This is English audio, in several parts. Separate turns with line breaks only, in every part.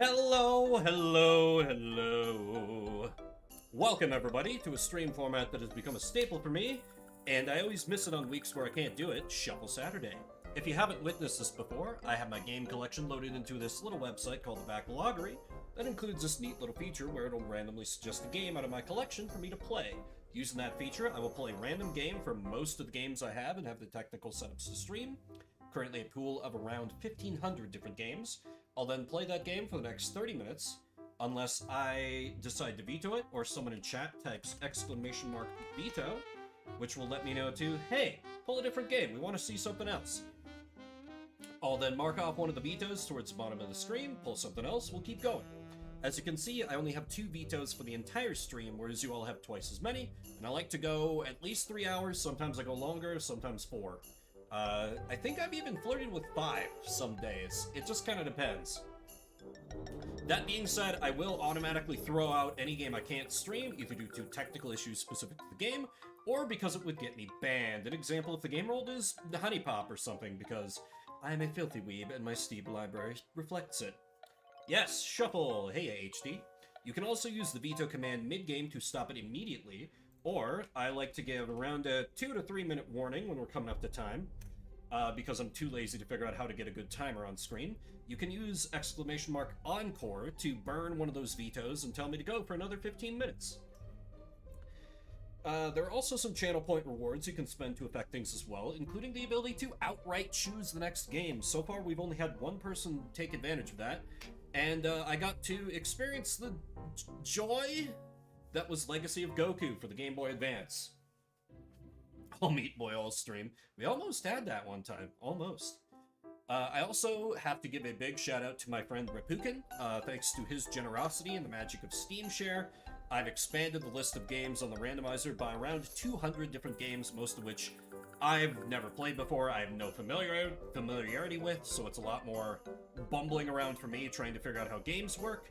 Hello, hello, hello. Welcome, everybody, to a stream format that has become a staple for me, and I always miss it on weeks where I can't do it, Shuffle Saturday. If you haven't witnessed this before, I have my game collection loaded into this little website called the Backloggery that includes this neat little feature where it'll randomly suggest a game out of my collection for me to play. Using that feature, I will play a random game for most of the games I have and have the technical setups to stream. Currently a pool of around 1,500 different games. I'll then play that game for the next 30 minutes, unless I decide to veto it, or someone in chat types !veto, which will let me know to, hey, pull a different game, we want to see something else. I'll then mark off one of the vetoes towards the bottom of the screen, pull something else, we'll keep going. As you can see, I only have 2 vetoes for the entire stream, whereas you all have twice as many, and I like to go at least 3 hours, sometimes I go longer, sometimes 4. I think I've even flirted with 5 some days. It just kind of depends. That being said, I will automatically throw out any game I can't stream, either due to technical issues specific to the game, or because it would get me banned. An example of the game rolled is the Honey Pop or something, because I am a filthy weeb and my Steam library reflects it. Yes, Shuffle! Hey, HD. You can also use the veto command mid-game to stop it immediately, or I like to give around a 2 to 3 minute warning when we're coming up to time, because I'm too lazy to figure out how to get a good timer on screen. You can use !encore to burn one of those vetoes and tell me to go for another 15 minutes. There are also some channel point rewards you can spend to affect things as well, including the ability to outright choose the next game. So far, we've only had one person take advantage of that, and I got to experience the joy that was Legacy of Goku for the Game Boy Advance. Oh, Meat Boy All Stream. We almost had that one time. Almost. I also have to give a big shout out to my friend Repukin. Thanks to his generosity and the magic of Steam Share, I've expanded the list of games on the randomizer by around 200 different games, most of which I've never played before, I have no familiarity with, so it's a lot more bumbling around for me trying to figure out how games work.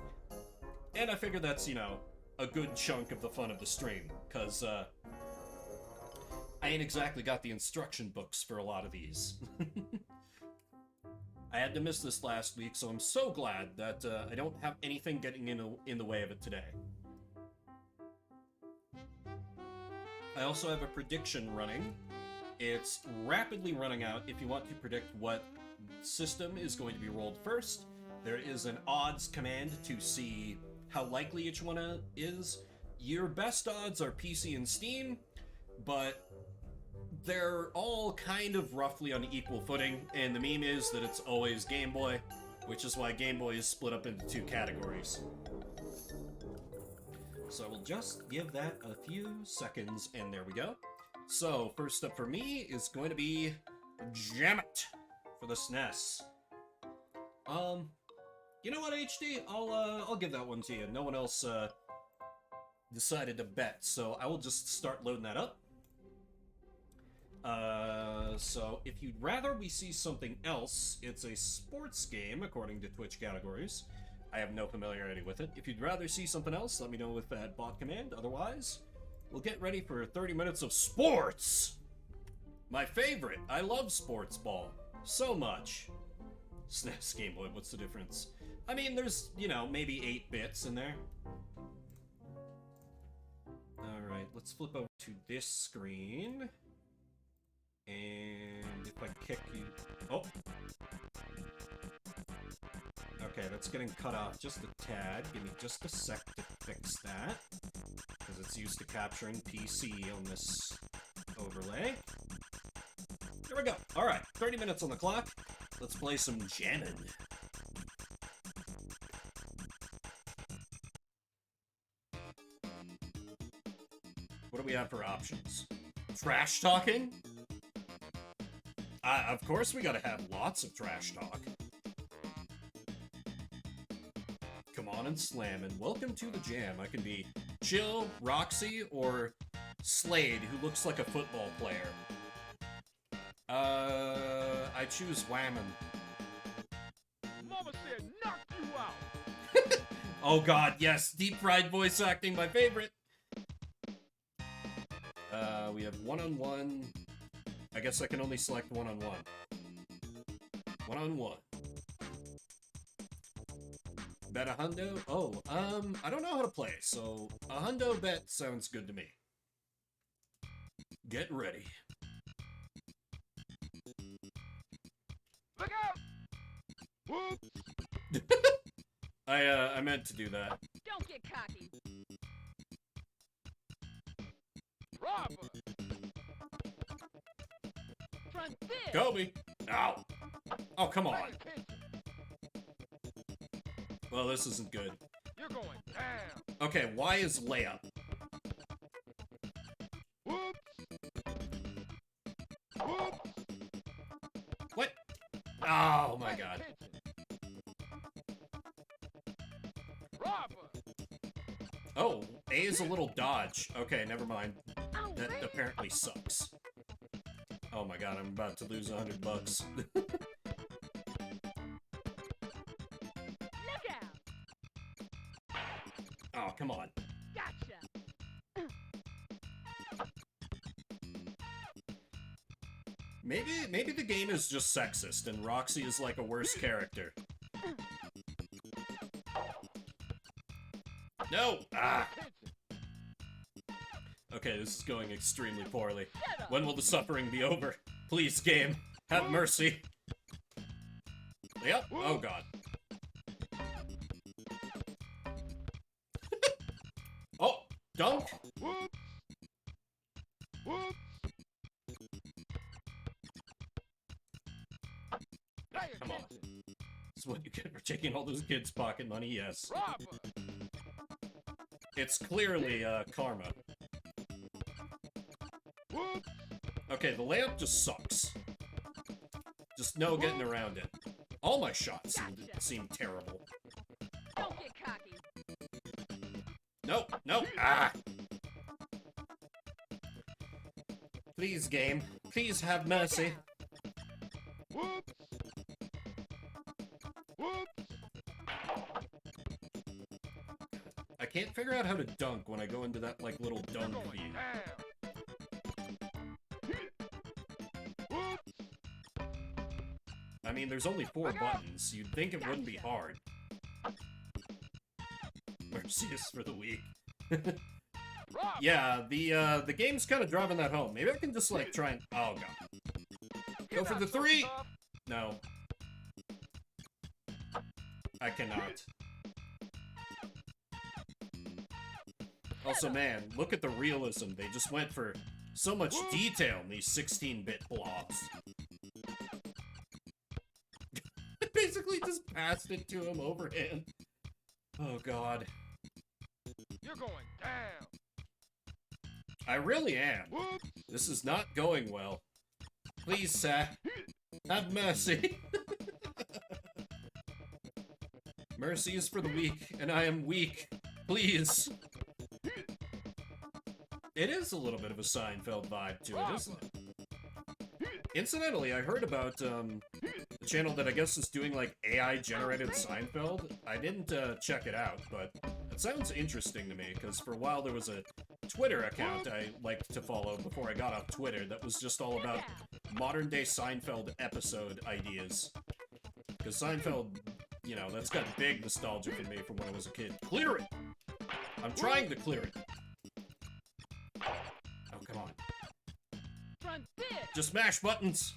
And I figure that's, you know, a good chunk of the fun of the stream, because I ain't exactly got the instruction books for a lot of these. I had to miss this last week, so I'm so glad that I don't have anything getting in the way of it today. I also have a prediction running. It's rapidly running out. If you want to predict what system is going to be rolled first, there is an odds command to see how likely each one is. Your best odds are PC and Steam, but they're all kind of roughly on equal footing, and the meme is that it's always Game Boy, which is why Game Boy is split up into 2 categories. So I will just give that a few seconds, and there we go. So, first up for me is going to be Jammit for the SNES. You know what, HD? I'll give that one to you. No one else, decided to bet, so I will just start loading that up. So if you'd rather we see something else, it's a sports game, according to Twitch categories. I have no familiarity with it. If you'd rather see something else, let me know with that bot command. Otherwise, we'll get ready for 30 minutes of sports! My favorite! I love sports ball. So much. SNES, Game Boy, what's the difference? I mean, there's, you know, maybe 8 bits in there. Alright, let's flip over to this screen. And if I kick you... Oh! Okay, that's getting cut off just a tad. Give me just a sec to fix that, because it's used to capturing PC on this overlay. There we go. Alright, 30 minutes on the clock. Let's play some Jammin'. What do we have for options? Trash talking? Of course we gotta have lots of trash talk. Come on and slam, and welcome to the jam. I can be Jill, Roxy, or Slade, who looks like a football player. I choose Whammon.
Mama said knock you out!
Oh god, yes, deep fried voice acting, my favorite! We have one-on-one. I guess I can only select one-on-one. One-on-one. Bet a hundo? Oh, I don't know how to play, so a hundo bet sounds good to me. Get ready.
Look out! Whoops!
I meant to do that.
Don't get cocky.
Robber!
Front fist.
Kobe! Ow! Oh, come
Pay
on.
attention.
Well, this isn't good.
You're going down.
Okay, why is layup?
Whoops! Whoops!
What? Oh my
Pay
god.
attention. Robber!
Oh, A is a little dodge. Okay, never mind.
Oh,
That
man.
apparently sucks. Oh my god, I'm about to lose $100.
Look out.
Oh, come on.
Gotcha.
Maybe the game is just sexist and Roxy is like a worse character. No! Ah!
Attention.
Okay, this is going extremely poorly.
Shut up.
When will the suffering be over? Please, game, have mercy. Yep. Oh god. Oh, dunk.
Whoops! Whoops! Pay
Come on.
attention.
This is what you get for taking all those kids' pocket money. Yes,
Robber!
it's clearly karma.
Whoops!
Okay, the layup just sucks. Just no getting around it. All my shots seem terrible.
Don't get cocky.
Nope, nope. Ah! Please, game. Please have mercy.
Whoops! Whoops!
I can't figure out how to dunk when I go into that, like, little
You're
dunk
going
feed.
down. Whoops!
I mean, there's only 4 buttons. You'd think it wouldn't be hard. Mercy is for the weak.
Robber!
Yeah, the game's kind of driving that home. Maybe I can just, like, try and... Oh, god. Go for the 3! No. I cannot. Also, man, look at the realism. They just went for so much detail in these 16-bit blobs. Basically just passed it to him overhand. Oh, God.
You're going down.
I really am.
Whoops!
This is not going well. Please, sir. Have mercy. Mercy is for the weak, and I am weak. Please. It is a little bit of a Seinfeld vibe to it, isn't it? Incidentally, I heard about a channel that I guess is doing like AI-generated Seinfeld. I didn't check it out, but it sounds interesting to me, because for a while there was a Twitter account I liked to follow before I got off Twitter that was just all about modern-day Seinfeld episode ideas. Because Seinfeld, you know, that's got big nostalgia for me from when I was a kid. Clear it! I'm trying to clear it. Oh, come on.
Front fist.
Just mash buttons!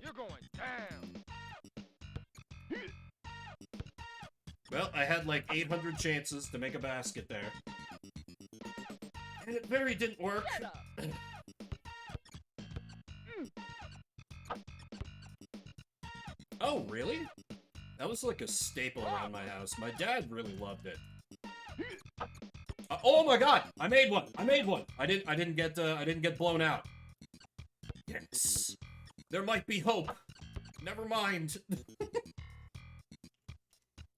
You're going down.
Well, I had like 800 chances to make a basket there. And it very didn't work.
Shut up.
Oh, really? That was like a staple around my house. My dad really loved it. Oh my god! I made one! I made one! I didn't get blown out. Yes. There might be hope. Never mind.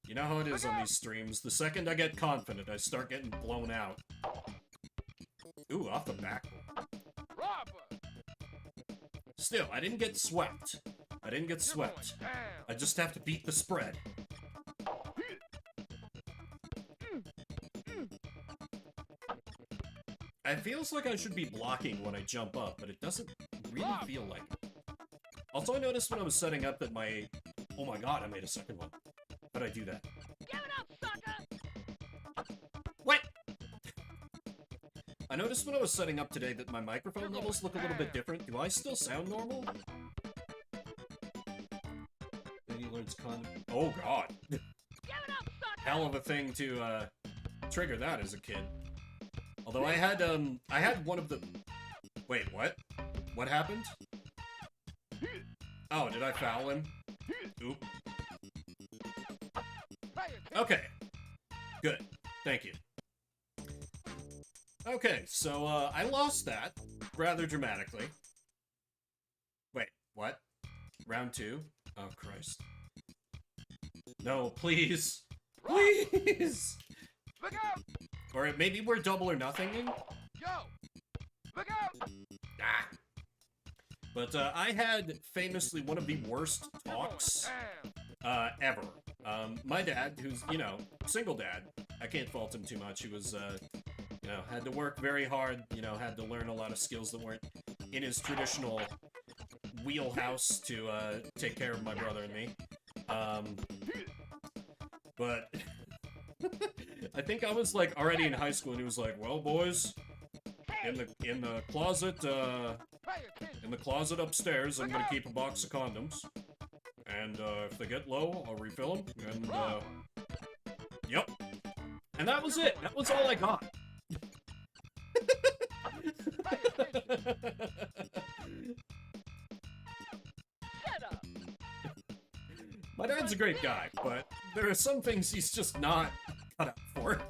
You know how it is on these streams. The second I get confident, I start getting blown out. Ooh, off the back.
Robber!
Still, I didn't get swept. I didn't get
You're
swept.
going down.
I just have to beat the spread. It feels like I should be blocking when I jump up, but it doesn't really feel like it. Also, I noticed when I was setting up that my... Oh my god, I made a second one. How'd I do that?
Give it up, sucker!
What? I noticed when I was setting up today that my microphone levels look a little bit different. Do I still sound normal? Then he learns Oh god.
Give it up, sucker!
Hell of a thing to trigger that as a kid. Although I had one of the... Wait, what? What happened? Oh, did I foul him? Oop. Okay. Good. Thank you. Okay, so, I lost that rather dramatically. Wait, what? Round 2? Oh, Christ. No, please. Please!
Look out!
Or maybe we're double or nothinging?
Yo! Look out!
Ah. But, I had famously one of the worst
You're going
talks,
down.
ever. My dad, who's, you know, single dad, I can't fault him too much. He was, you know, had to work very hard, you know, had to learn a lot of skills that weren't in his traditional wheelhouse to, take care of my brother and me. But I think I was, like, already in high school, and he was like, well, boys, in the closet,
Pay attention.
in the closet upstairs, I'm gonna keep a box of condoms. And, if they get low, I'll refill them, and, yep. And that was it. That was all I got.
Pay attention.
Shut up!
My dad's a great guy, but there are some things he's just not cut out for.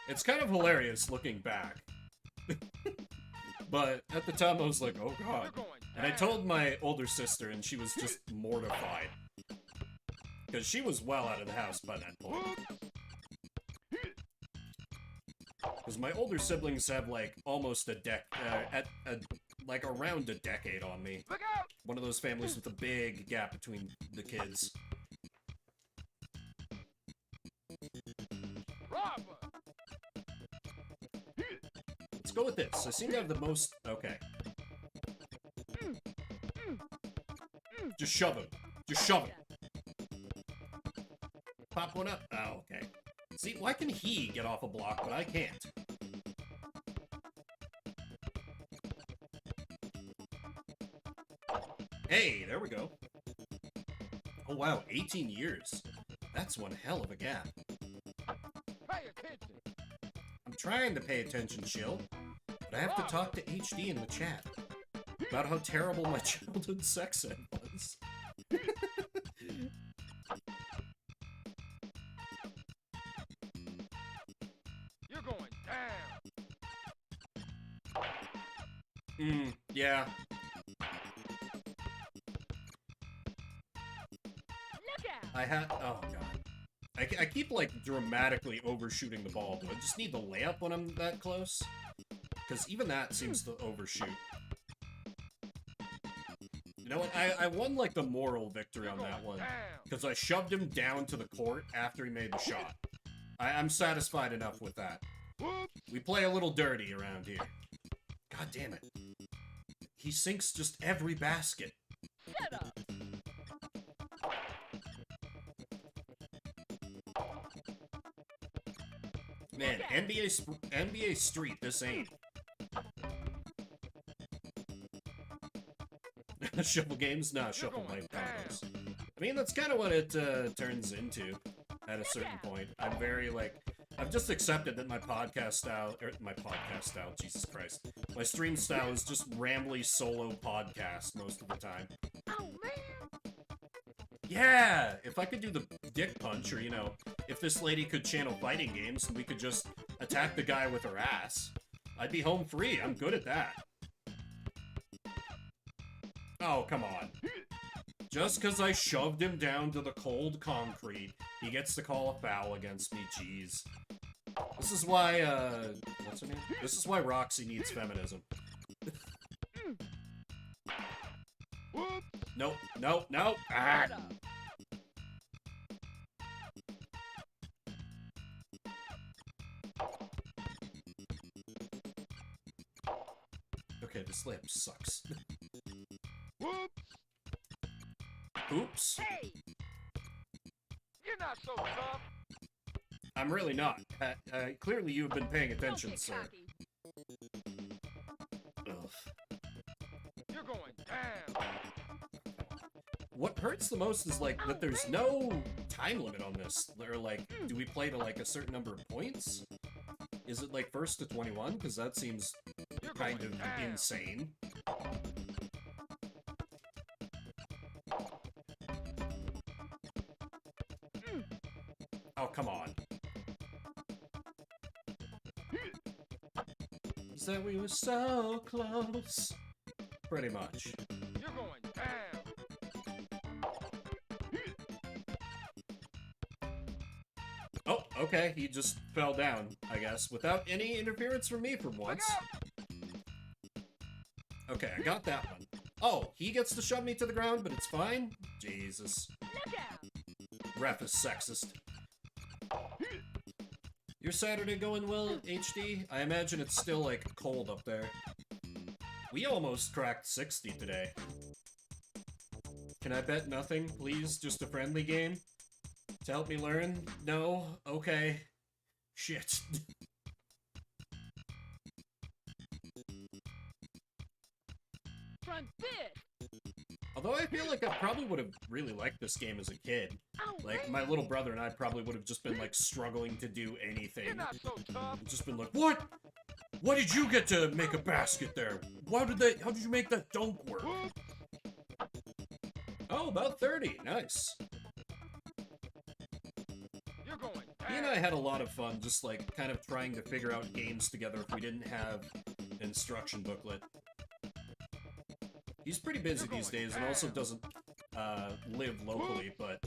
It's kind of hilarious looking back. But at the time I was like, oh god.
You're going
And I
down.
told my older sister, and she was just mortified. Because she was well out of the house by that point.
Whoops.
Because my older siblings have, like, almost like, around a decade on me.
Look out!
One of those families with a big gap between the kids.
Robber!
Let's go with this. I seem to have the most... Okay. Just shove him. Just shove him. Pop one up. Oh, okay. See, why can he get off a block, but I can't? Hey, there we go. Oh, wow. 18 years. That's one hell of a gap.
Pay attention.
I'm trying to pay attention, Shill, but I have to talk to HD in the chat about how terrible my childhood sex ed was.
You're going down.
Yeah.
Look out!
I had... Oh, God. I keep, like, dramatically overshooting the ball. Do I just need the layup when I'm that close? Because even that seems to overshoot. You know what? I won, like, the moral victory
You're
on
going
that one.
down.
Because I shoved him down to the court after he made the shot. I'm satisfied enough with that.
Whoops.
We play a little dirty around here. God damn it. He sinks just every basket.
Shut up!
Man, NBA Street, this ain't. Shuffle games? Nah, shuffle
going
life
down.
combos. I mean, that's kind of what it turns into at a certain point. I'm very, like, I've just accepted that my podcast style, Jesus Christ. My stream style is just rambly solo podcast most of the time.
Oh, man!
Yeah! If I could do the dick punch, or, you know, if this lady could channel fighting games and we could just attack the guy with her ass, I'd be home free. I'm good at that. Oh, come on. Just because I shoved him down to the cold concrete, he gets to call a foul against me, jeez. This is why, what's her name? This is why Roxy needs feminism.
Whoops.
Nope, nope, nope. Ah.
Shut up!
Okay, this layup sucks.
Whoops.
Oops.
Hey! You're not so tough.
I'm really not. Clearly you have been paying
Don't
attention,
get
sir.
cocky.
Ugh.
You're going down.
What hurts the most is, like, that there's no time limit on this. Or, like, do we play to, like, a certain number of points? Is it, like, first to 21? Because that seems
You're
kind
going
of
down.
insane. Oh, come on. Said we were so close. Pretty much.
You're going down.
Oh, okay, he just fell down, I guess, without any interference from me for once. Okay, I got that one. Oh, he gets to shove me to the ground, but it's fine? Jesus.
Look out.
Ref is sexist. Your Saturday going well, HD? I imagine it's still, like, cold up there. We almost cracked 60 today. Can I bet nothing, please? Just a friendly game? To help me learn? No? Okay. Shit.
Front fist.
Although I feel like I probably would have really liked this game as a kid.
Oh,
Like, my little brother and I probably would have just been, like, struggling to do anything.
You're not so tough.
Just been like, what? Why did you get to make a basket there? How did you make that dunk work?
Whoop.
Oh, about 30. Nice.
You're going
He and
down.
I had a lot of fun just, like, kind of trying to figure out games together if we didn't have an instruction booklet. He's pretty busy these days and also doesn't live locally, but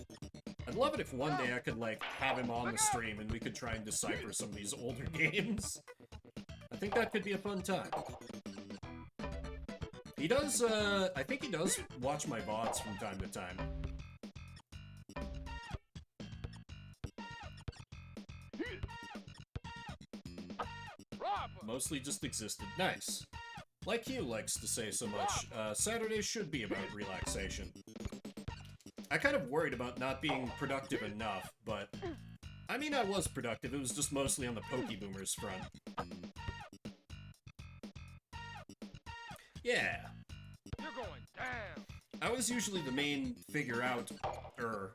I'd love it if one day I could, like, have him on the stream and we could try and decipher some of these older games. I think that could be a fun time. He does, I think he does watch my VODs from time to time.
Robber.
Mostly just existed. Nice. Like Hugh likes to say so much, Saturdays should be about relaxation. I kind of worried about not being productive enough, but... I mean, I was productive, it was just mostly on the Pokéboomers front. Yeah.
You're going down.
I was usually the main figure-out-er.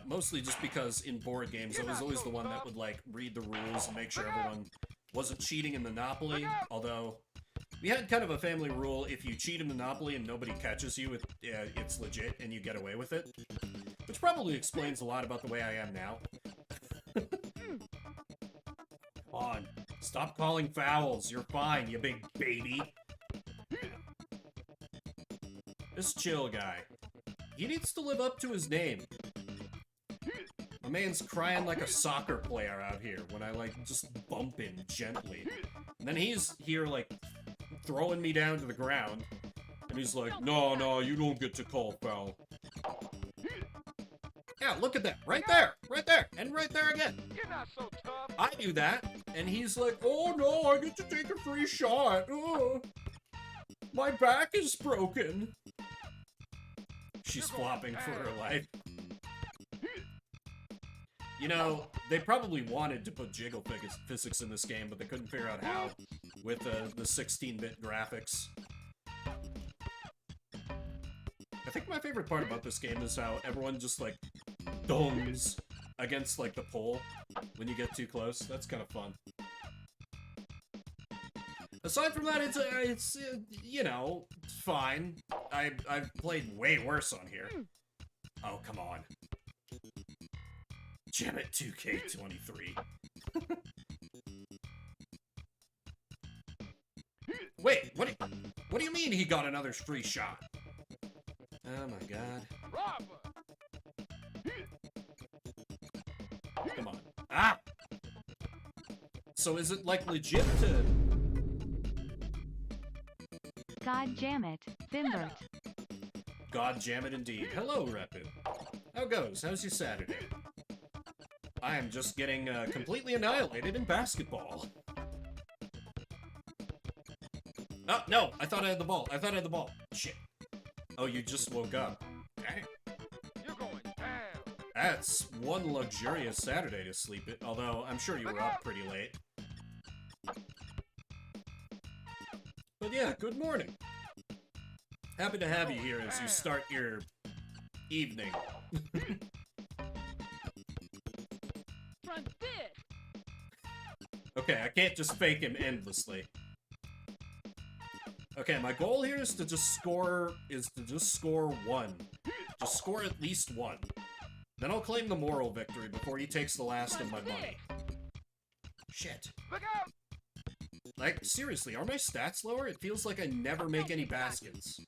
Mostly just because in board games, I was always the one that would, like, read the rules and make sure everyone wasn't cheating in Monopoly, although... We had kind of a family rule, if you cheat in Monopoly and nobody catches you, it's legit and you get away with it. Which probably explains a lot about the way I am now. Come on, stop calling fouls, you're fine, you big baby. This chill guy. He needs to live up to his name. My man's crying like a soccer player out here when I, like, just bump him gently. And then he's here, like, throwing me down to the ground. And he's like, no, you don't get to call foul. Yeah, look at that. Right there. And right there again.
You're not so tough.
I do that. And he's like, oh no, I get to take a free shot. Oh, my back is broken. She's flopping for her life. You know, they probably wanted to put jiggle physics in this game, but they couldn't figure out how with the 16-bit graphics. I think my favorite part about this game is how everyone just, like, dongs against, like, the pole when you get too close. That's kind of fun. Aside from that, it's you know, it's fine. I've played way worse on here. Oh, come on. Damn it, 2K23. Wait, what do you mean he got another free shot? Oh my god.
Robber.
Come on. Ah! So is it, like, legit to...
God jam it, Bimbert.
God jam it indeed. Hello, Repu. How goes? How's your Saturday? I am just getting completely annihilated in basketball. Oh, no! I thought I had the ball. Shit. Oh, you just woke up. Dang. That's one luxurious Saturday to sleep it, although I'm sure you were up pretty late. But yeah, good morning. Happy to have you here as you start your evening.
Front bit.
Okay, I can't just fake him endlessly. Okay, my goal here is to just score one. Just score at least one. Then I'll claim the moral victory before he takes the last of my money. Shit.
Look out!
Like, seriously, are my stats lower? It feels like I never make any baskets.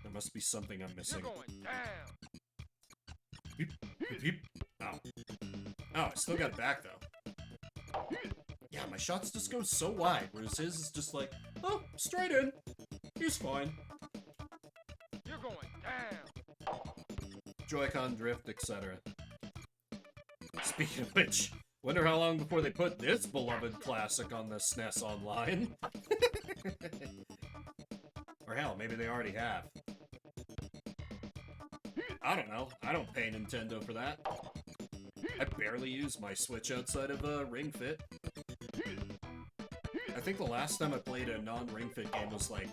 There must be something I'm
You're
missing.
going down.
Beep, beep, beep. Oh. Oh, I still got it back, though. Yeah, my shots just go so wide, whereas his is just like, oh, straight in. He's fine.
You're going down.
Joy-Con drift, etc. Speaking of which, wonder how long before they put this beloved classic on the SNES Online. Or hell, maybe they already have. I don't know. I don't pay Nintendo for that. I barely use my Switch outside of Ring Fit. I think the last time I played a non-Ring Fit game was like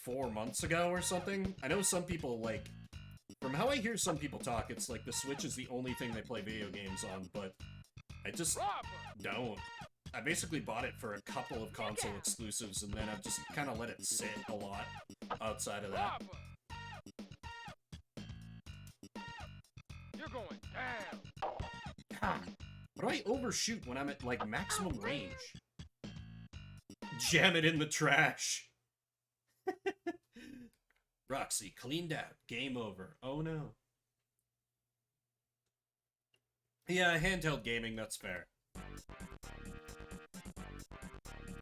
4 months ago or something. I know some people like, from how I hear some people talk, it's like the Switch is the only thing they play video games on, but I just
Robber!
don't. I basically bought it for a couple of console exclusives, and then I've just kind of let it sit a lot outside of that.
Robber! You're going down.
God, how do I overshoot when I'm at, like, maximum range? Jam it in the trash. Roxy, cleaned out. Game over. Oh no. Yeah, handheld gaming, that's fair.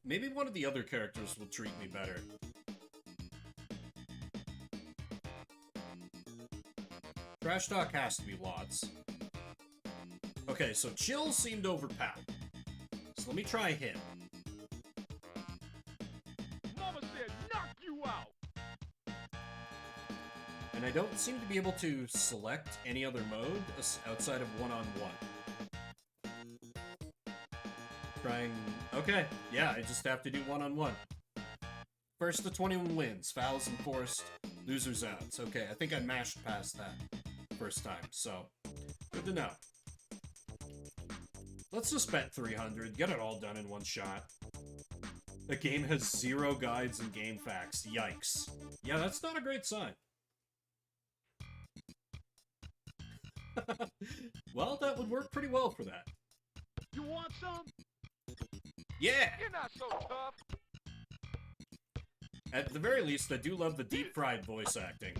Maybe one of the other characters will treat me better. Trash Talk has to be lots. Okay, so Chill seemed overpowered. So let me try him.
Mama said knock you out.
And I don't seem to be able to select any other mode outside of one-on-one. Trying... Okay, yeah, I just have to do one-on-one. First to 21 wins, fouls enforced, losers outs. Okay, I think I mashed past that first time, so good to know. Let's just bet 300, get it all done in one shot. The game has 0 guides and game facts. Yikes. Yeah, that's not a great sign. Well, that would work pretty well for that.
You want some?
Yeah!
You're not so tough.
At the very least, I do love the deep-fried voice acting.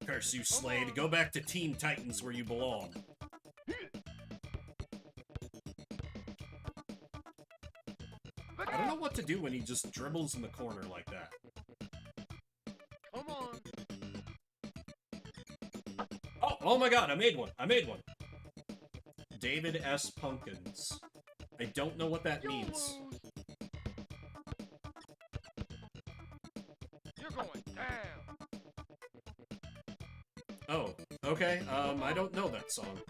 Curse you, Slade. Go back to Teen Titans where you belong.
Look
I don't know
out.
what to do when he just dribbles in the corner like that.
Come on.
Oh my god, I made one! I made one! David S. Pumpkins. I don't know what that
You
means.
lose. You're going down.
Oh, okay, I don't know that song.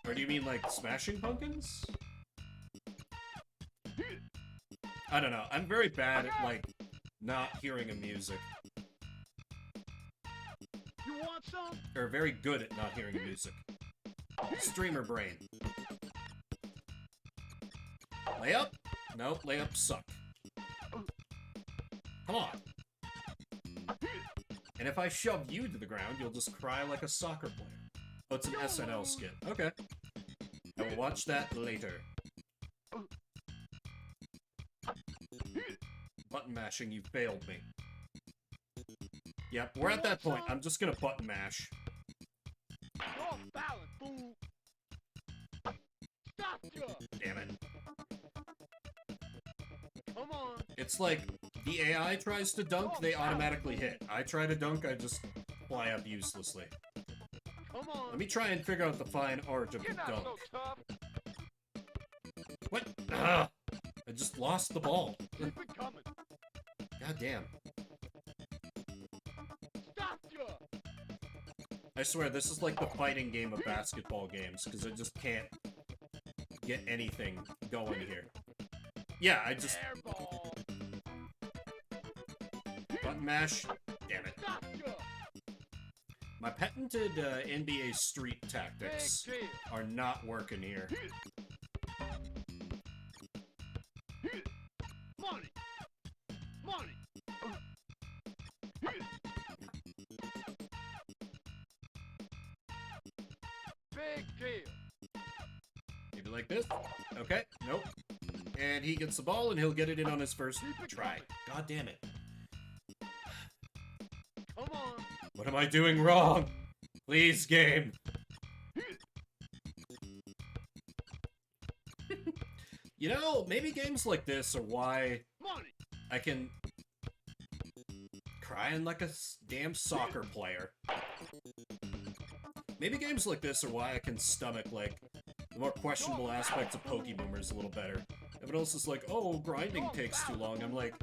Or do you mean, like, Smashing Pumpkins? I don't know, I'm very bad at, like, not hearing a music.
You want some?
Or very good at not hearing music. Streamer brain. Layup? Nope, layups suck. Come on. And if I shove you to the ground, you'll just cry like a soccer player. Oh, it's an SNL skit. Okay. I will watch that later. Button mashing, you failed me. Yep, we're at that point. I'm just gonna button mash.
You're off balance, fool. Stop you.
Damn it.
Come on.
It's like, the AI tries to dunk, they automatically hit. I try to dunk, I just fly up uselessly.
Come on.
Let me try and figure out the fine art of
You're
the
not
dunk.
so tough.
What? Ugh. I just lost the ball.
Keep it coming.
God damn.
Stop you!
I swear, this is like the fighting game of basketball games, because I just can't get anything going here. Yeah, I just...
Airball!
Button mash. Damn it.
Stop you!
My patented NBA street
Big
tactics
deal!
are not working here.
Money! Money! Big deal!
Maybe like this. Okay, nope. And he gets the ball, and he'll get it in on his first try. God damn it.
Come on!
What am I doing wrong? Please, game. You know, maybe games like this are why
Money!
I can... Crying like a damn soccer player. Maybe games like this are why I can stomach, like, the more questionable aspects of Pokemoomers a little better. Everyone else is like, oh, grinding takes too long. I'm like,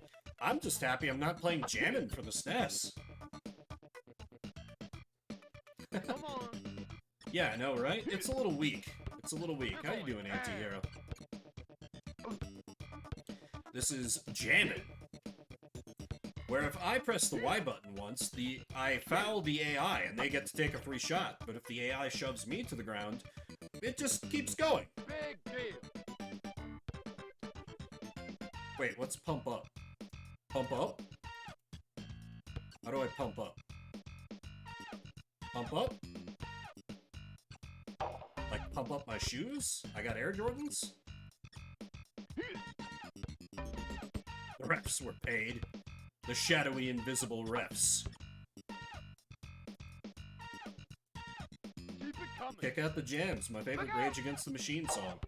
I'm just happy I'm not playing Jammin' for the SNES.
Come on!
Yeah, I know, right? It's a little weak. It's a little weak. How you doing, Anti-Hero? This is Jammin', where if I press the Y button once, I foul the AI and they get to take a free shot. But if the AI shoves me to the ground, it just keeps going.
Big deal!
Wait, what's pump up? Pump up? How do I pump up? Pump up? Like pump up my shoes? I got Air Jordans? The refs were paid. The shadowy, invisible refs.
Keep it coming!
Kick out the jams, my favorite Rage Against the Machine song.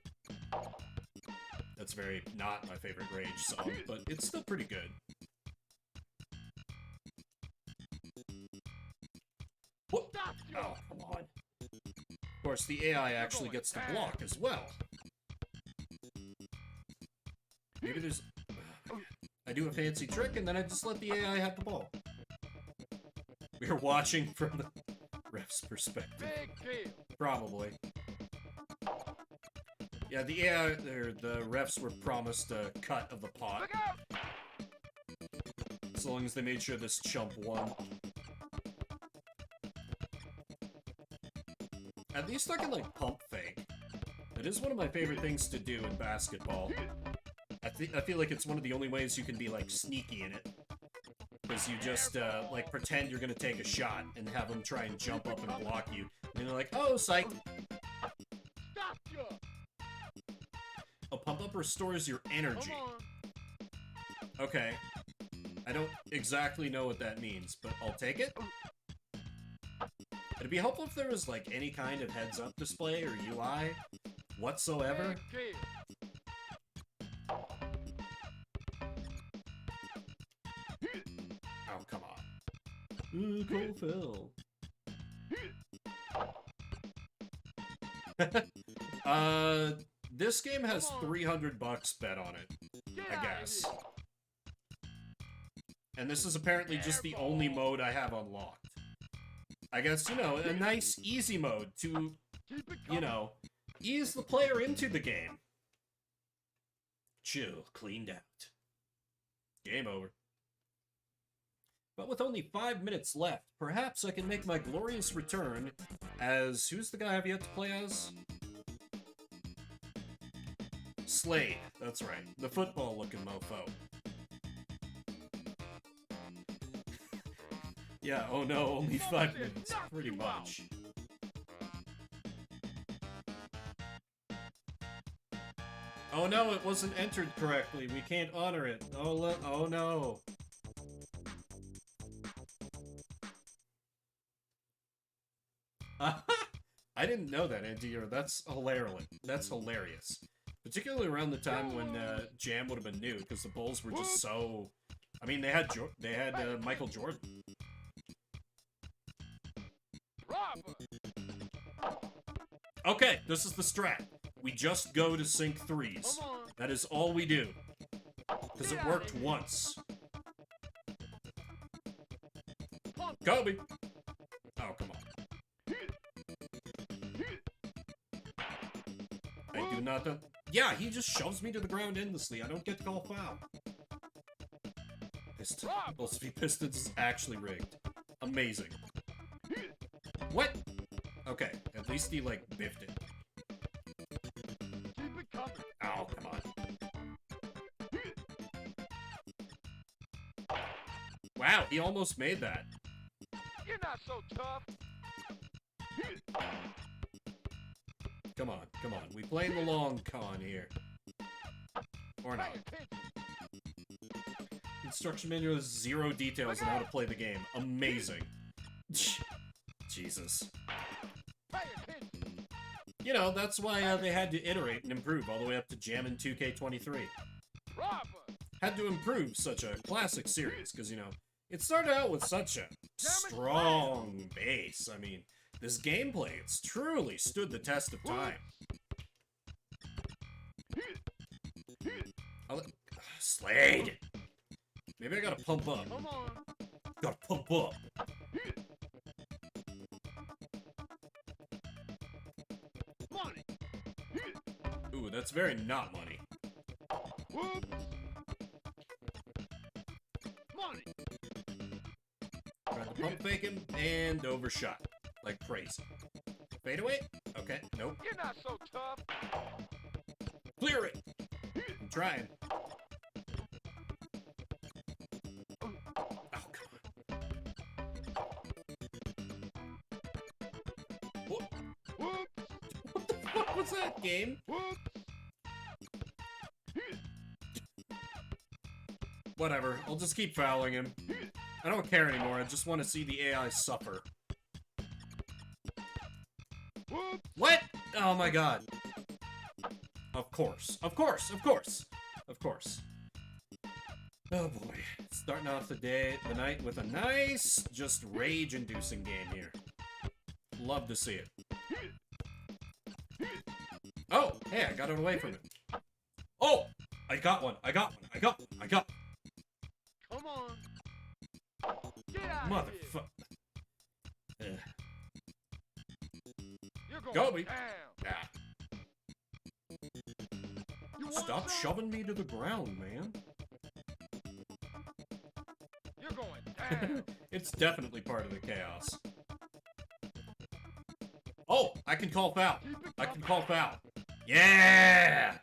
That's very not my favorite Rage song, but it's still pretty good. What?
Stop you!
Oh, come on. Of course, the AI actually gets to block as well. Maybe there's... I do a fancy trick, and then I just let the AI have the ball. We are watching from the ref's perspective.
Big deal!
Probably. Yeah, the AI, the refs were promised a cut of the pot,
Look out!
as long as they made sure this chump won. At least I can, like, pump fake. It is one of my favorite things to do in basketball. I feel like it's one of the only ways you can be, like, sneaky in it. Because you just, like, pretend you're gonna take a shot and have them try and jump up and block you. And they're like, oh, psych!
Stop you!
A pump-up restores your energy.
Come on!
Okay. I don't exactly know what that means, but I'll take it. It'd be helpful if there was, like, any kind of heads-up display or UI whatsoever.
Big deal!
Oh, come on. Ooh, cool Phil. This game has $300 bet on it,
Get
I
out
guess.
of here!
And this is apparently just the only mode I have unlocked. I guess, you know, a nice, easy mode to,
Keep it
you
coming!
know, ease the player into the game. Chill, cleaned out. Game over. But with only 5 minutes left, perhaps I can make my glorious return as... Who's the guy I've yet to play as? Slade, that's right. The football-looking mofo. Yeah, oh no, only 5 minutes. Pretty much. Oh no, it wasn't entered correctly. We can't honor it. Oh no. I didn't know that, Andy. That's hilarious. That's hilarious. Particularly around the time when Jam would have been new, because the Bulls were just so... I mean, they had Michael Jordan.
Bravo!
Okay, this is the strat. We just go to sink threes.
Come on!
That is all we do. Because it worked once. Kobe! Oh, come on. I do not... Yeah, he just shoves me to the ground endlessly. I don't get to call foul. Supposed to be Pistons is actually rigged. Amazing. What? Okay, at least he, like, biffed it.
Keep it coming.
Oh, come on. Wow, he almost made that.
You're not so tough.
Come on, come on. We playing the long con here. Or not.
Pay attention.
Instruction manual has 0 details on how to play the game. Amazing. Jesus.
Pay attention.
You know, that's why they had to iterate and improve all the way up to Jammin' 2K23.
Robber.
Had to improve such a classic series, because, you know, it started out with such a strong base. I mean, this gameplay, it's truly stood the test of time. Slade! Maybe I gotta pump up.
Come on.
Gotta pump up.
Money.
Ooh, that's very not money.
Whoops. Money.
Tried to pump fake him and overshot. Like crazy. Fade away? Okay, nope.
You're not so tough.
Clear it! I'm trying. Oh, come on. What?
Whoops.
What the fuck was that, game?
Whoops.
Whatever, I'll just keep fouling him. I don't care anymore, I just want to see the AI suffer.
Whoops.
What? Oh my god. Of course. Of course. Of course. Of course. Oh boy. Starting off the night with a nice, just rage-inducing game here. Love to see it. Oh! Hey, I got it away from him. Oh! I got one. I got one. I got one. I got one.
Come on. Get out of here.
Motherfucker.
You're going
Kobe.
down.
Ah.
You want
Stop
some?
shoving me to the ground, man.
You're going down.
It's definitely part of the chaos. Oh, I can call foul. I can call foul. Yeah!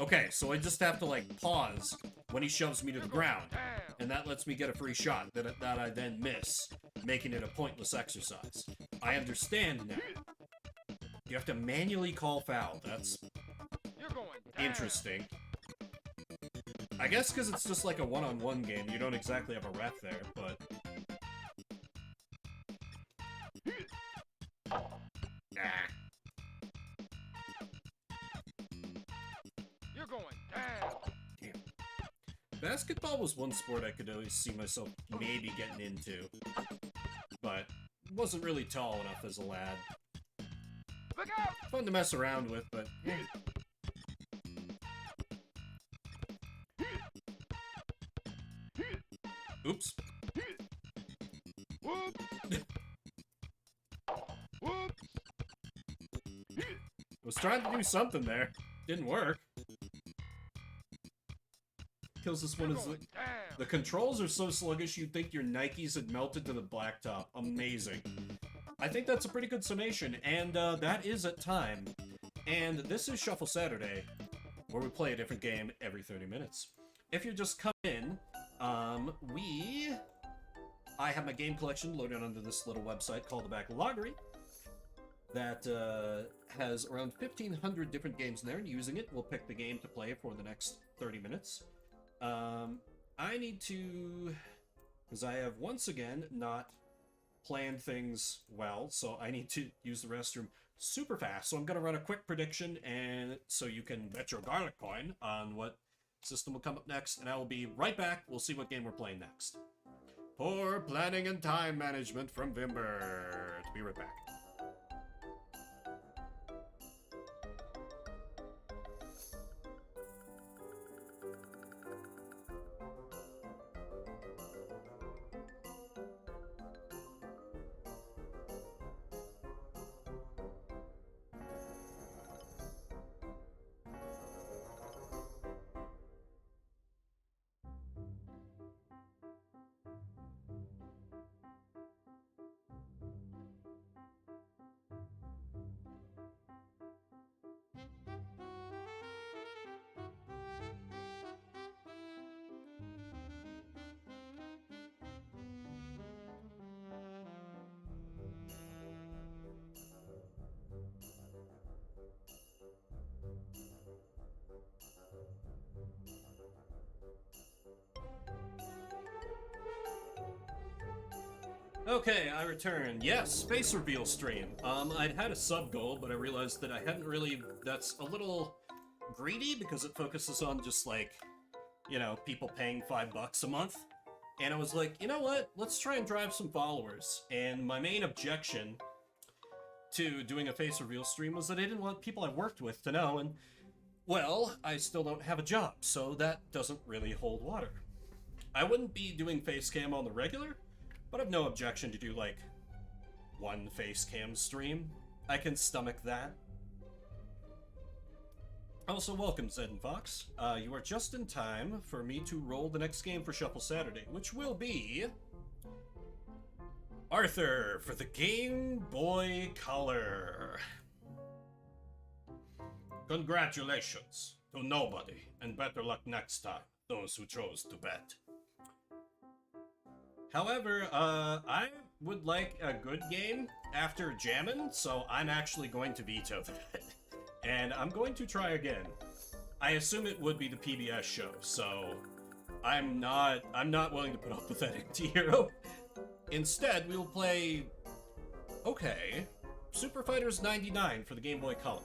Okay, so I just have to, like, pause when he shoves me to the ground.
Down.
And that lets me get a free shot that I then miss, making it a pointless exercise. I understand now. You have to manually call foul. That's
You're going down.
interesting. I guess because it's just like a one-on-one game, you don't exactly have a ref there, but... Ah.
You're going down.
Damn. Basketball was one sport I could always see myself maybe getting into, but wasn't really tall enough as a lad.
Look out.
Fun to mess around with, but... eh. Oops.
Whoops. Whoops.
Was trying to do something there. Didn't work. Kills this one
You're
is
going
like...
down.
The controls are so sluggish you'd think your Nikes had melted to the blacktop. Amazing. I think that's a pretty good summation, and that is at time. And this is Shuffle Saturday, where we play a different game every 30 minutes. If you just come in, I have my game collection loaded onto this little website called the Backloggery that has around 1,500 different games in there, and using it, we'll pick the game to play for the next 30 minutes. I need to, because I have once again not planned things well, so I need to use the restroom super fast. So I'm going to run a quick prediction, and so you can bet your garlic coin on what system will come up next, and I will be right back. We'll see what game we're playing next. Poor planning and time management from Vimber. To be right back. Okay, I return. Yes, space reveal stream. I'd had a sub goal, but I realized that I hadn't really... That's a little greedy because it focuses on just like, you know, people paying $5 a month. And I was like, you know what? Let's try and drive some followers. And my main objection to doing a face reveal stream was that I didn't want people I worked with to know, and, well, I still don't have a job, so that doesn't really hold water. I wouldn't be doing face cam on the regular, but I've no objection to do, like, one face cam stream. I can stomach that. Also, welcome, Zed and Fox. You are just in time for me to roll the next game for Shuffle Saturday, which will be... Arthur for the Game Boy Color. Congratulations to nobody, and better luck next time, those who chose to bet. However, I would like a good game after jammin', so I'm actually going to veto that. And I'm going to try again. I assume it would be the PBS show, so I'm not willing to put up with that anti-hero. Instead, we will play... Okay. Super Fighters 99 for the Game Boy Color.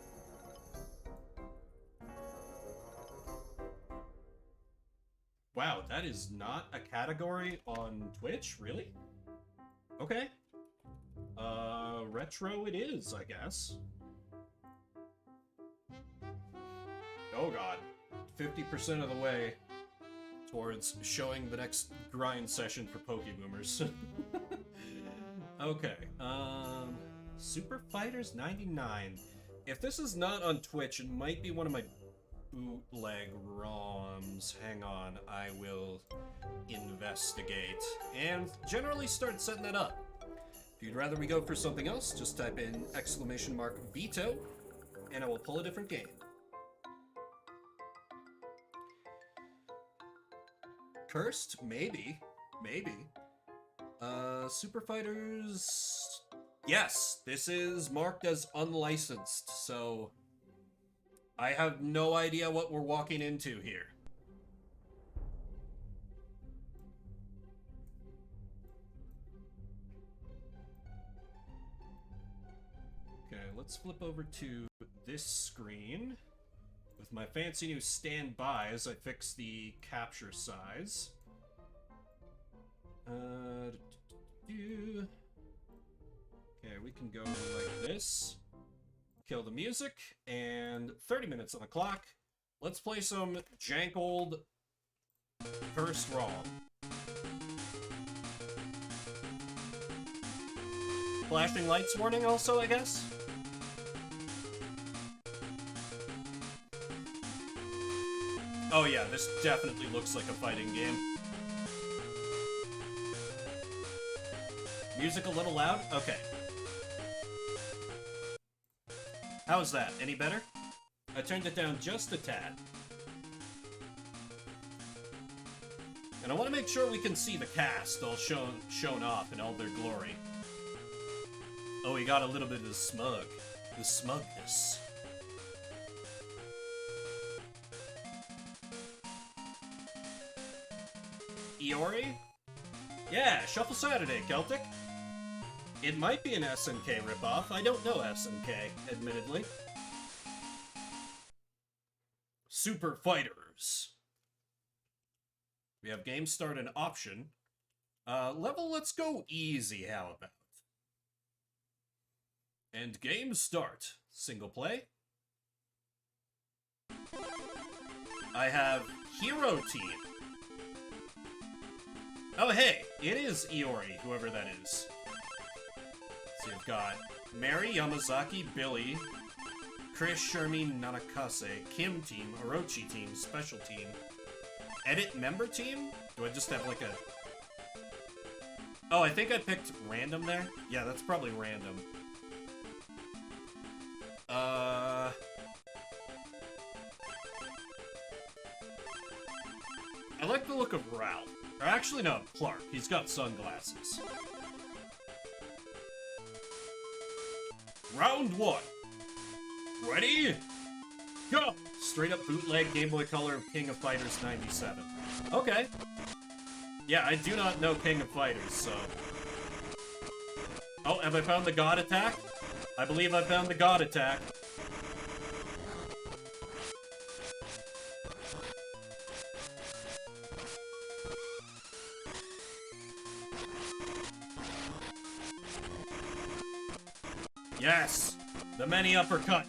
Wow, that is not a category on Twitch? Really? Okay. Retro it is, I guess. Oh god. 50% of the way towards showing the next grind session for Pokéboomers. Okay, Super Fighters 99. If this is not on Twitch, it might be one of my bootleg ROMs. Hang on, I will investigate and generally start setting that up. If you'd rather we go for something else, just type in !veto and I will pull a different game. Cursed? Maybe. Maybe. Super Fighters... Yes, this is marked as unlicensed, so... I have no idea what we're walking into here. Okay, let's flip over to this screen. With my fancy new standby as I fix the capture size. Okay, we can go like this. Kill the music, and 30 minutes on the clock. Let's play some jank old first ROM. Flashing lights warning also, I guess? Oh yeah, this definitely looks like a fighting game. Music a little loud? Okay. How's that? Any better? I turned it down just a tad. And I want to make sure we can see the cast all shown off in all their glory. Oh, we got a little bit of the smugness. Iori? Yeah, Shuffle Saturday, Celtic. It might be an SNK ripoff. I don't know SNK, admittedly. Super Fighters. We have game start and option. Level, let's go easy, how about? And game start. Single play. I have Hero Team. Oh hey, it is Iori, whoever that is. So you've got Mary, Yamazaki, Billy, Chris, Shermie, Nanakase, Kim Team, Orochi Team, Special Team. Edit Member Team? Do I just have like a... Oh, I think I picked random there? Yeah, that's probably random. I like the look of Ralph. Or actually, no, Clark. He's got sunglasses. Round one. Ready? Go! Straight up bootleg Game Boy Color of King of Fighters 97. Okay. Yeah, I do not know King of Fighters, so... Oh, have I found the God attack? I believe I found the God attack. Yes! The many uppercut.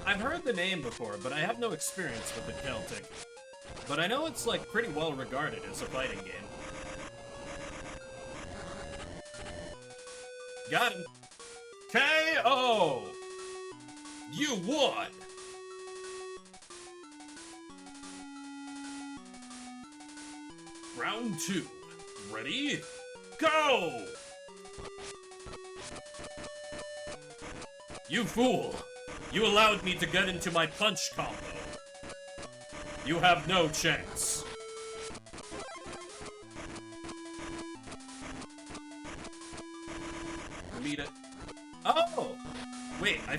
I've heard the name before, but I have no experience with the Celtic. But I know it's, like, pretty well regarded as a fighting game. Got him. KO! You won! Round 2. Ready? Go! You fool! You allowed me to get into my punch combo. You have no chance. Ramita. Oh! Wait, I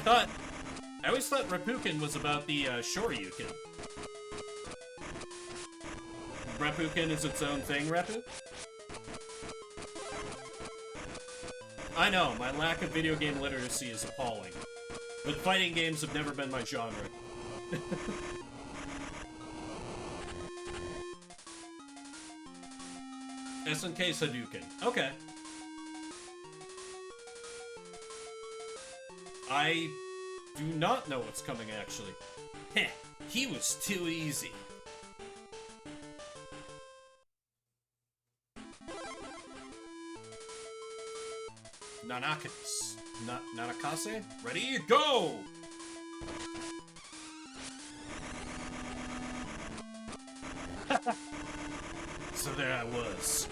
always thought Reppuken was about the Shoryuken. Reppuken is its own thing, Reppu? I know, my lack of video game literacy is appalling. But fighting games have never been my genre. SNK Hadouken. Okay. I do not know what's coming, actually. Heh, he was too easy. Nanakase. Nanakase? Ready? Go! So there I was.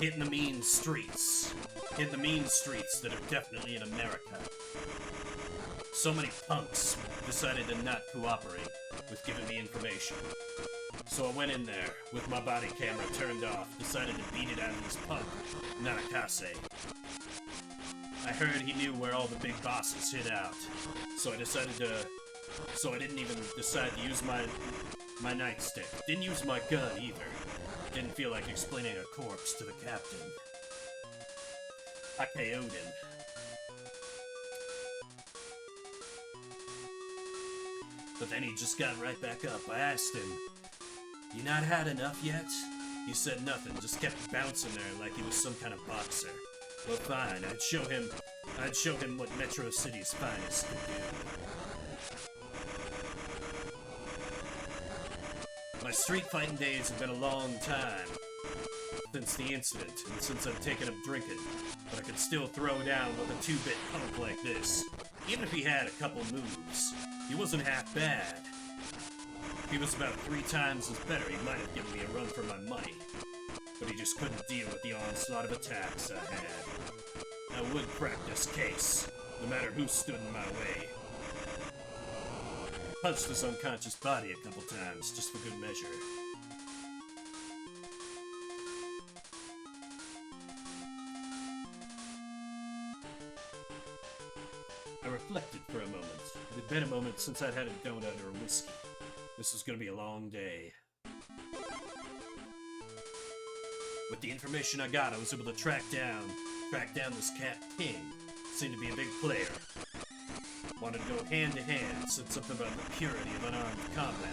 Hitting the mean streets. Hitting the mean streets that are definitely in America. So many punks decided to not cooperate with giving me information. So I went in there, with my body camera turned off, decided to beat it out of this punk, Nanakase. I heard he knew where all the big bosses hid out, so I didn't even decide to use my nightstick. Didn't use my gun either. Didn't feel like explaining a corpse to the captain. I KO'd him. But then he just got right back up. I asked him, "You not had enough yet?" He said nothing, just kept bouncing there like he was some kind of boxer. Well, fine, I'd show him what Metro City's finest could do. My street fighting days have been a long time since the incident, and since I've taken up drinking, but I could still throw down with a 2-bit punk like this. Even if he had a couple moves, he wasn't half bad. If he was about 3 times as better, he might have given me a run for my money. But he just couldn't deal with the onslaught of attacks I had. I would crack this case, no matter who stood in my way. I punched his unconscious body a couple times, just for good measure. I reflected for a moment. It had been a moment since I'd had a donut or a whiskey. This was gonna be a long day. With the information I got, I was able to track down this Cat King. Seemed to be a big player. Wanted to go hand to hand, said something about the purity of unarmed combat.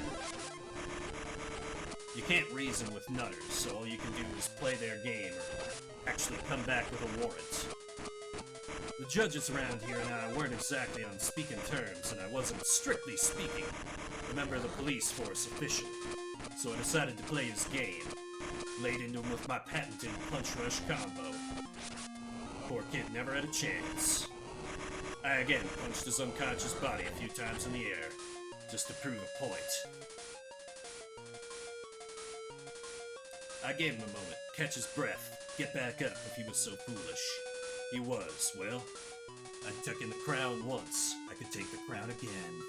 You can't reason with nutters, so all you can do is play their game or actually come back with a warrant. The judges around here and I weren't exactly on speaking terms, and I wasn't, strictly speaking, a member of the police force officially, so I decided to play his game. Laid into him with my patented punch rush combo. Poor kid never had a chance. I again punched his unconscious body a few times in the air, just to prove a point. I gave him a moment, catch his breath, get back up if he was so foolish. He was, well, I took in the crown once, I could take the crown again.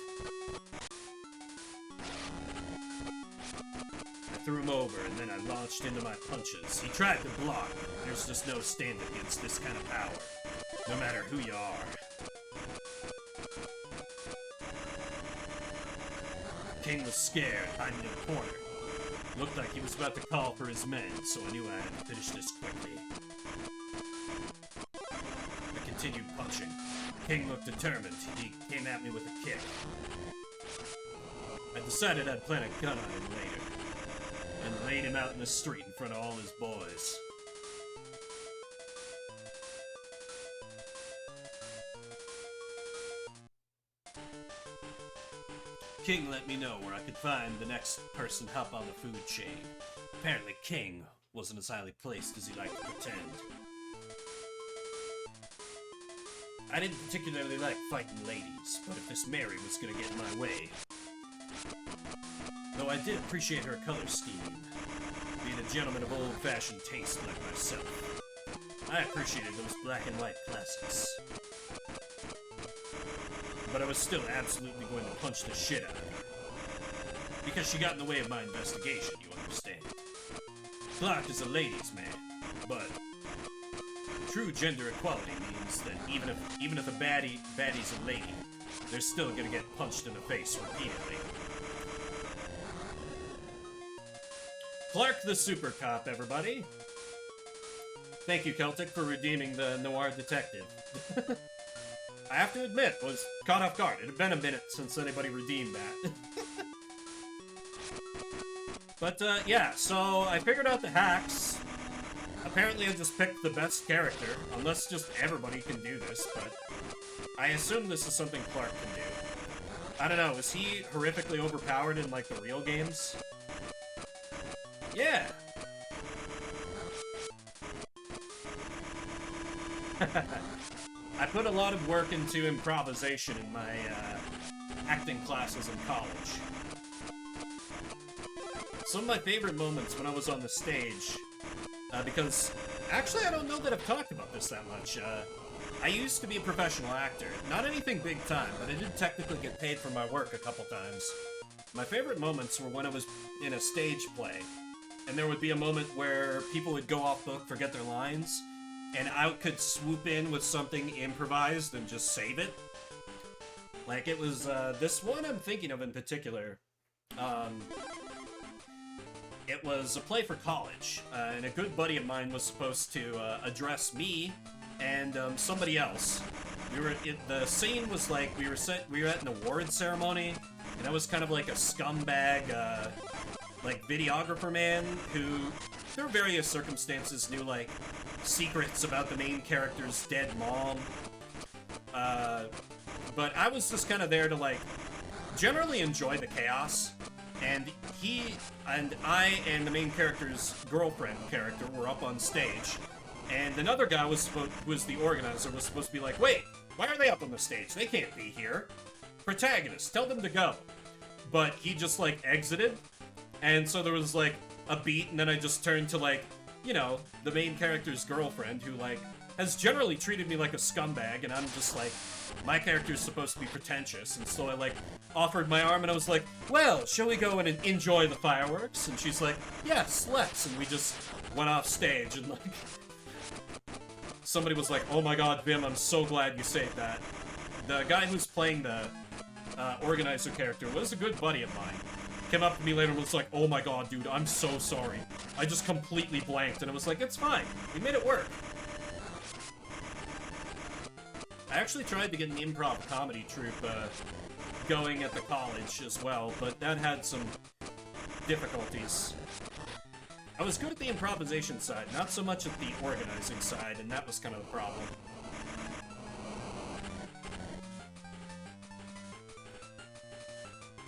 Threw him over, and then I launched into my punches. He tried to block, but there's just no standing against this kind of power, no matter who you are. King was scared, hiding in a corner. Looked like he was about to call for his men, so I knew I had to finish this quickly. I continued punching. King looked determined. He came at me with a kick. I decided I'd plant a gun on him later, and laid him out in the street in front of all his boys. King let me know where I could find the next person up on the food chain. Apparently King wasn't as highly placed as he liked to pretend. I didn't particularly like fighting ladies, but if this Mary was gonna get in my way... Though I did appreciate her color scheme, being a gentleman of old-fashioned taste like myself. I appreciated those black and white classics. But I was still absolutely going to punch the shit out of her. Because she got in the way of my investigation, you understand. Clark is a ladies' man, but true gender equality means that even if a baddie's a lady, they're still gonna get punched in the face repeatedly. Clark the Super Cop, everybody! Thank you, Celtic, for redeeming the Noir Detective. I have to admit, I was caught off guard. It had been a minute since anybody redeemed that. But, yeah, so I figured out the hacks. Apparently I just picked the best character, unless just everybody can do this, but I assume this is something Clark can do. I don't know, is he horrifically overpowered in, like, the real games? Yeah! I put a lot of work into improvisation in my acting classes in college. Some of my favorite moments when I was on the stage, because actually I don't know that I've talked about this that much. I used to be a professional actor. Not anything big time, but I did technically get paid for my work a couple times. My favorite moments were when I was in a stage play, and there would be a moment where people would go off book, forget their lines, and I could swoop in with something improvised and just save it. Like, it was, this one I'm thinking of in particular. It was a play for college, and a good buddy of mine was supposed to address me and somebody else. The scene was like, we were at an award ceremony, and I was kind of like a scumbag, like, videographer man who, through various circumstances, knew, like, secrets about the main character's dead mom. But I was just kind of there to, like, generally enjoy the chaos. And he and I and the main character's girlfriend character were up on stage. And another guy who was the organizer, was supposed to be like, wait, why are they up on the stage? They can't be here. Protagonist, tell them to go. But he just, like, exited. And so there was, like, a beat, and then I just turned to, like, you know, the main character's girlfriend, who, like, has generally treated me like a scumbag, and I'm just like, my character's supposed to be pretentious, and so I, like, offered my arm, and I was like, well, shall we go in and enjoy the fireworks? And she's like, yes, let's, and we just went off stage, and, like, somebody was like, oh my god, Vim, I'm so glad you saved that. The guy who's playing the organizer character was a good buddy of mine. Came up to me later and was like, oh my god, dude, I'm so sorry. I just completely blanked, and I was like, it's fine. We made it work. I actually tried to get an improv comedy troupe going at the college as well, but that had some difficulties. I was good at the improvisation side, not so much at the organizing side, and that was kind of the problem.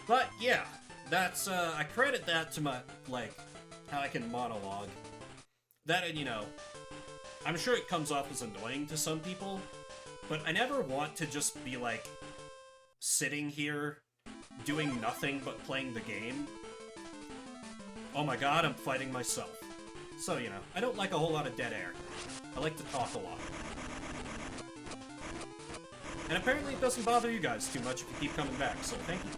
But, yeah. That's, I credit that to my, like, how I can monologue. That, and, you know, I'm sure it comes off as annoying to some people, but I never want to just be, like, sitting here, doing nothing but playing the game. Oh my god, I'm fighting myself. So, you know, I don't like a whole lot of dead air. I like to talk a lot. And apparently it doesn't bother you guys too much if you keep coming back, so thank you.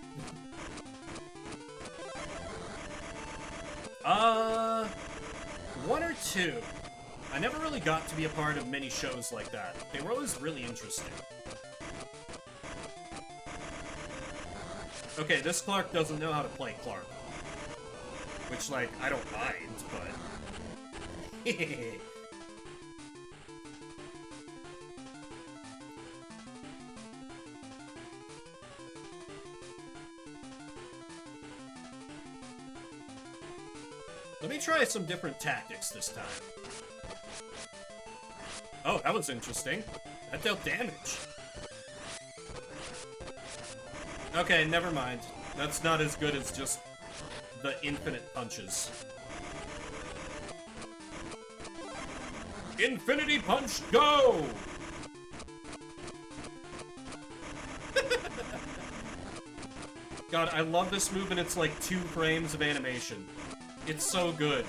One or two. I never really got to be a part of many shows like that. They were always really interesting. Okay, this Clark doesn't know how to play Clark. Which, like, I don't mind, but... Let me try some different tactics this time. Oh, that was interesting. That dealt damage. Okay, never mind. That's not as good as just the infinite punches. Infinity Punch, go! God, I love this move and it's like 2 frames of animation. It's so good.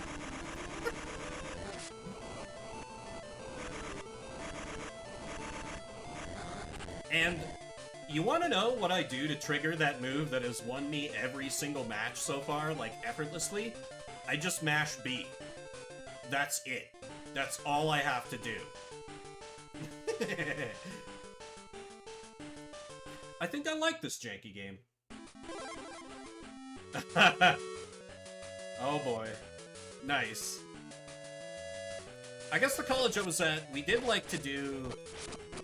And you want to know what I do to trigger that move that has won me every single match so far, like effortlessly? I just mash B. That's it. That's all I have to do. I think I like this janky game. Oh boy. Nice. I guess the college I was at, we did like to do...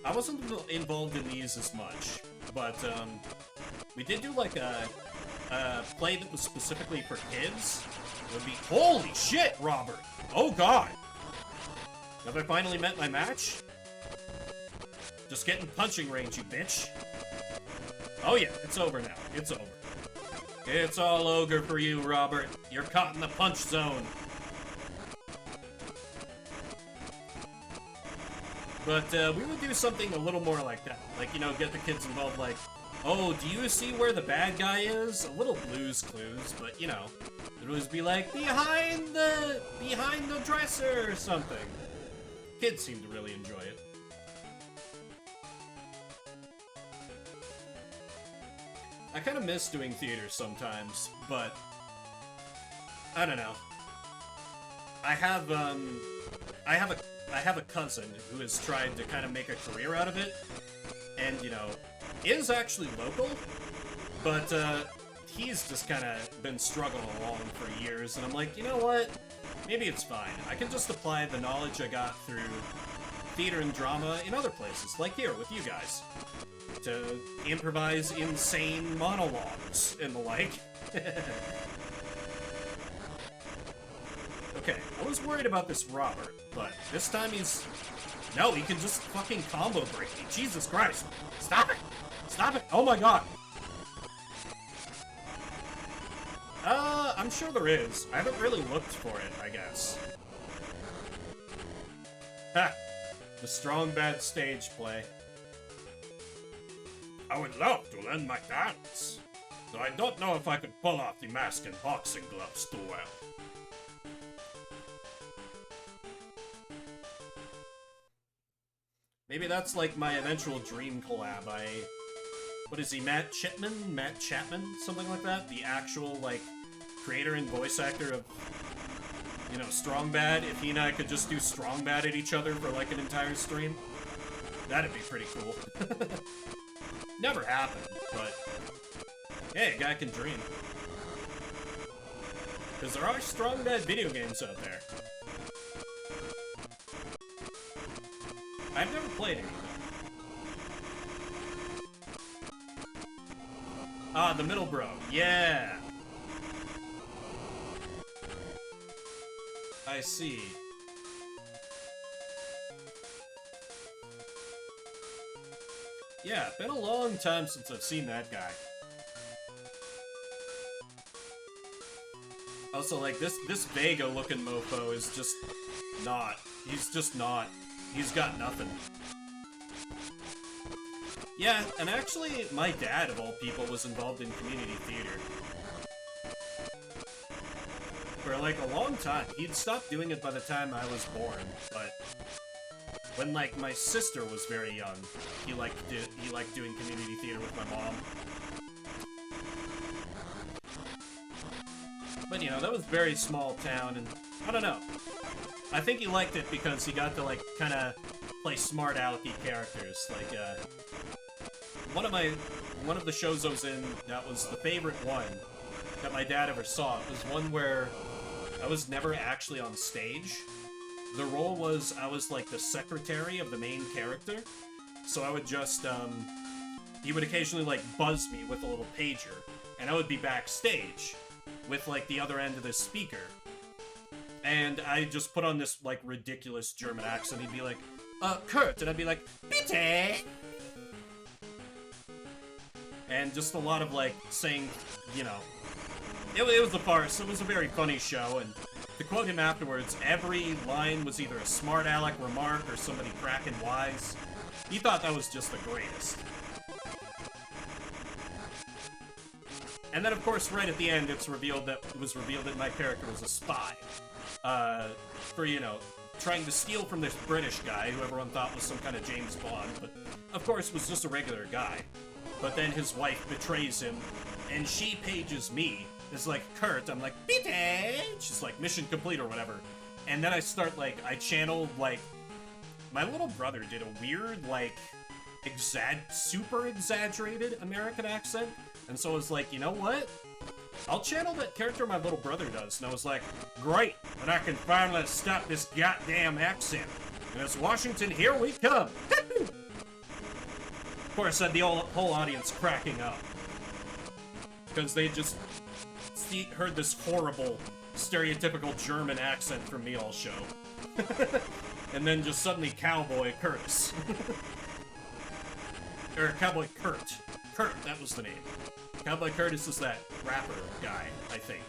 I wasn't involved in these as much, but we did do like a play that was specifically for kids. It would be... Holy shit, Robert! Oh god! Have I finally met my match? Just get in punching range, you bitch. Oh yeah, it's over now. It's over. It's all ogre for you, Robert. You're caught in the punch zone. But we would do something a little more like that. Like, you know, get the kids involved like, oh, do you see where the bad guy is? A little Blue's Clues, but, you know, it would be like, behind the dresser or something. Kids seem to really enjoy it. I kind of miss doing theater sometimes, but I don't know. I have a cousin who has tried to kind of make a career out of it, and you know, is actually local, but he's just kind of been struggling along for years, and I'm like, you know what? Maybe it's fine. I can just apply the knowledge I got through theater and drama in other places, like here with you guys, to improvise insane monologues and the like. Okay, I was worried about this Robert, but this time he's... No, he can just fucking combo break me. Jesus Christ. Stop it! Stop it! Oh my god! I'm sure there is. I haven't really looked for it, I guess. Ha! The strong bad stage play. I would love to learn my dance, though I don't know if I could pull off the mask and boxing gloves too well. Maybe that's like my eventual dream collab. What is he, Matt Chapman? Matt Chapman? Something like that? The actual, like, creator and voice actor of, you know, Strong Bad. If he and I could just do Strong Bad at each other for, like, an entire stream. That'd be pretty cool. Never happened, but hey, a guy can dream. Because there are Strong Bad video games out there. I've never played any. Ah, the Middle Bro. Yeah. I see. Yeah, been a long time since I've seen that guy. Also, like, this Vega-looking mofo is just not. He's just not. He's got nothing. Yeah, and actually, my dad, of all people, was involved in community theater. For, like, a long time. He'd stopped doing it by the time I was born, but... when, like, my sister was very young, he liked doing community theater with my mom. But, you know, that was very small town, and I don't know. I think he liked it because he got to, like, kind of play smart alecky characters. Like, one of the shows I was in that was the favorite one, that my dad ever saw. It was one where I was never actually on stage. The role was I was like the secretary of the main character. So I would just, he would occasionally like buzz me with a little pager. And I would be backstage with like the other end of the speaker. And I just put on this like ridiculous German accent. He'd be like, Kurt. And I'd be like, bitte. And just a lot of like saying, you know, it was a farce. It was a very funny show. And to quote him afterwards, every line was either a smart aleck remark or somebody cracking wise. He thought that was just the greatest. And then, of course, right at the end, it was revealed that my character was a spy. For, you know, trying to steal from this British guy who everyone thought was some kind of James Bond, but of course was just a regular guy. But then his wife betrays him, and she pages me. It's like, Kurt, I'm like, bitte! She's like, mission complete or whatever. And then I start, like, I channeled, like, my little brother did a weird, like, super exaggerated American accent. And so I was like, you know what? I'll channel that character my little brother does. And I was like, great, and I can finally stop this goddamn accent. And it's Washington, here we come! Of course, I had the whole audience cracking up. Because they just heard this horrible, stereotypical German accent from me all show. And then just suddenly Cowboy Curtis. Or Cowboy Kurt. Kurt, that was the name. Cowboy Curtis is that rapper guy, I think.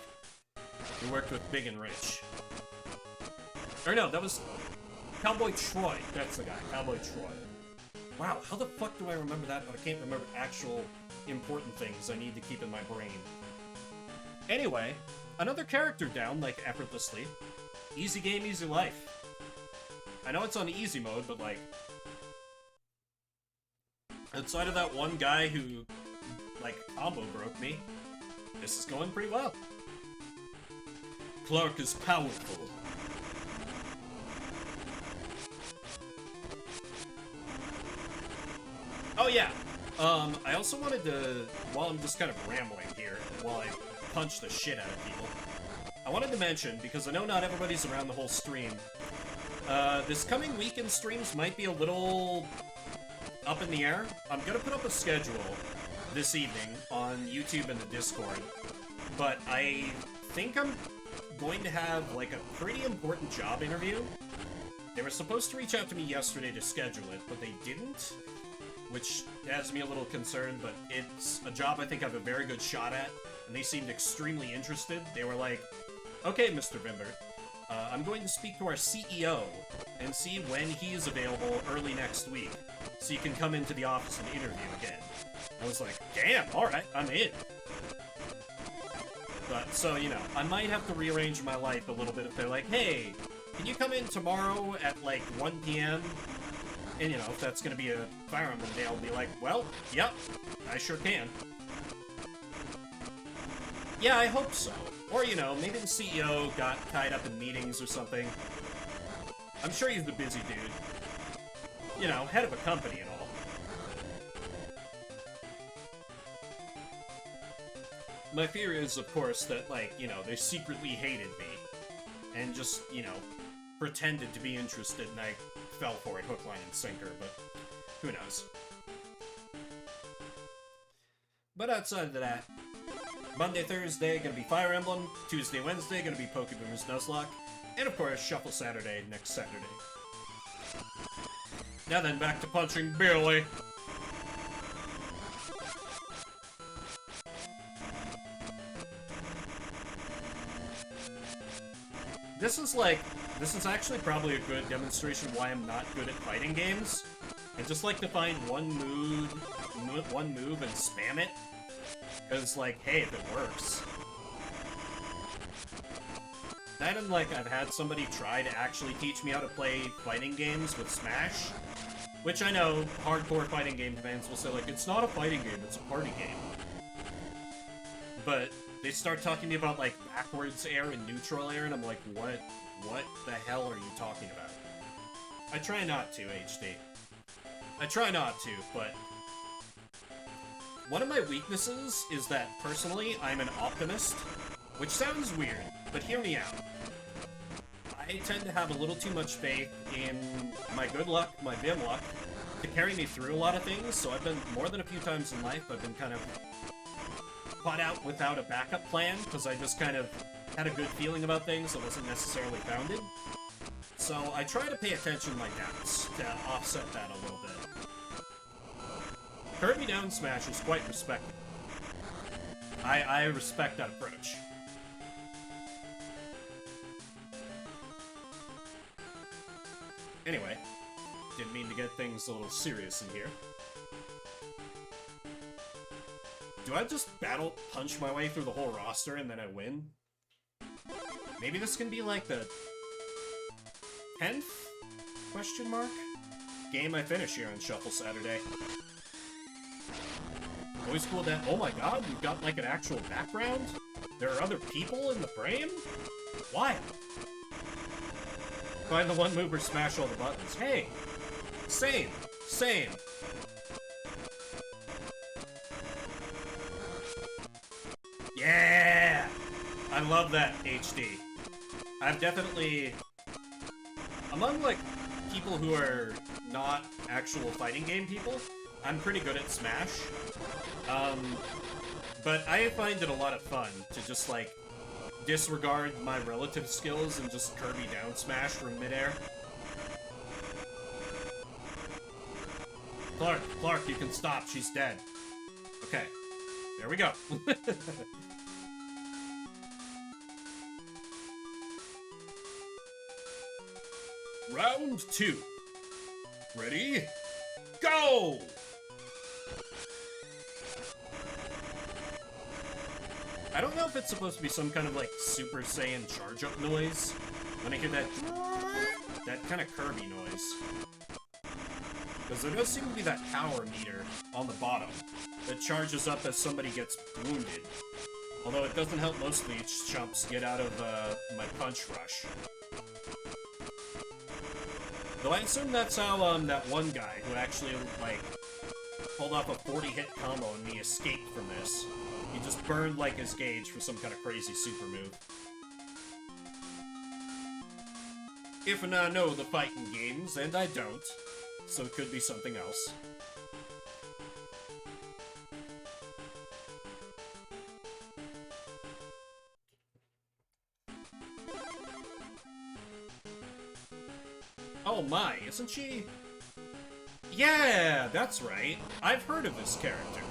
Who worked with Big and Rich. Or no, that was Cowboy Troy. That's the guy, Cowboy Troy. Wow, how the fuck do I remember that, but I can't remember actual important things I need to keep in my brain. Anyway, another character down, like, effortlessly. Easy game, easy life. I know it's on easy mode, but, like, outside of that one guy who, like, combo broke me, this is going pretty well. Clark is powerful. Oh yeah, I also wanted to, while I'm just kind of rambling here, while I punch the shit out of people, I wanted to mention, because I know not everybody's around the whole stream, this coming weekend streams might be a little up in the air. I'm gonna put up a schedule this evening on YouTube and the Discord, but I think I'm going to have, like, a pretty important job interview. They were supposed to reach out to me yesterday to schedule it, but they didn't, which has me a little concerned, but it's a job I think I have a very good shot at, and they seemed extremely interested. They were like, okay, Mr. Bimbert, I'm going to speak to our CEO and see when he is available early next week, so you can come into the office and interview again. I was like, damn, alright, I'm in. But, so, you know, I might have to rearrange my life a little bit if they're like, hey, can you come in tomorrow at, like, 1 p.m.? And, you know, if that's gonna be a Fire Emblem day, I'll be like, well, yep, I sure can. Yeah, I hope so. Or, you know, maybe the CEO got tied up in meetings or something. I'm sure he's a busy dude. You know, head of a company and all. My fear is, of course, that, like, you know, they secretly hated me. And just, you know, pretended to be interested, and I fell for it hook, line, and sinker, but who knows. But outside of that, Monday, Thursday, gonna be Fire Emblem. Tuesday, Wednesday, gonna be Pokemon's Nuzlocke. And of course, Shuffle Saturday next Saturday. Now then, back to punching Billy. This is actually probably a good demonstration why I'm not good at fighting games. I just like to find one move and spam it. Because, like, hey, if it works. That and, like, I've had somebody try to actually teach me how to play fighting games with Smash. Which I know hardcore fighting game fans will say, like, it's not a fighting game, it's a party game. But they start talking to me about, like, backwards air and neutral air, and I'm like, what the hell are you talking about? I try not to, HD. I try not to, but One of my weaknesses is that, personally, I'm an optimist, which sounds weird, but hear me out. I tend to have a little too much faith in my good luck, my Vim luck, to carry me through a lot of things, so I've been, more than a few times in life, I've been kind of caught out without a backup plan, because I just kind of had a good feeling about things that wasn't necessarily founded. So I try to pay attention to my doubts to offset that a little bit. Kirby down smash is quite respectable. I respect that approach. Anyway, didn't mean to get things a little serious in here. Do I just battle punch my way through the whole roster and then I win? Maybe this can be like the 10th? Question mark? Game I finish here on Shuffle Saturday. Always cool that, oh my god, you've got like an actual background? There are other people in the frame? Wild. Find the one mover, smash all the buttons. Hey! Same! Same! Yeah! I love that, HD. I've definitely... Among, like, people who are not actual fighting game people, I'm pretty good at Smash. But I find it a lot of fun to just, like, disregard my relative skills and just Kirby down smash from midair. Clark, you can stop. She's dead. Okay. There we go. Round 2. Ready? Go! I don't know if it's supposed to be some kind of, like, Super Saiyan charge-up noise. When I hear that kind of Kirby noise. Because there does seem to be that power meter on the bottom that charges up as somebody gets wounded. Although it doesn't help most of these chumps get out of my punch rush. Though I assume that's how that one guy who actually, like, pulled off a 40-hit combo and he escaped from this. He just burned, like, his gauge for some kind of crazy super move. If I know the fighting games, and I don't, so it could be something else. Oh my, isn't she? Yeah, that's right. I've heard of this character.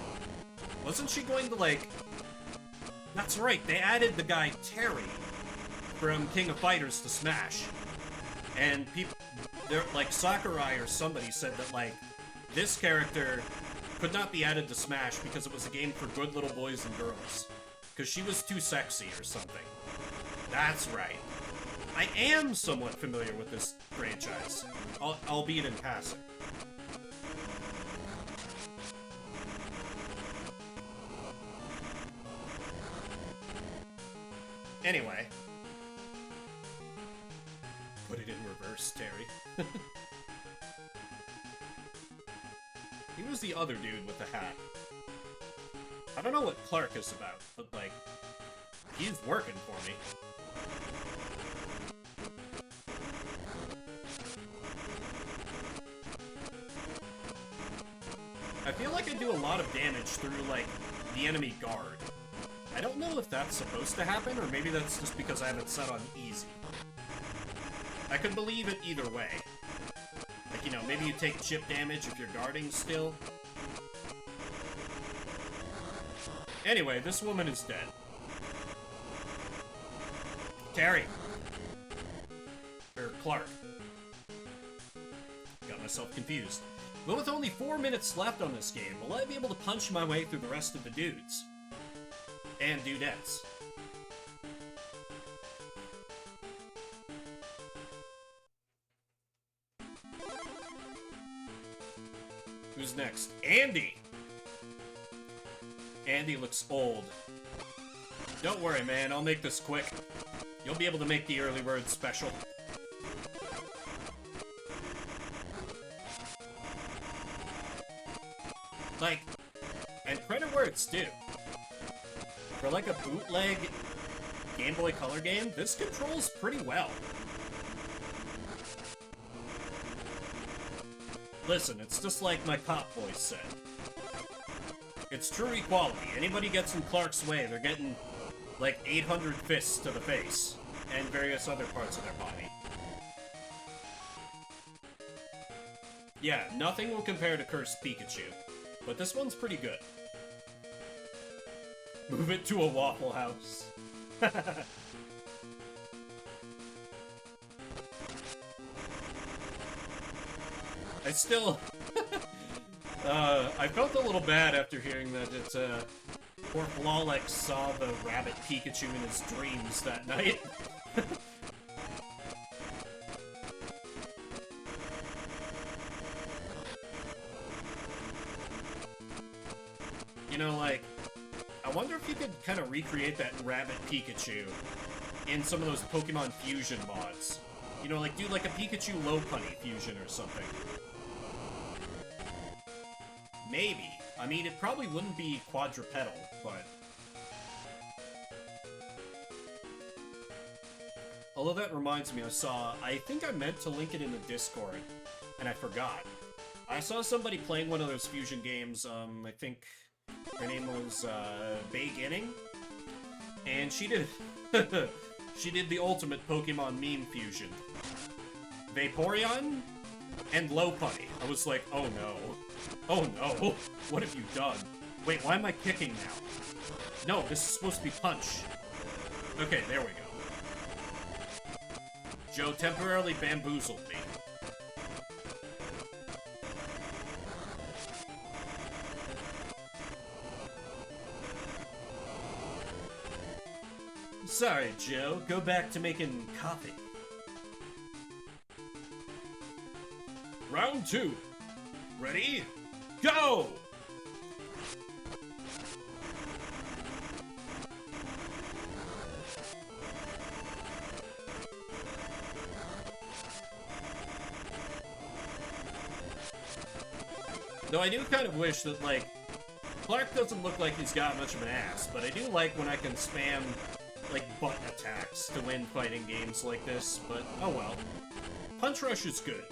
Wasn't she going to, like... That's right, they added the guy Terry from King of Fighters to Smash. And people... They're, like, Sakurai or somebody said that, like, this character could not be added to Smash because it was a game for good little boys and girls. Because she was too sexy or something. That's right. I am somewhat familiar with this franchise, albeit in passing. Anyway. Put it in reverse, Terry. He was the other dude with the hat. I don't know what Clark is about, but, like, he's working for me. I feel like I do a lot of damage through, like, the enemy guard. I don't know if that's supposed to happen, or maybe that's just because I have it set on easy. I could believe it either way. Like, you know, maybe you take chip damage if you're guarding still. Anyway, this woman is dead. Terry. Or Clark. Got myself confused. But with only 4 minutes left on this game, will I be able to punch my way through the rest of the dudes? And dudettes. Who's next? Andy! Andy looks old. Don't worry, man, I'll make this quick. You'll be able to make the early bird special. Like, and credit where ports, too. For like a bootleg Game Boy Color game, this controls pretty well. Listen, it's just like my cop voice said. It's true equality. Anybody gets in Clark's way, they're getting like 800 fists to the face and various other parts of their body. Yeah, nothing will compare to Cursed Pikachu, but this one's pretty good. Move it to a Waffle House. I still... I felt a little bad after hearing that poor Flawlex saw the rabbit Pikachu in his dreams that night. You know, like, I wonder if you could kind of recreate that rabbit Pikachu in some of those Pokemon Fusion mods. You know, like, do like a Pikachu Lopunny fusion or something. Maybe. I mean, it probably wouldn't be quadrupedal, but... Although that reminds me, I think I meant to link it in the Discord, and I forgot. I saw somebody playing one of those fusion games, I think her name was, Beginning, and she did, she did the ultimate Pokemon meme fusion. Vaporeon and Lopunny. I was like, oh no. Oh no, what have you done? Wait, why am I kicking now? No, this is supposed to be punch. Okay, there we go. Joe temporarily bamboozled me. Sorry, Joe. Go back to making coffee. Round 2. Ready? Go! Though I do kind of wish that, like, Clark doesn't look like he's got much of an ass, but I do like when I can spam, like, button attacks to win fighting games like this, but oh well. Punch Rush is good.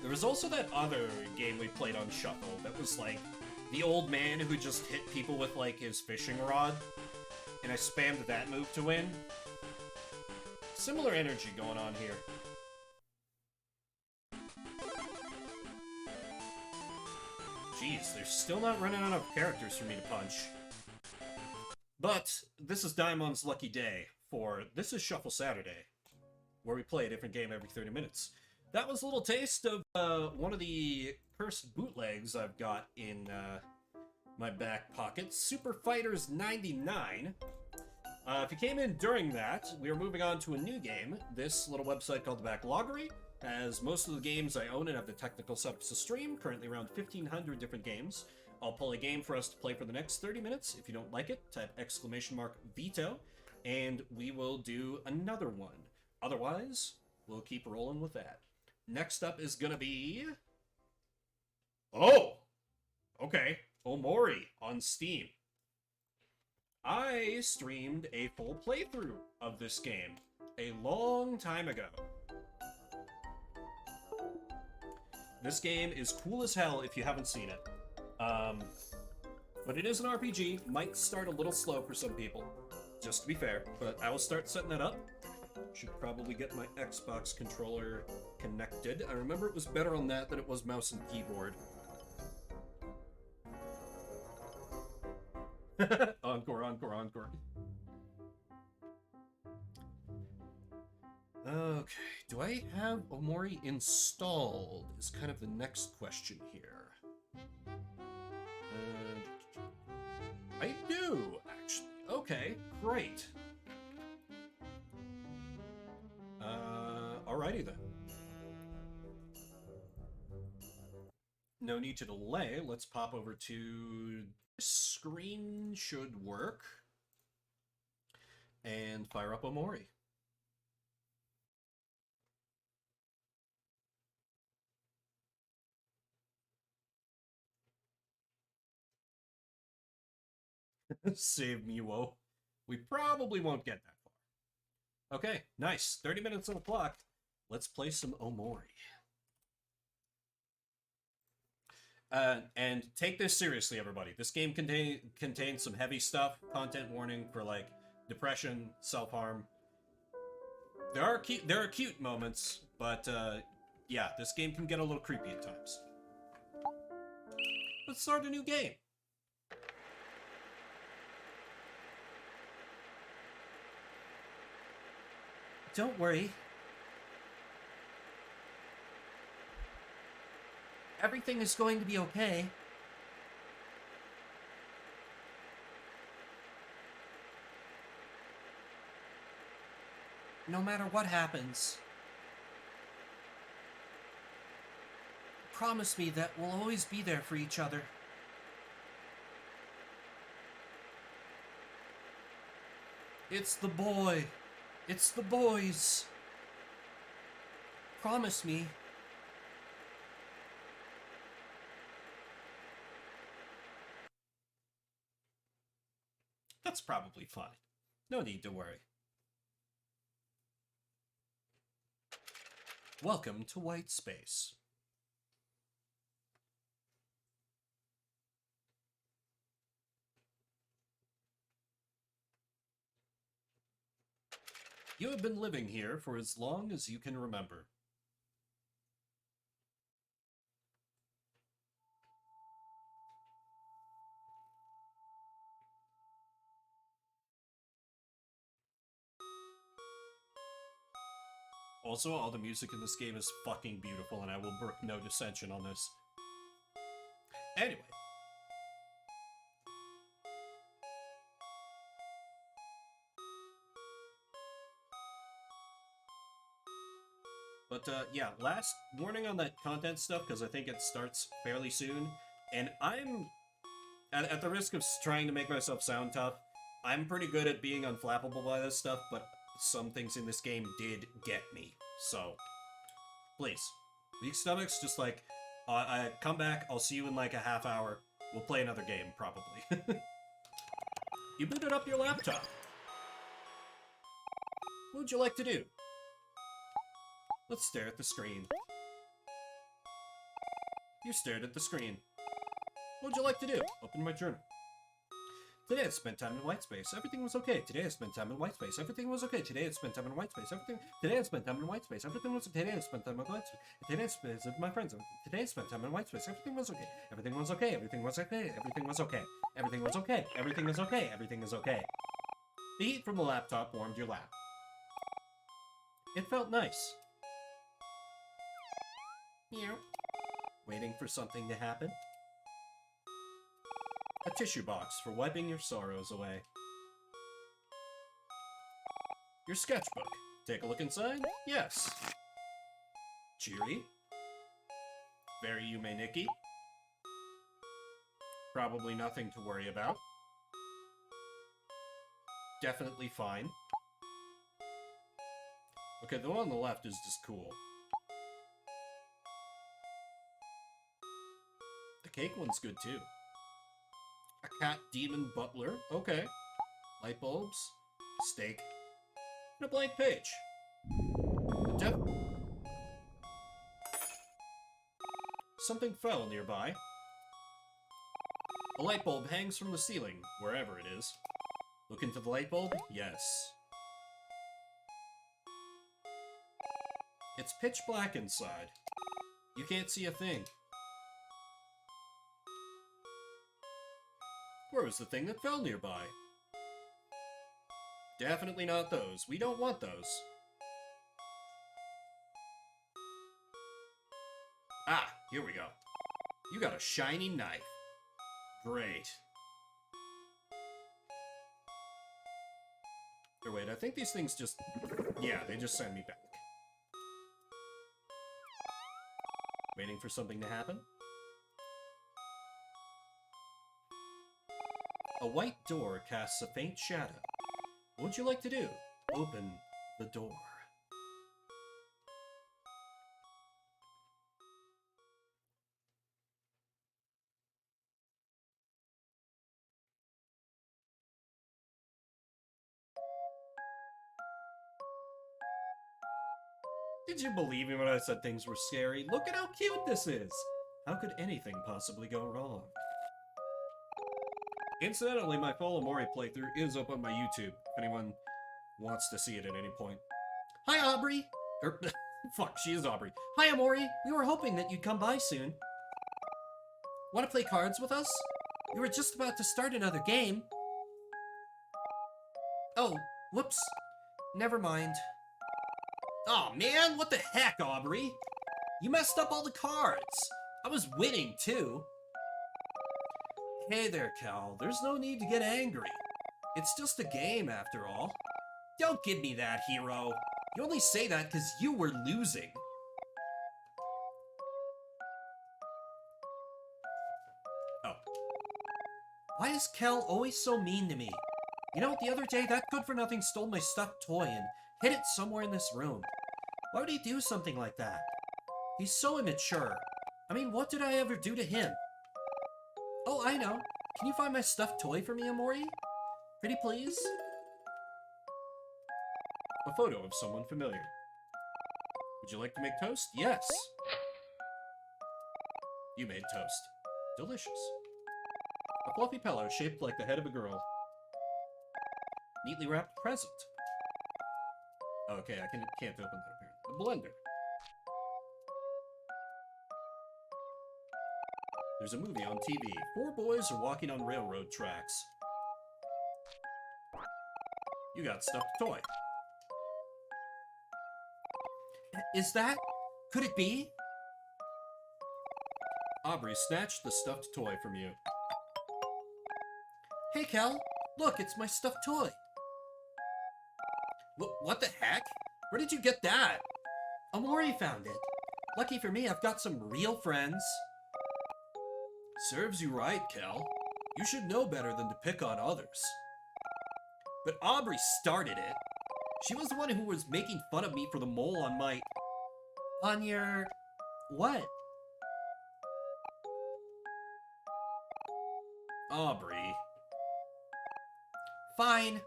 There was also that other game we played on Shuffle that was like the old man who just hit people with like his fishing rod, and I spammed that move to win. Similar energy going on here. Jeez, they're still not running out of characters for me to punch. But this is Daimon's lucky day for This is Shuffle Saturday, where we play a different game every 30 minutes. That was a little taste of one of the cursed bootlegs I've got in my back pocket, Super Fighters 99. If you came in during that, we are moving on to a new game. This little website called The Backloggery has most of the games I own and have the technical setups to stream, currently around 1,500 different games. I'll pull a game for us to play for the next 30 minutes. If you don't like it, type !veto, and we will do another one. Otherwise, we'll keep rolling with that. Next up is gonna be... Oh! Okay, Omori on Steam. I streamed a full playthrough of this game a long time ago. This game is cool as hell if you haven't seen it. But it is an RPG, might start a little slow for some people, just to be fair, but I will start setting that up. Should probably get my Xbox controller connected. I remember it was better on that than it was mouse and keyboard. Encore, encore, encore. Okay, do I have Omori installed is kind of the next question here. I do, actually. Okay, great. Alrighty then. No need to delay. Let's pop over to screen should work and fire up Omori. Save Muo. We probably won't get that far. Okay, nice. 30 minutes on the clock. Let's play some Omori. And take this seriously, everybody. This game contains some heavy stuff. Content warning for, like, depression, self-harm. There are cute moments, but, yeah, this game can get a little creepy at times. Let's start a new game. Don't worry. Everything is going to be okay. No matter what happens. Promise me that we'll always be there for each other. It's the boy. It's the boys. Promise me. That's probably fine. No need to worry. Welcome to White Space. You have been living here for as long as you can remember. Also, all the music in this game is fucking beautiful, and I will brook no dissension on this. Anyway. But, yeah, last warning on that content stuff, because I think it starts fairly soon. And I'm, at the risk of trying to make myself sound tough, I'm pretty good at being unflappable by this stuff, but some things in this game did get me. So, please. Weak stomachs, just like, come back, I'll see you in like a half hour. We'll play another game, probably. You booted up your laptop. What would you like to do? Let's stare at the screen. You stared at the screen. What would you like to do? Open my journal. Today I spent time in white space. Everything was okay. Today I spent time in white space. Everything was okay. Today I spent time in white space. Today I spent time in white space. Everything was okay. Today I spent time in white space. Today I spent with my friends. Today I spent time in white space. Everything was okay. Everything was okay. Everything was okay. Everything was okay. Everything was okay. Everything is okay. Everything is okay. The heat from the laptop warmed your lap. It felt nice. Meow. Waiting for something to happen. A tissue box for wiping your sorrows away. Your sketchbook. Take a look inside? Yes. Cheery. Very Yume Nikki. Probably nothing to worry about. Definitely fine. Okay, the one on the left is just cool. The cake one's good too. A cat demon butler. Okay. Light bulbs. Steak. And a blank page. Something fell nearby. A light bulb hangs from the ceiling, wherever it is. Look into the light bulb? Yes. It's pitch black inside. You can't see a thing. Where was the thing that fell nearby? Definitely not those. We don't want those. Ah, here we go. You got a shiny knife. Great. Or wait, I think these things just... Yeah, they just send me back. Waiting for something to happen? A white door casts a faint shadow. What would you like to do? Open the door. Did you believe me when I said things were scary? Look at how cute this is! How could anything possibly go wrong? Incidentally, my full Omori playthrough is up on my YouTube, if anyone wants to see it at any point. Hi, Aubrey! Fuck, she is Aubrey. Hi, Omori! We were hoping that you'd come by soon. Want to play cards with us? We were just about to start another game. Oh, whoops. Never mind. Aw, man, what the heck, Aubrey? You messed up all the cards. I was winning, too. Hey there, Cal. There's no need to get angry. It's just a game, after all. Don't give me that, hero. You only say that because you were losing. Oh. Why is Cal always so mean to me? You know, the other day, that good-for-nothing stole my stuffed toy and hid it somewhere in this room. Why would he do something like that? He's so immature. I mean, what did I ever do to him? Oh, I know. Can you find my stuffed toy for me, Omori? Pretty please? A photo of someone familiar. Would you like to make toast? Yes. You made toast. Delicious. A fluffy pillow shaped like the head of a girl. Neatly wrapped present. Okay, I can't open that apparently. A blender. There's a movie on TV. 4 boys are walking on railroad tracks. You got stuffed toy. Is that? Could it be? Aubrey snatched the stuffed toy from you. Hey, Cal. Look, it's my stuffed toy. What the heck? Where did you get that? Omori found it. Lucky for me, I've got some real friends. Serves you right, Cal. You should know better than to pick on others. But Aubrey started it. She was the one who was making fun of me for the mole on my... On your... What? Aubrey. Fine.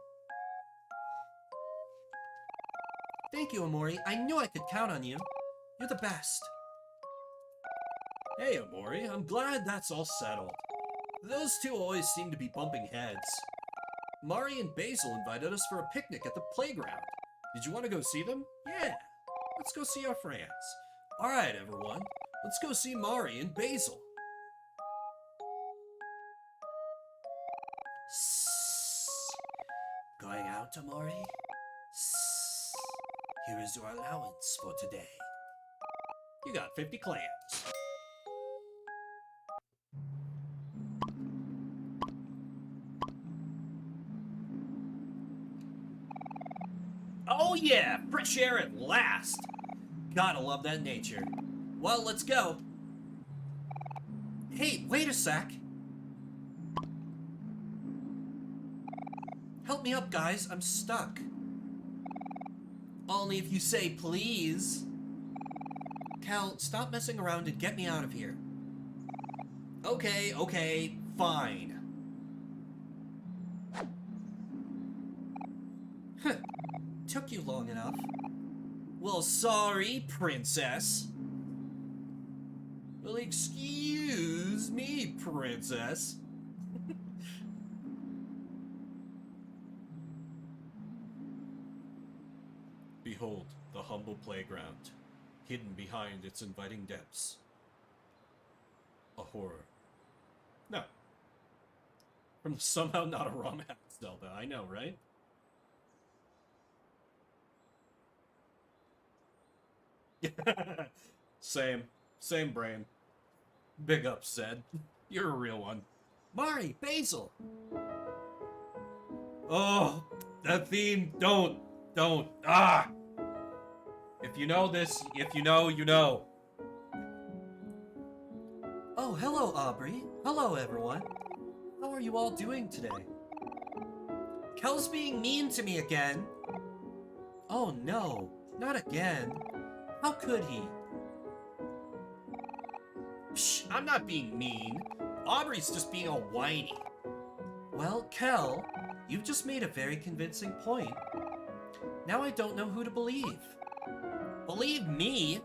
Thank you, Omori. I knew I could count on you. You're the best. Hey, Omori. I'm glad that's all settled. Those two always seem to be bumping heads. Mari and Basil invited us for a picnic at the playground. Did you want to go see them? Yeah. Let's go see our friends. Alright, everyone. Let's go see Mari and Basil. Going out, Omori? Here is your allowance for today. You got 50 clams. Oh yeah, fresh air at last. Gotta love that nature. Well, let's go. Hey, wait a sec. Help me up, guys. I'm stuck. Only if you say please. Cal, stop messing around and get me out of here. Okay, fine. Huh. Took you long enough. Well, sorry, princess. Well, excuse me, princess. Behold, the humble playground, hidden behind its inviting depths. A horror. No. From somehow not a romance Zelda, I know, right? Same brain. Big up, Zed. You're a real one. Mari, Basil! Oh, that theme, don't. Ah! If you know this, if you know, you know. Oh, hello, Aubrey. Hello, everyone. How are you all doing today? Kel's being mean to me again. Oh, no. Not again. How could he? Shh, I'm not being mean. Aubrey's just being all whiny. Well, Kel, you've just made a very convincing point. Now I don't know who to believe. Believe me?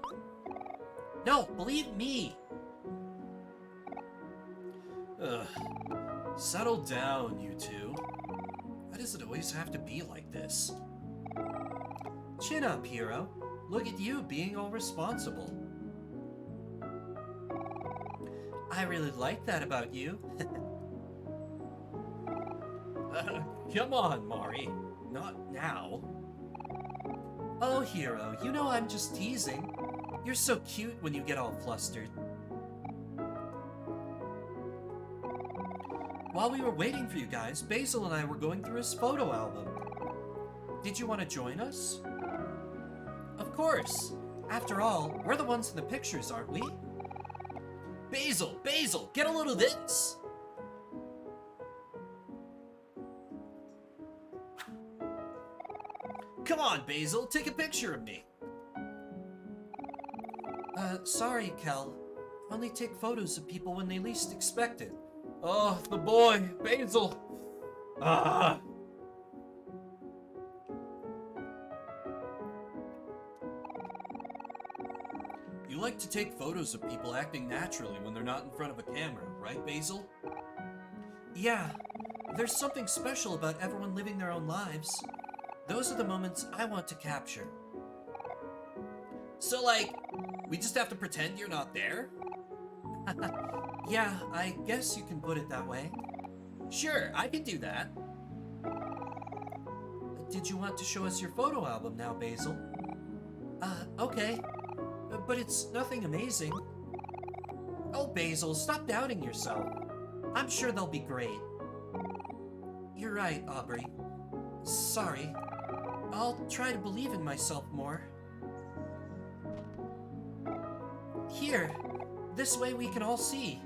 No, believe me. Ugh. Settle down, you two. Why does it always have to be like this? Chin up, hero. Look at you being all responsible. I really like that about you. Come on, Mari. Not now. Oh, hero, you know I'm just teasing. You're so cute when you get all flustered. While we were waiting for you guys, Basil and I were going through his photo album. Did you want to join us? Of course. After all, we're the ones in the pictures, aren't we? Basil, Basil, get a load of this! Come on, Basil, take a picture of me. Sorry, Kel. Only take photos of people when they least expect it. Oh, the boy, Basil. Ah. You like to take photos of people acting naturally when they're not in front of a camera, right, Basil? Yeah, there's something special about everyone living their own lives. Those are the moments I want to capture. So, like, we just have to pretend you're not there? Yeah, I guess you can put it that way. Sure, I can do that. Did you want to show us your photo album now, Basil? Okay. But it's nothing amazing. Oh, Basil, stop doubting yourself. I'm sure they'll be great. You're right, Aubrey. Sorry. I'll try to believe in myself more. Here. This way we can all see.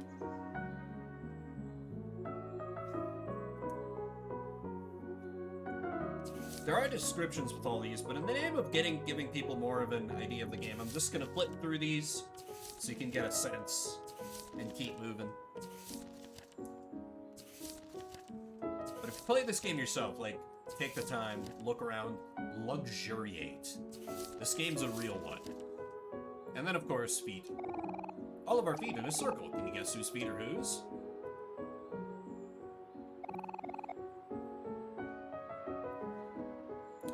There are descriptions with all these, but in the name of giving people more of an idea of the game, I'm just gonna flip through these so you can get a sense and keep moving. But if you play this game yourself, like, take the time, look around, luxuriate. This game's a real one. And then, of course, feet. All of our feet in a circle. Can you guess whose feet are whose?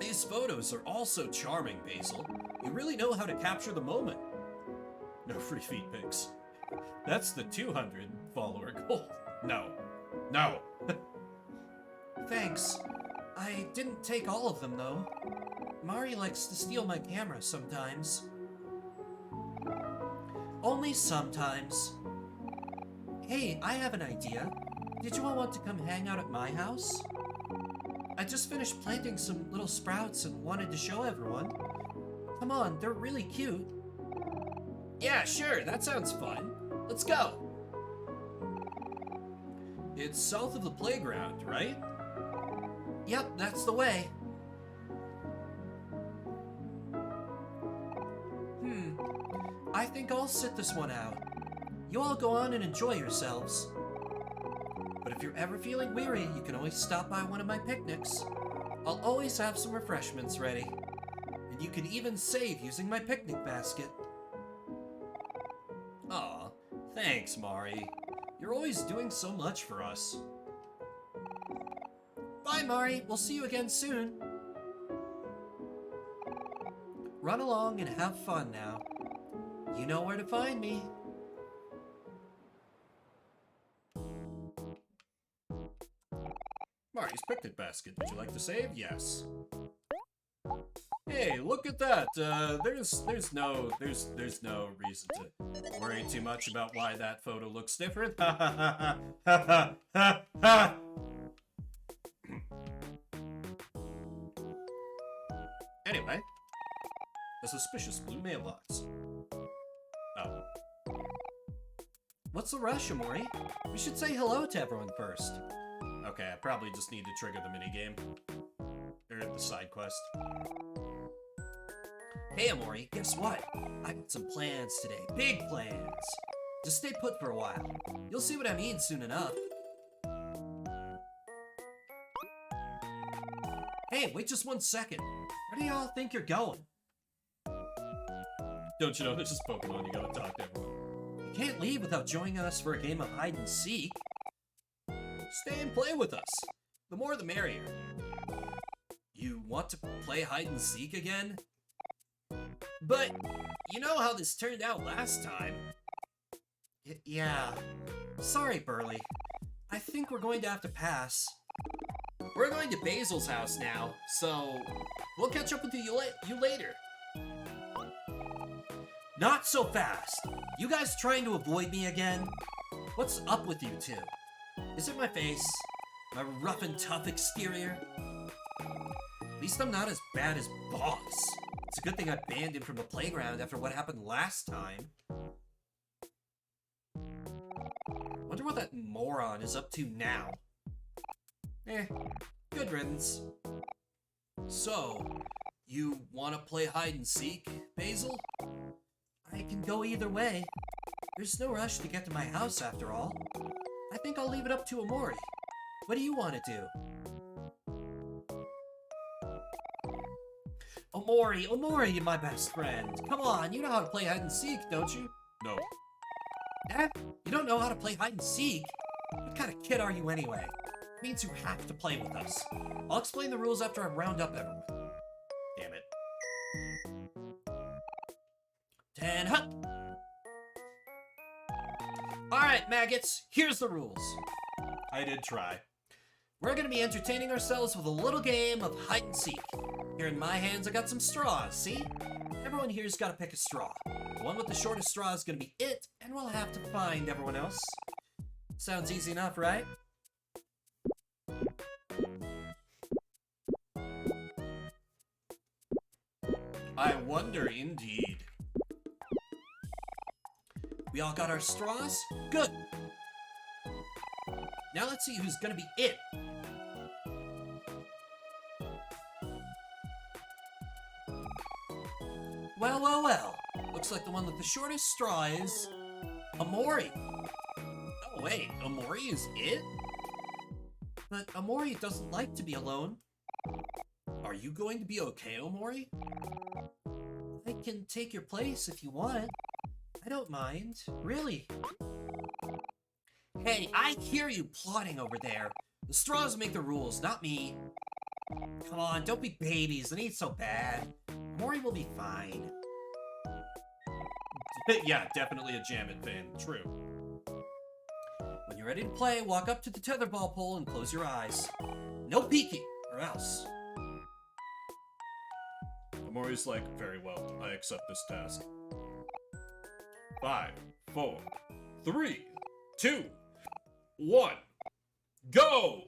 These photos are all so charming, Basil. You really know how to capture the moment. No free feet pics. That's the 200 follower goal. No. No. Thanks. I didn't take all of them, though. Mari likes to steal my camera sometimes. Only sometimes. Hey, I have an idea. Did you all want to come hang out at my house? I just finished planting some little sprouts and wanted to show everyone. Come on, they're really cute. Yeah, sure, that sounds fun. Let's go. It's south of the playground, right? Yep, that's the way. I think I'll sit this one out. You all go on and enjoy yourselves. But if you're ever feeling weary, you can always stop by one of my picnics. I'll always have some refreshments ready. And you can even save using my picnic basket. Aw, thanks, Mari. You're always doing so much for us. Bye, Mari. We'll see you again soon. Run along and have fun now. You know where to find me. Mari's picnic basket. Would you like to save? Yes. Hey, look at that. There's no reason to worry too much about why that photo looks different. Ha ha ha ha. Anyway, a suspicious blue mailbox. Oh. What's the rush, Amori? We should say hello to everyone first. Okay, I probably just need to trigger the minigame. Or the side quest. Hey, Amori, guess what? I got some plans today. Big plans! Just stay put for a while. You'll see what I mean soon enough. Hey, wait just 1 second. Where do y'all think you're going? Don't you know this is Pokemon? You gotta talk to everyone. You can't leave without joining us for a game of hide and seek. Stay and play with us. The more the merrier. You want to play hide and seek again? But you know how this turned out last time. Yeah. Sorry, Burley. I think we're going to have to pass. We're going to Basil's house now, so we'll catch up with you later. Not so fast. You guys trying to avoid me again? What's up with you two? Is it my face? My rough and tough exterior? At least I'm not as bad as Boss. It's a good thing I banned him from the playground after what happened last time. Wonder what that moron is up to now. Good riddance. So, you want to play hide and seek, Basil? I can go either way. There's no rush to get to my house after all. I think I'll leave it up to Omori. What do you want to do? Omori, my best friend. Come on, you know how to play hide and seek, don't you? No. You don't know how to play hide and seek? What kind of kid are you anyway? It means you have to play with us. I'll explain the rules after I round up everyone. Damn it. 10 hut! Alright, maggots, here's the rules. I did try. We're gonna be entertaining ourselves with a little game of hide and seek. Here in my hands, I got some straws, see? Everyone here's gotta pick a straw. The one with the shortest straw is gonna be it, and we'll have to find everyone else. Sounds easy enough, right? I wonder indeed. We all got our straws? Good! Now let's see who's gonna be it. Well. Looks like the one with the shortest straw is... Omori. Oh wait, Omori is it? But Omori doesn't like to be alone. Are you going to be okay, Omori? I can take your place if you want. I don't mind, really. Hey, I hear you plotting over there. The straws make the rules, not me. Come on, don't be babies, it ain't so bad. Omori will be fine. Yeah, definitely a Jammin fan, true. When you're ready to play, walk up to the tetherball pole and close your eyes. No peeking, or else. Omori's like, very well, I accept this task. 5, 4, 3, 2, 1, go!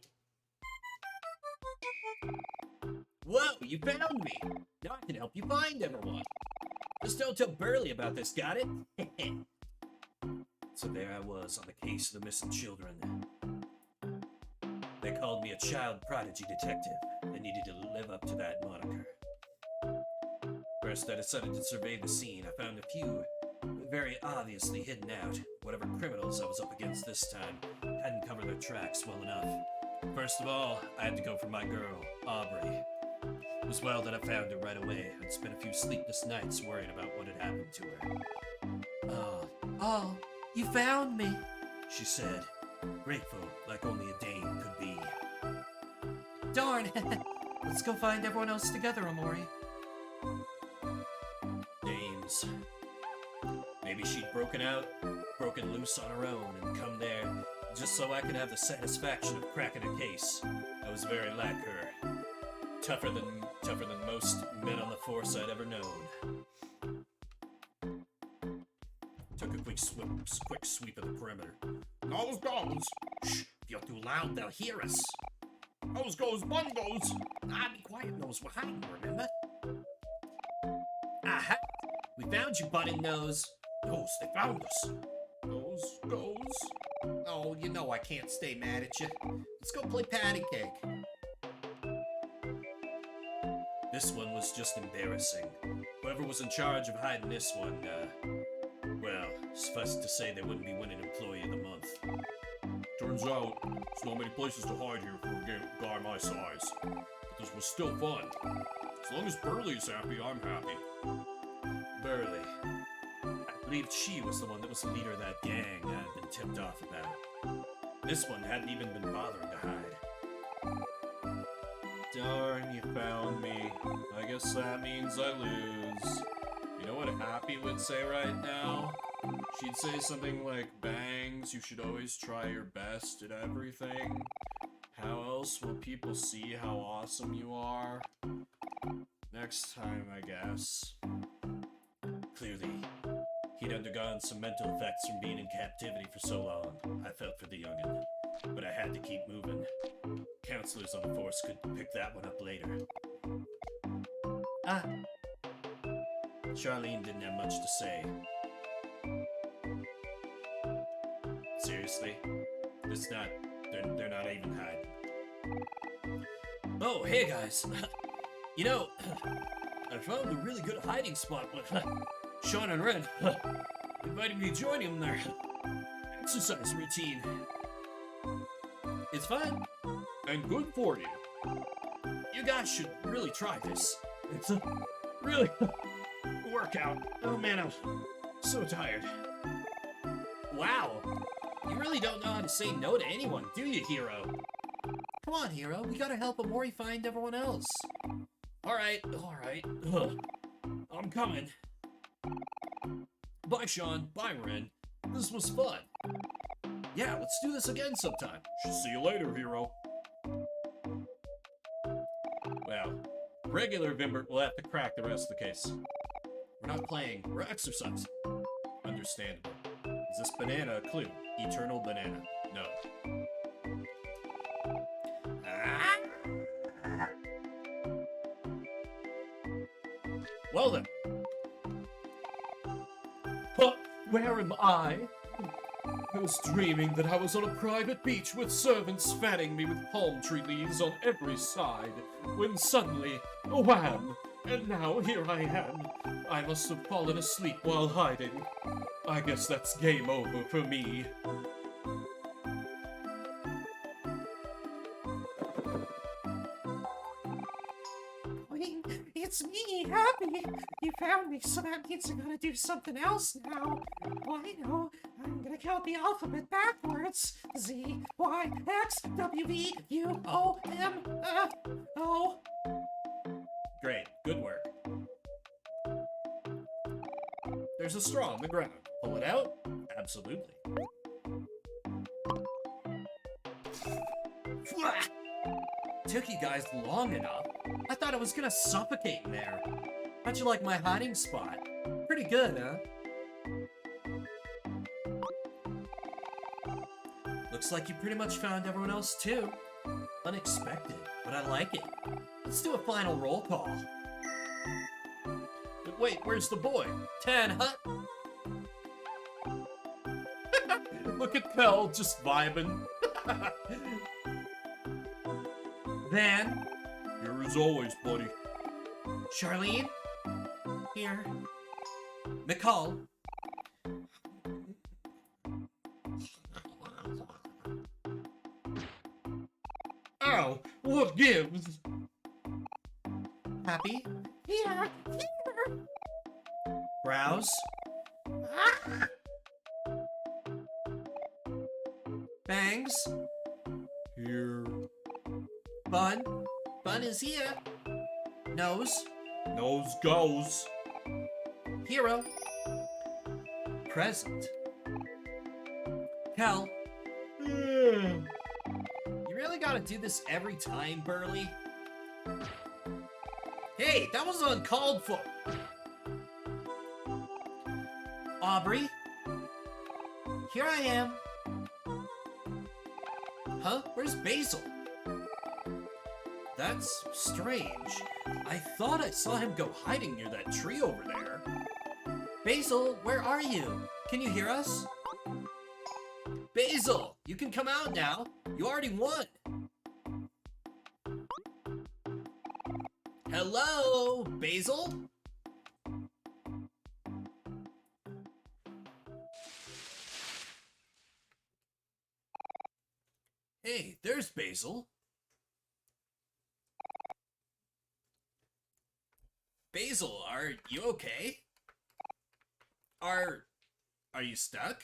Whoa, you found me! Now I can help you find everyone. Just don't tell Burley about this, got it? So there I was on the case of the missing children. They called me a child prodigy detective. I needed to live up to that moniker. First, I decided to survey the scene. I found a few very obviously hidden out. Whatever criminals I was up against this time hadn't covered their tracks well enough. First of all, I had to go for my girl, Aubrey. It was well that I found her right away. I'd spent a few sleepless nights worrying about what had happened to her. Oh, you found me, she said, grateful like only a dame could be. Darn, let's go find everyone else together, Omori. Dames. Maybe she'd broken loose on her own and come there just so I could have the satisfaction of cracking a case. I was very like her. Tougher than most men on the force I'd ever known. Took a quick sweep of the perimeter. Those goes! Shh! If you're too loud, they'll hear us. Those goes bungos! Ah, be quiet, nose. We're hiding, remember? Aha! We found you, button nose. Nose, they found us. Nose goes. Oh, you know I can't stay mad at you. Let's go play patty cake. This one was just embarrassing. Whoever was in charge of hiding this one, well, suffice it to say they wouldn't be winning Employee of the Month. Turns out, there's not many places to hide here for a guy my size. But this was still fun. As long as Burley's happy, I'm happy. Burley. I believed she was the one that was the leader of that gang I'd been tipped off about. This one hadn't even been bothering to hide. Darn, you found me. I guess that means I lose. You know what Happy would say right now? She'd say something like, Bangs, you should always try your best at everything. How else will people see how awesome you are? Next time, I guess. Clearly, he'd undergone some mental effects from being in captivity for so long. I felt for the youngin', but I had to keep moving. Counselors on the force could pick that one up later. Ah. Charlene didn't have much to say. Seriously? It's not... They're not even hiding. Oh, hey guys. You know, I found a really good hiding spot with Sean and Ren. Invited me to join him in their exercise routine. It's fun and good for you. You guys should really try this. It's a really workout. Oh man, I'm so tired. Wow. You really don't know how to say no to anyone, do you, Hero? Come on, Hero. We gotta help Amori find everyone else. Alright. Ugh. I'm coming. Bye, Sean. Bye, Ren. This was fun. Yeah, let's do this again sometime. See you later, Hero. Well, regular Vimber will have to crack the rest of the case. We're not playing, we're exercising. Understandable. Is this banana a clue? Eternal banana. No. Well then. But where am I? I was dreaming that I was on a private beach with servants fanning me with palm tree leaves on every side, when suddenly, a wham! And now here I am. I must have fallen asleep while hiding. I guess that's game over for me.
Wait, it's me, Happy. You found me, so that means I gotta do something else now. Oh, I know. I'm gonna count the alphabet backwards. Z, Y, X, W, V, U, O, M, O.
Great, good work. There's a straw on the ground. Pull it out? Absolutely. Took you guys long enough. I thought I was gonna suffocate in there. How'd you like my hiding spot? Pretty good, huh? Looks like you pretty much found everyone else too. Unexpected, but I like it. Let's do a final roll call. But wait, where's the boy? 10, huh? Look at Pell just vibing. Van. Here as always, buddy. Charlene. Here. McCall. Ow! What gives? Happy?
Here.
Browse? Bangs? Here. Bun? Bun is here. Nose? Nose goes. Hero? Present. Cal? You really gotta do this every time, Burley? Hey, that was uncalled for! Aubrey? Here I am. Huh? Where's Basil? That's strange. I thought I saw him go hiding near that tree over there. Basil, where are you? Can you hear us? Basil, you can come out now. You already won. Hello, Basil? Hey, there's Basil. Basil, are you okay? Are you stuck?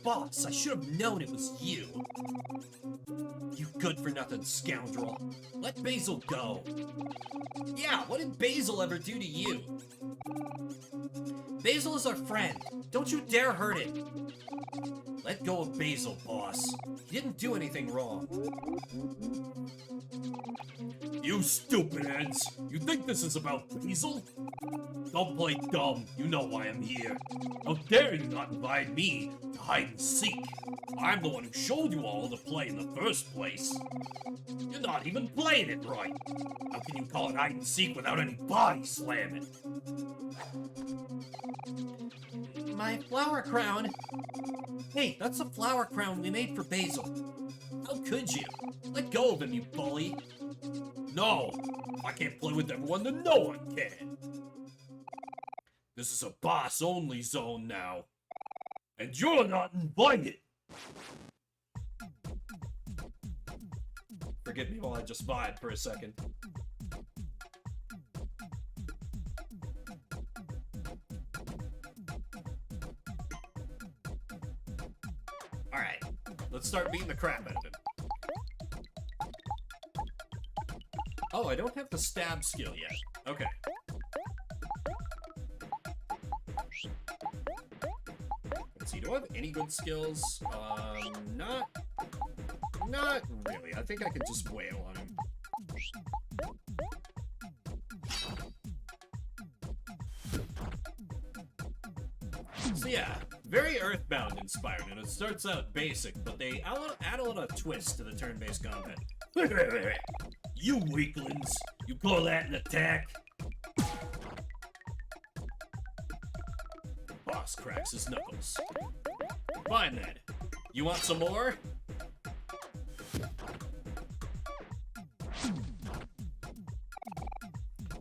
Boss, I should have known it was you. You good-for-nothing scoundrel. Let Basil go. Yeah, what did Basil ever do to you? Basil is our friend. Don't you dare hurt him. Let go of Basil, boss. He didn't do anything wrong. You stupid heads! You think this is about Basil? Don't play dumb. You know why I'm here. How dare you not invite me to hide and seek? I'm the one who showed you all to play in the first place. You're not even playing it right. How can you call it hide and seek without any body slamming? My flower crown. Hey, that's the flower crown we made for Basil. How could you? Let go of him, you bully. No, if I can't play with everyone, then no one can. This is a boss-only zone now. And you're not invited! Forgive me while I just vibe for a second. Alright, let's start beating the crap out of him. Oh, I don't have the stab skill yet. Okay. Let's see, do I have any good skills? Not really. I think I could just wail on him. So yeah, very Earthbound inspired, and it starts out basic, but they add a little twist to the turn-based combat. You weaklings! You call that an attack? Boss cracks his knuckles. Fine then. You want some more?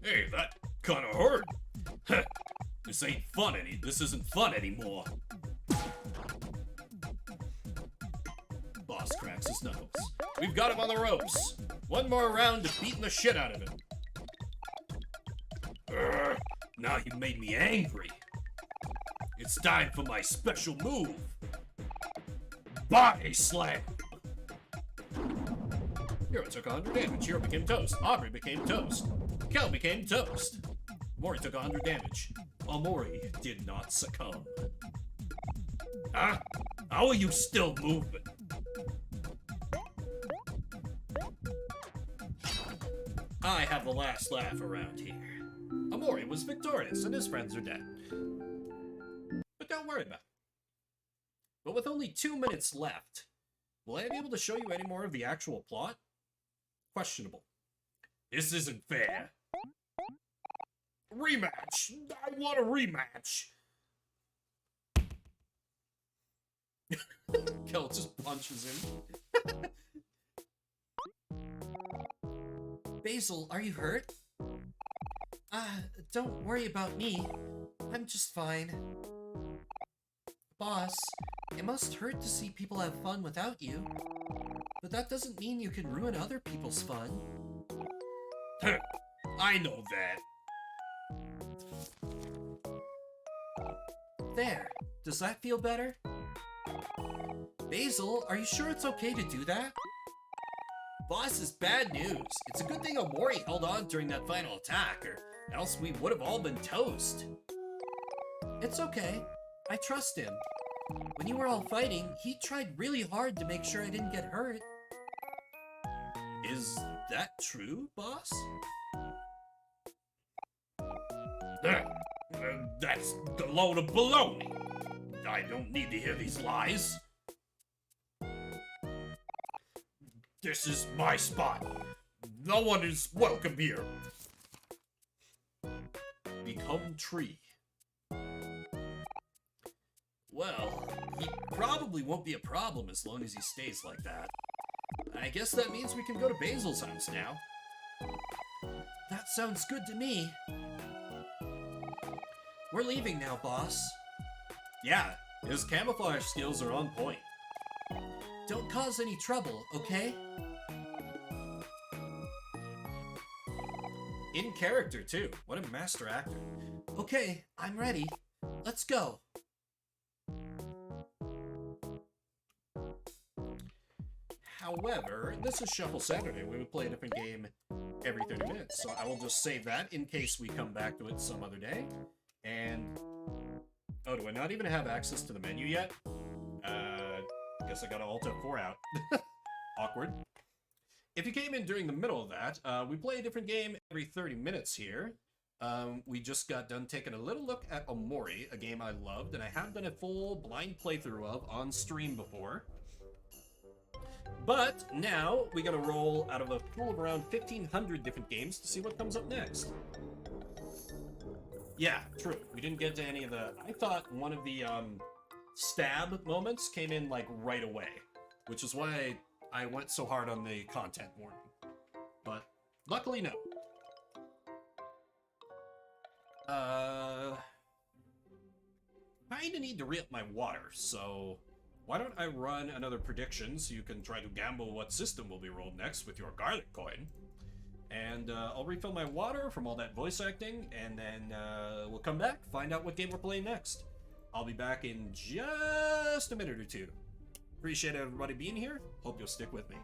Hey, that kinda hurt. This ain't fun this isn't fun anymore. Boss cracks his knuckles. We've got him on the ropes. One more round of beating the shit out of him. Now you made me angry. It's time for my special move. Body slam. Hero took 100 damage. Hero became toast. Aubrey became toast. Kel became toast. Mori took 100 damage. Omori did not succumb. Huh? How are you still moving? I have the last laugh around here. Omori was victorious and his friends are dead. But don't worry about it. But with only 2 minutes left, will I be able to show you any more of the actual plot? Questionable. This isn't fair. Rematch! I want a rematch! Kel just punches him. Basil, are you hurt? Don't worry about me. I'm just fine. Boss, it must hurt to see people have fun without you. But that doesn't mean you can ruin other people's fun. I know that. There. Does that feel better? Basil, are you sure it's okay to do that? Boss is bad news. It's a good thing Omori held on during that final attack, or else we would have all been toast. It's okay. I trust him. When you were all fighting, he tried really hard to make sure I didn't get hurt. Is that true, boss? That's the load of baloney. I don't need to hear these lies. This is my spot. No one is welcome here. Become tree. Well, he probably won't be a problem as long as he stays like that. I guess that means we can go to Basil's house now. That sounds good to me. We're leaving now, boss. Yeah, his camouflage skills are on point. Don't cause any trouble, okay? In character, too. What a master actor. Okay, I'm ready. Let's go. However, this is Shuffle Saturday. We would play a different game every 30 minutes, so I will just save that in case we come back to it some other day. And... oh, do I not even have access to the menu yet? Guess I gotta Alt F4 out. Awkward. If you came in during the middle of that, we play a different game every 30 minutes here. We just got done taking a little look at Omori, a game I loved, and I have done a full blind playthrough of on stream before. But now we gotta roll out of a pool of around 1,500 different games to see what comes up next. Yeah, true. We didn't get to any of the... I thought one of the stab moments came in like right away, which is why I went so hard on the content warning. But luckily, no. Kinda need to re-up my water, so why don't I run another prediction so you can try to gamble what system will be rolled next with your garlic coin. And I'll refill my water from all that voice acting, and then we'll come back, find out what game we're playing next. I'll be back in just a minute or two. Appreciate everybody being here. Hope you'll stick with me.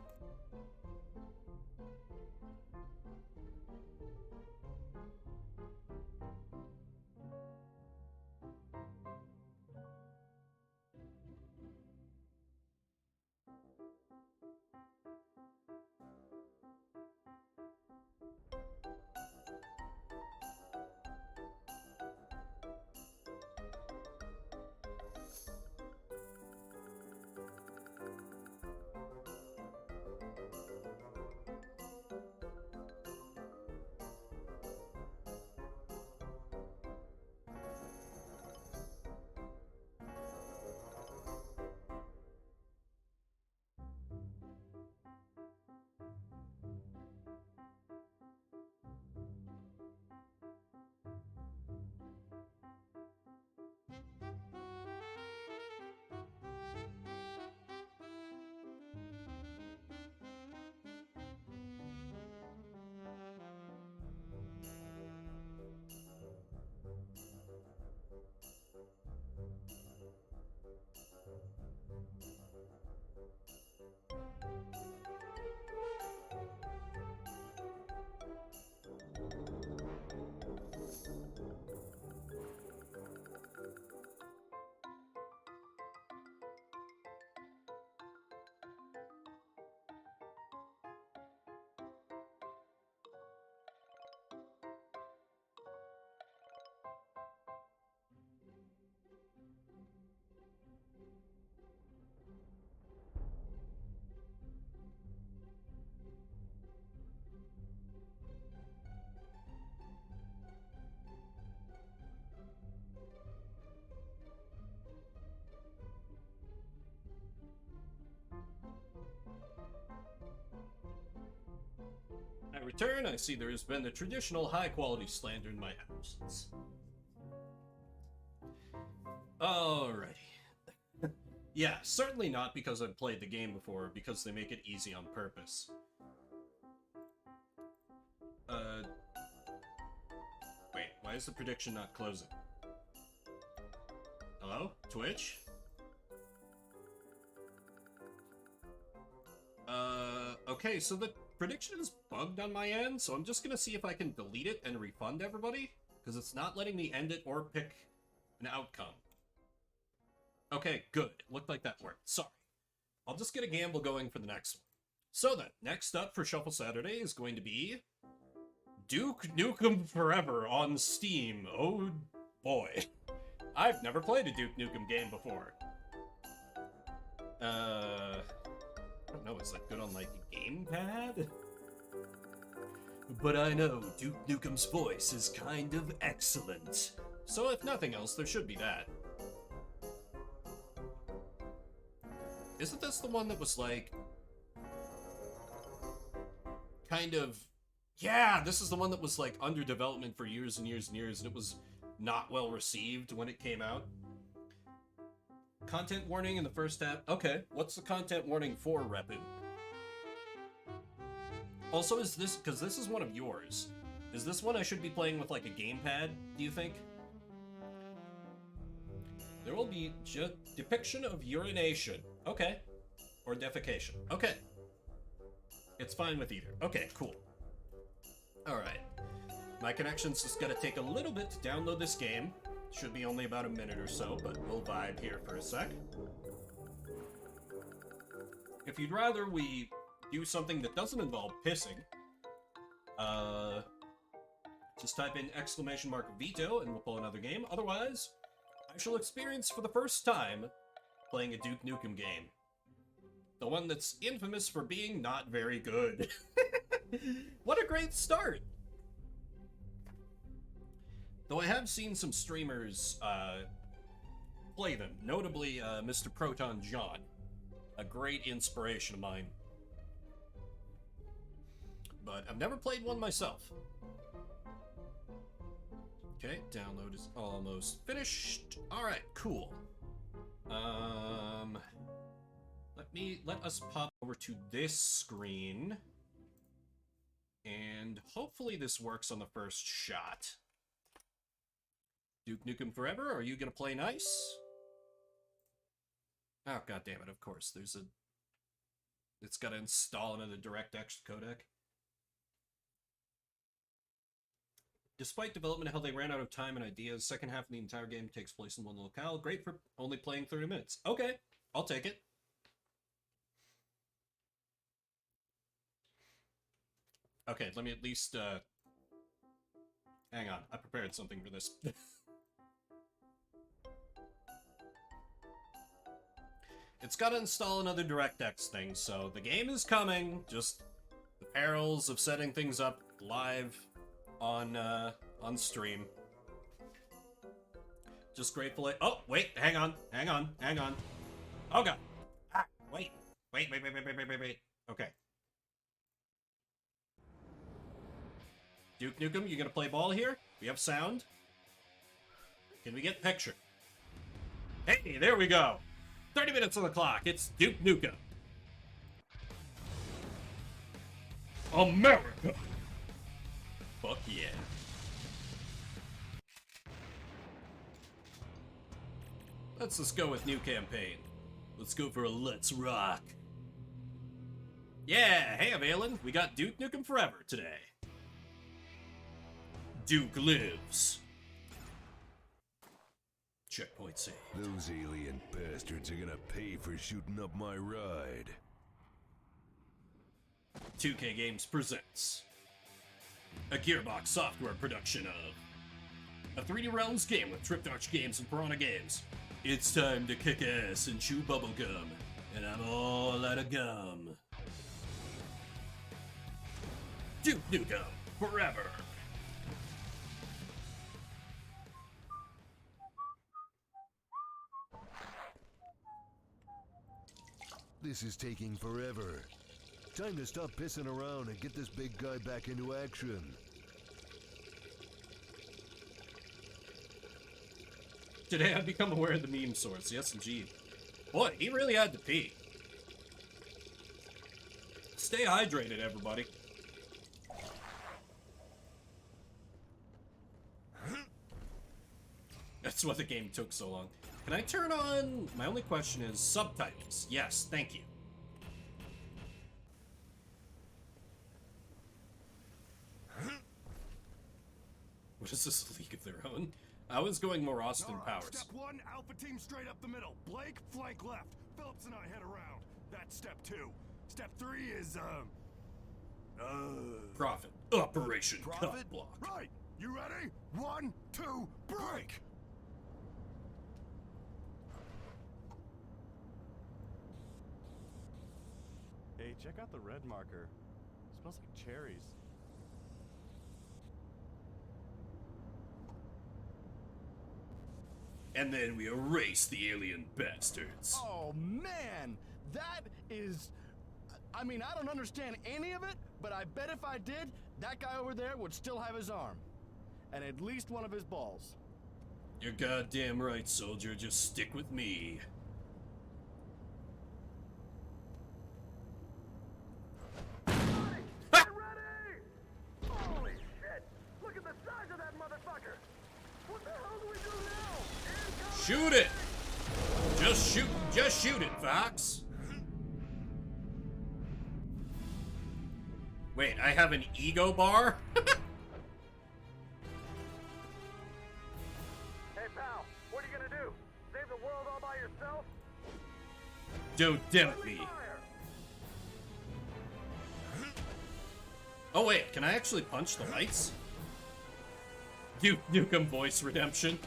At return, I see there has been the traditional high-quality slander in my absence. Alrighty. Yeah, certainly not because I've played the game before, because they make it easy on purpose. Wait, why is the prediction not closing? Hello? Twitch? Okay, so the prediction is bugged on my end, so I'm just gonna see if I can delete it and refund everybody, because it's not letting me end it or pick an outcome. Okay, good. It looked like that worked. Sorry. I'll just get a gamble going for the next one. So then, next up for Shuffle Saturday is going to be Duke Nukem Forever on Steam. Oh boy. I've never played a Duke Nukem game before. I don't know, is that good on, like, a gamepad? But I know Duke Nukem's voice is kind of excellent. So if nothing else, there should be that. Isn't this the one that was, like... kind of... yeah, this is the one that was, like, under development for years and years and years, and it was not well received when it came out. Content warning in the first tab. Okay, what's the content warning for, Repu? Also, is this... because this is one of yours. Is this one I should be playing with like a gamepad, do you think? There will be depiction of urination. Okay. Or defecation. Okay. It's fine with either. Okay, cool. Alright. My connection's just gonna take a little bit to download this game. Should be only about a minute or so, but we'll vibe here for a sec. If you'd rather we do something that doesn't involve pissing, just type in !veto and we'll pull another game. Otherwise, I shall experience for the first time playing a Duke Nukem game. The one that's infamous for being not very good. What a great start! Though I have seen some streamers play them, notably Mr. Proton John, a great inspiration of mine. But I've never played one myself. Okay, download is almost finished. Alright, cool. Let us pop over to this screen. And hopefully this works on the first shot. Duke Nukem Forever, are you gonna play nice? Oh, god damn it, of course. It's gotta install another DirectX codec. Despite development how they ran out of time and ideas, second half of the entire game takes place in one locale. Great for only playing 30 minutes. Okay, I'll take it. Okay, let me at least, hang on, I prepared something for this. It's gotta install another DirectX thing, so the game is coming, just the perils of setting things up live on stream. Just grateful. Oh, wait, hang on. Oh god. Ah, wait. Okay. Duke Nukem, you gonna play ball here? We have sound. Can we get picture? Hey, there we go. 30 minutes on the clock. It's Duke Nukem. America. Fuck yeah. Let's just go with new campaign. Let's go for a let's rock. Yeah, hey Valen, we got Duke Nukem Forever today. Duke lives. Checkpoint saved.
Those alien bastards are gonna pay for shooting up my ride.
2K Games presents a Gearbox Software production of a 3D Realms game with Triptych Games and Piranha Games. It's time to kick ass and chew bubblegum, and I'm all out of gum. Duke Nukem Forever.
This is taking forever. Time to stop pissing around and get this big guy back into action.
Today I've become aware of the meme source, yes indeed. Boy, he really had to pee. Stay hydrated, everybody. That's why the game took so long. Can I turn on... My only question is subtitles. Yes, thank you. What is this, a League of Their Own? I was going more Austin Powers.
Step 1, Alpha Team straight up the middle. Blake, flank left. Phillips and I head around. That's step 2. Step 3 is,
Profit. Operation
Profit?
Cut Block.
Right! You ready? 1, 2, break!
Hey, check out the red marker. Smells like cherries.
And then we erase the alien bastards.
Oh man, that is... I mean, I don't understand any of it, but I bet if I did, that guy over there would still have his arm. And at least one of his balls.
You're goddamn right, soldier. Just stick with me.
Get ready! Holy shit!
Shoot it! Just shoot it, Fox. Wait, I have an ego bar?
Hey, pal, what are you gonna do? Save the world all by yourself?
Don't tempt me.
Fire!
Oh wait, can I actually punch the lights? Duke Nukem voice redemption.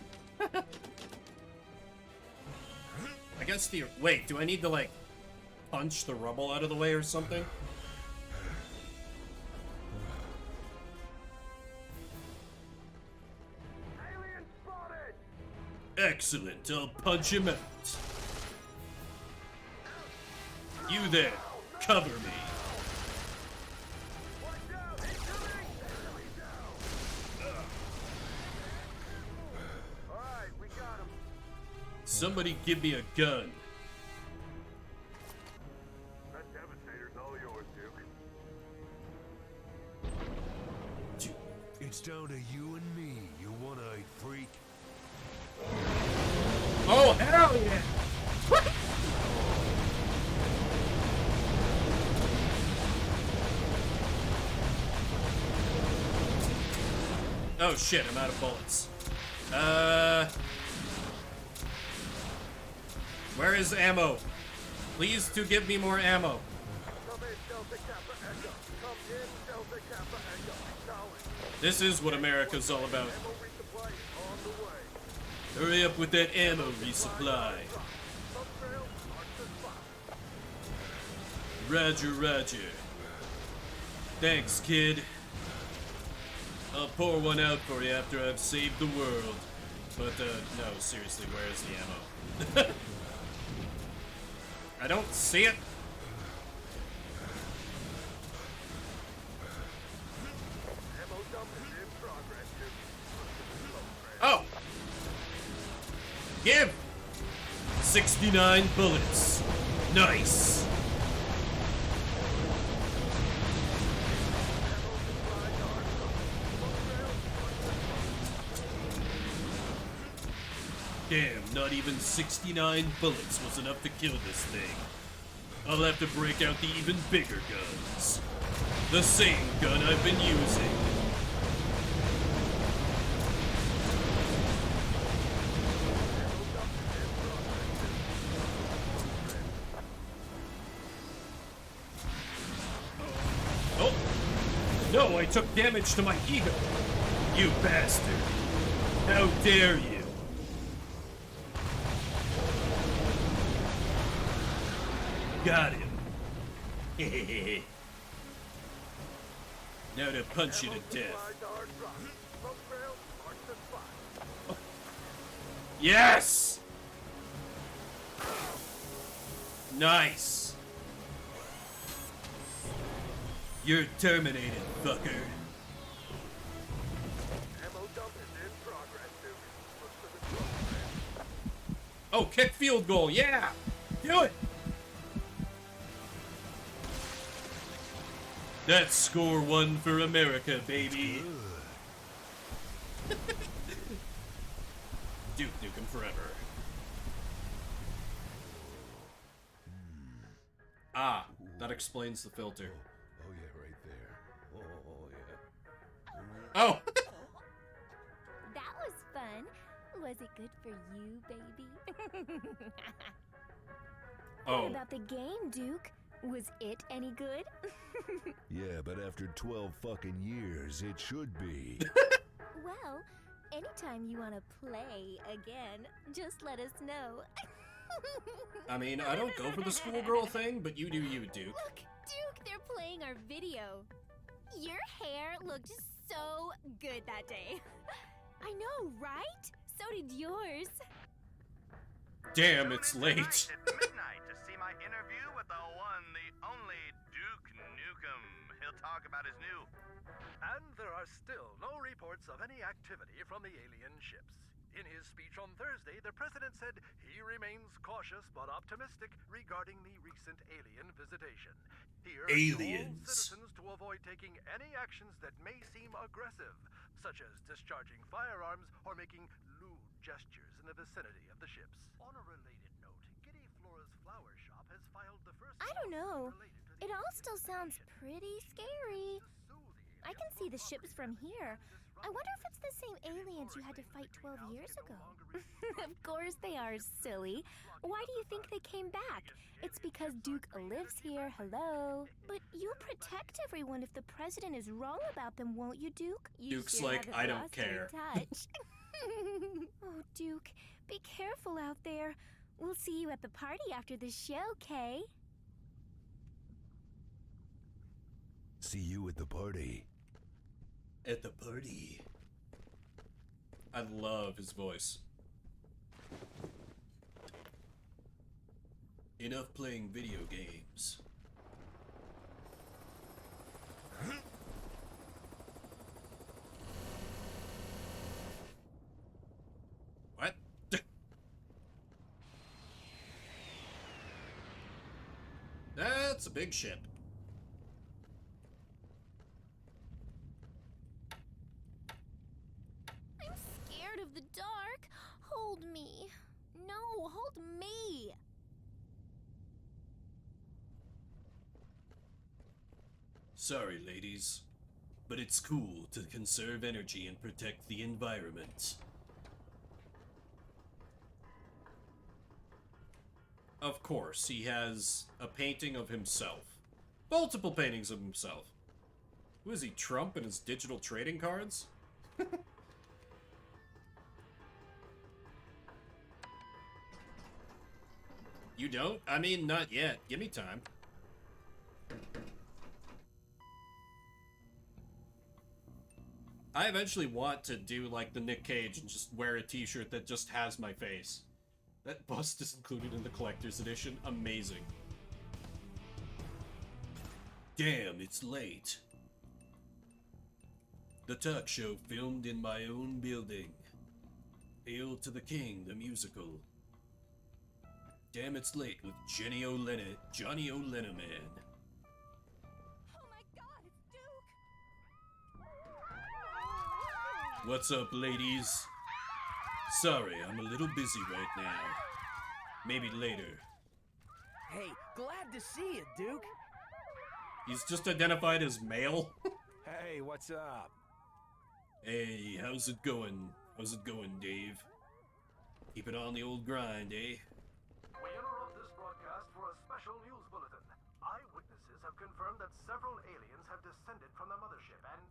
I guess the... Wait, do I need to, like, punch the rubble out of the way or something?
Alien spotted!
Excellent, I'll punch him out. You there, cover me.
Watch out! Incoming! Enemy down! Alright, we got him.
Somebody give me a gun.
That Devastator's all yours, Duke.
Dude,
It's down to you and me, you one-eyed freak.
oh, hell yeah! Oh shit, I'm out of bullets. Where is ammo? Please to give me more ammo.
Come in, Delta Kappa Echo. Come in, Delta Kappa Echo. Acknowledge.
This is what America's all about.
Ammo resupply is on the way.
Hurry up with that ammo resupply.
Subtrail, mark the spot.
Roger, roger. Thanks, kid. I'll pour one out for you after I've saved the world. But, no, seriously, where is the ammo? I don't see it.
Ammo dump is in progress, Duke.
Oh! Give! 69 bullets. Nice. Damn, not even 69 bullets was enough to kill this thing. I'll have to break out the even bigger guns. The same gun I've been using. Oh! No, I took damage to my ego! You bastard! How dare you! Got him. Now to punch you to death. Yes! Nice. You're terminated, fucker.
Ammo dump is in progress, Duke. Look for the drone.
Oh, kick field goal, yeah! Do it! That's score one for America, baby. Duke Nukem forever. Ah, that explains the filter.
Oh yeah, right there. Oh yeah.
Oh!
That was fun. Was it good for you, baby?
Oh.
What about the game, Duke? Was it any good?
Yeah, but after 12 fucking years, it should be.
Well, anytime you want to play again, just let us know.
I mean, I don't go for the schoolgirl thing, but you do you, Duke.
Look, Duke, they're playing our video. Your hair looked so good that day. I know, right? So did yours.
Damn, it's late.
It's midnight to see my interview with the one, the only Duke Nukem. He'll talk about his new...
And there are still no reports of any activity from the alien ships. In his speech on Thursday, the president said he remains cautious but optimistic regarding the recent alien visitation. He urged all
Aliens.
citizens to avoid taking any actions that may seem aggressive, such as discharging firearms or making lewd gestures in the vicinity of the ships. On a related note, Giddy Flora's flower shop has filed the first
I don't know.
lawsuit related to the
It all still sounds
investigation.
pretty scary.
To sue the
I can see the ships from here. I wonder if it's the same aliens you had to fight 12 years ago. Of course they are, silly. Why do you think they came back? It's because Duke lives here, hello. But you'll protect everyone if the president is wrong about them, won't you, Duke? You
Duke's
sure
like,
haven't
I don't
lost your
care.
touch. Oh, Duke, be careful out there. We'll see you at the party after the show, Kay.
See you at the party.
At the party. I love his voice. Enough playing video games. What? That's a big ship.
I'm scared of the dark. Hold me. No, hold me.
Sorry, ladies, but it's cool to conserve energy and protect the environment. Of course, he has a painting of himself. Multiple paintings of himself. Who is he, Trump and his digital trading cards? You don't? I mean, not yet. Give me time. I eventually want to do like the Nick Cage and just wear a t-shirt that just has my face. That bust is included in the collector's edition. Amazing. Damn, it's late. The talk show filmed in my own building. Hail to the King, the musical. Damn, it's late with Johnny O'Lennon Man.
Oh my god, it's Duke!
What's up, ladies? Sorry, I'm a little busy right now. Maybe later.
Hey, glad to see you, Duke.
He's just identified as male?
Hey, what's up?
Hey, how's it going? How's it going, Dave? Keep it on the old grind, eh?
We interrupt this broadcast for a special news bulletin. Eyewitnesses have confirmed that several aliens have descended from the mothership and,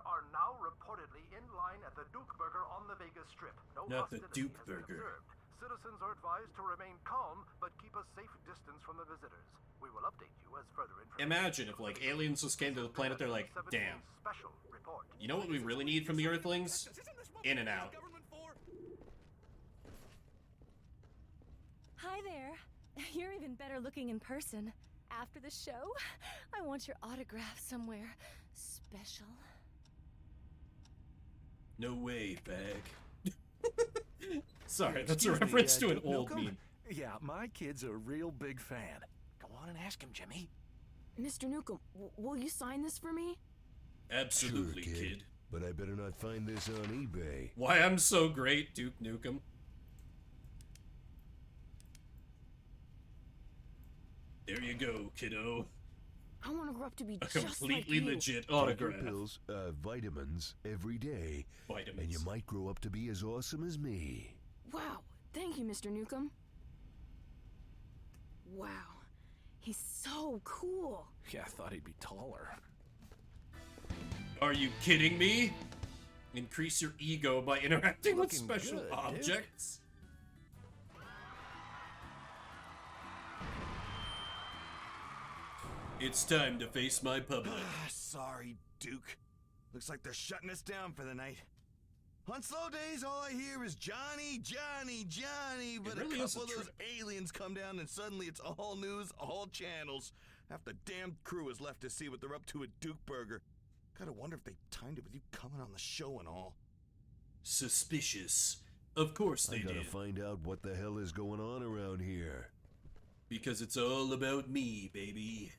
are now reportedly in line at the Duke Burger on the Vegas Strip. No
Not the
hostility
Duke
has been
Burger.
observed. Citizens are advised to remain calm, but keep a safe distance from the visitors. We will update you as further information.
Imagine if, like, aliens just came to the planet, they're like, damn.
Special report.
You know what we really need from the Earthlings? In and out.
Hi there. You're even better looking in person. After the show, I want your autograph somewhere special.
No way, fag. Sorry, that's a
Excuse me,
reference to an
Duke
old
Nukem?
meme.
Yeah, my kid's a real big fan. Go on and ask him, Jimmy.
Mr. Nukem, will you sign this for me?
Absolutely,
Sure,
kid.
But I better not find this on eBay.
Why I'm so great, Duke Nukem. There you go, kiddo.
I want to grow up to be
A
just like
completely
you.
legit
Take your
autograph.
pills, vitamins every day. And
Vitamins.
you might grow up to be as awesome as me.
Wow, thank you, Mr. Nukem. Wow, he's so cool.
Yeah, I thought he'd be taller.
Are you kidding me? Increase your ego by interacting with
Looking
special
good, Duke.
objects? It's time to face my public.
Sorry, Duke. Looks like they're shutting us down for the night. On slow days, all I hear is Johnny, Johnny, Johnny. But
really
a
is a
couple of those
trip.
aliens come down, and suddenly it's all news, all channels. Half the damn crew is left to see what they're up to at Duke Burger. Gotta wonder if they timed it with you coming on the show and all.
Suspicious. Of course
I
they
gotta
did.
find out what the hell is going on around here.
Because it's all about me, baby.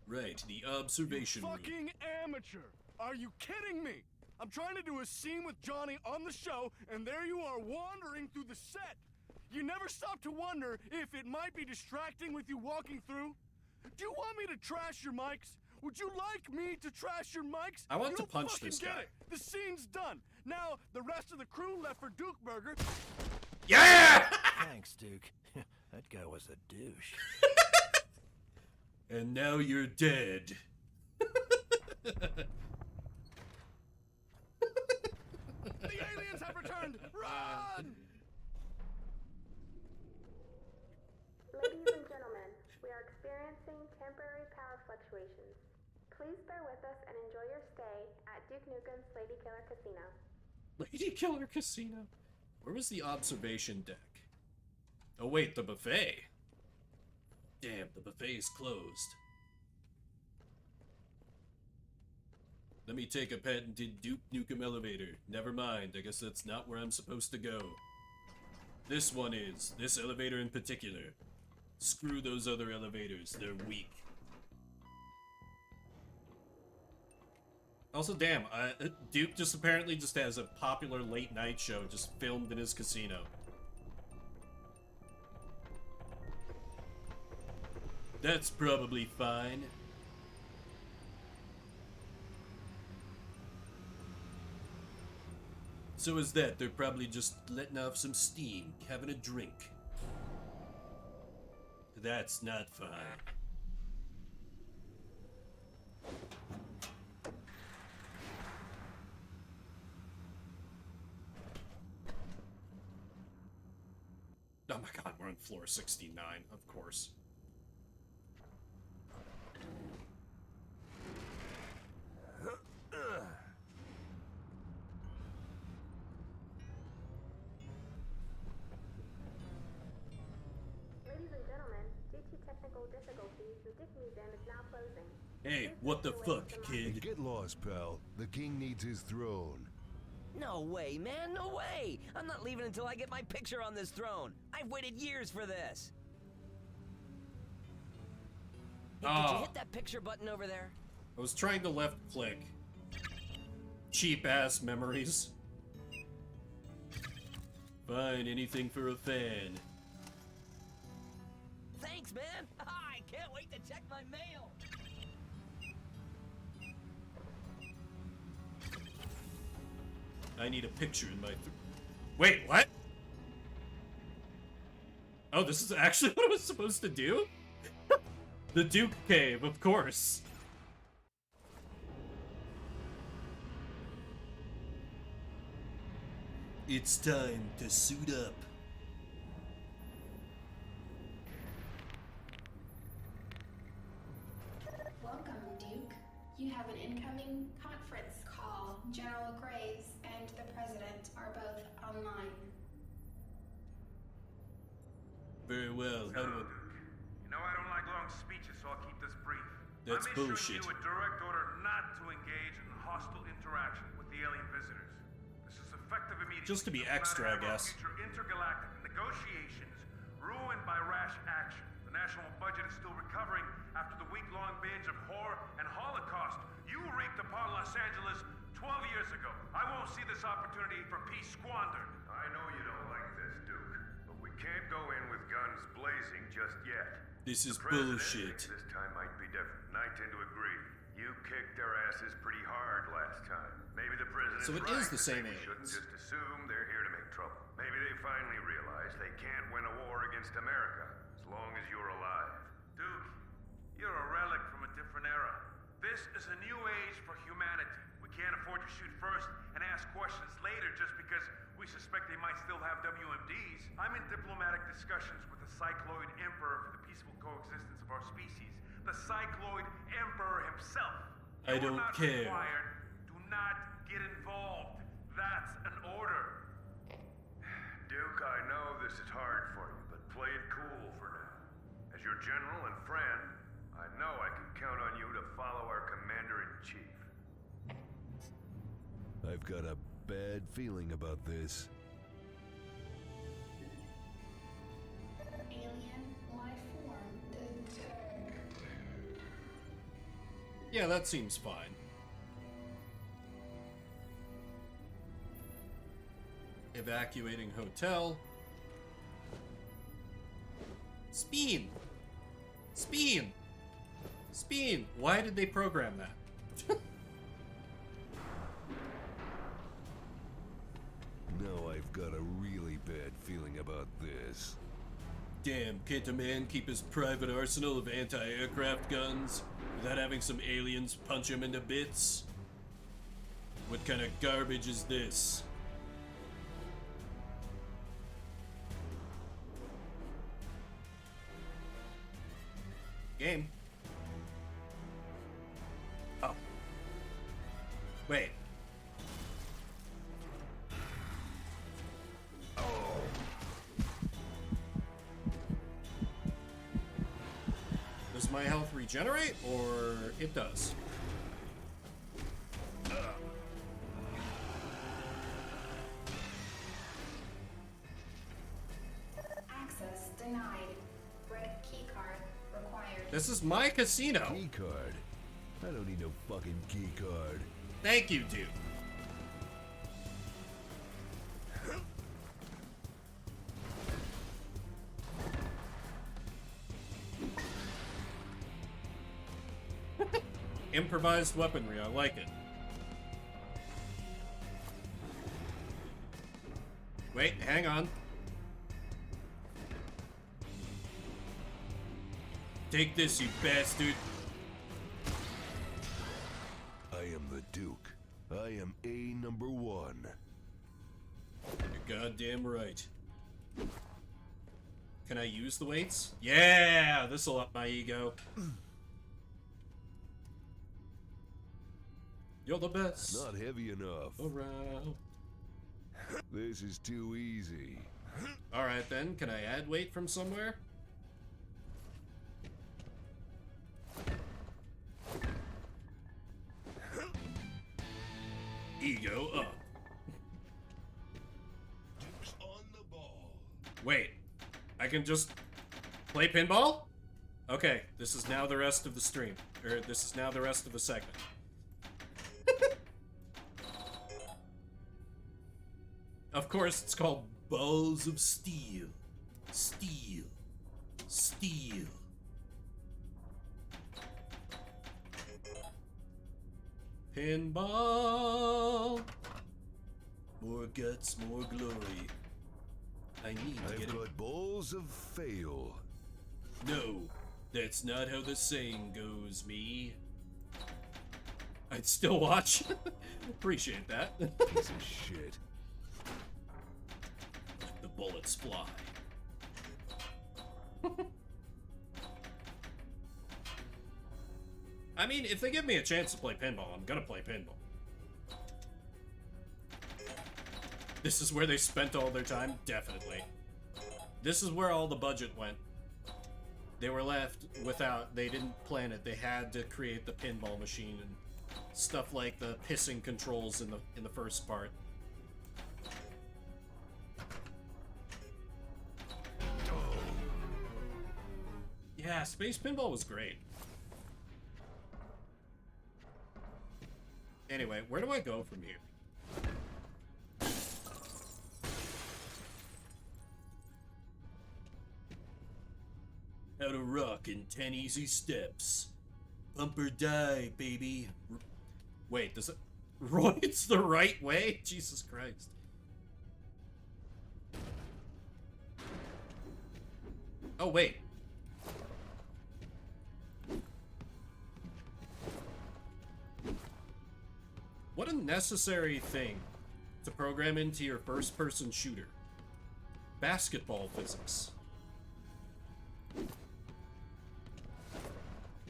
Right, the observation room.
Fucking amateur! Are you kidding me? I'm trying to do a scene with Johnny on the show, and there you are wandering through the set. You never stop to wonder if it might be distracting with you walking through? Do you want me to trash your mics? Would you like me to trash your mics?
I want
You
to
don't
punch
fucking
this
get
guy.
it. The scene's done. Now, the rest of the crew left for Duke Burger.
Yeah!
Thanks, Duke. That guy was a douche.
And now you're dead.
The aliens have returned! Run!
Ladies and gentlemen, we are experiencing temporary power fluctuations. Please bear with us and enjoy your stay at Duke Nukem's Lady Killer Casino.
Lady Killer Casino. Where was the observation deck? Oh wait, the buffet. Damn, the buffet's closed. Let me take a patented Duke Nukem elevator. Never mind, I guess that's not where I'm supposed to go. This one is. This elevator in particular. Screw those other elevators, they're weak. Also, damn, Duke just apparently just has a popular late night show just filmed in his casino. That's probably fine. So is that. They're probably just letting off some steam, having a drink. That's not fine. Oh my god, we're on floor 69, of course.
Ladies and gentlemen, due to technical difficulties, the Duke Museum is now closing.
Hey, what the fuck, kid?
Get lost, pal. The king needs his throne.
No way, man, no way! I'm not leaving until I get my picture on this throne. I've waited years for this. Hey, did you hit that picture button over there?
I was trying to left click. Cheap ass memories. Fine, anything for a fan.
Thanks, man! I can't wait to check my mail!
I need a picture in my... Wait, what? Oh, this is actually what I was supposed to do? The Duke Cave, of course. It's time to suit up.
Welcome, Duke. You have an incoming conference call. General Graves and the President are both online.
Very well, how do I...
You know I don't like long speeches, so I'll keep this brief.
That's
I'm
bullshit.
issuing you a direct order not to engage in hostile interaction with the alien visitors. This is effective immediately.
Just to be extra, I guess.
Future intergalactic negotiations ruined by rash action. The national budget is still recovering after the week-long binge of horror and Holocaust you wreaked upon Los Angeles 12 years ago. I won't see this opportunity for peace squandered. I know you don't like this, Duke, but we can't go in with guns blazing just yet.
This is
The president
bullshit.
thinks this time might be different, and I tend to agree. You kicked their asses pretty hard last time. Maybe the president's
So it
right
is the
to
same
think we shouldn't
aliens.
just assume they're here to make trouble. Maybe they finally realize they can't win a war against America as long as you're alive. Duke, you're a relic from a different era. This is a new age for humanity. We can't afford to shoot first and ask questions later just because we suspect they might still have WMDs. I'm in diplomatic discussions with the Cycloid Emperor for the peaceful coexistence of our species. The Cycloid Emperor himself.
I
You're
don't
not
care.
required. Do not get involved. That's an order. Duke, I know this is hard for you, but play it cool for now. As your general and friend, I know I can count on you to follow our commander-in-chief.
I've got a bad feeling about this.
Alien life form detected.
Yeah, that seems fine. Evacuating hotel. Speen! Speen! Speen! Why did they program that?
Now I've got a really bad feeling about this.
Damn, can't a man keep his private arsenal of anti-aircraft guns without having some aliens punch him into bits? What kind of garbage is this? Game. Oh. Wait. Does my health regenerate, or it does?
Access denied. Red keycard required.
This is my casino.
Key card? I don't need no fucking key card.
Thank you, dude. Improvised weaponry, I like it. Wait, hang on. Take this, you bastard.
I am the Duke. I am A number 1.
You're goddamn right. Can I use the weights? Yeah, this'll up my ego. You're the best.
Not heavy enough.
Around.
This is too easy.
Alright then, can I add weight from somewhere? Ego up.
Duke's on the ball.
Wait, I can just play pinball? Okay, this is now the rest of the stream. Or this is now the rest of the segment. Of course, it's called Balls of Steel. Steel. Steel. Pinball. More guts, more glory. I need to
I've
get
got balls of fail.
No, that's not how the saying goes, me. I'd still watch. Appreciate that.
Piece of shit.
Let the bullets fly. I mean, if they give me a chance to play pinball, I'm gonna play pinball. This is where they spent all their time? Definitely. This is where all the budget went. They were left without, they didn't plan it. They had to create the pinball machine and stuff like the pissing controls in the first part. Yeah, Space Pinball was great. Anyway, where do I go from here? How to rock in 10 easy steps. Bump or die, baby. Wait, does it... Roy, it's the right way? Jesus Christ. Oh, wait. What a necessary thing to program into your first-person shooter. Basketball physics.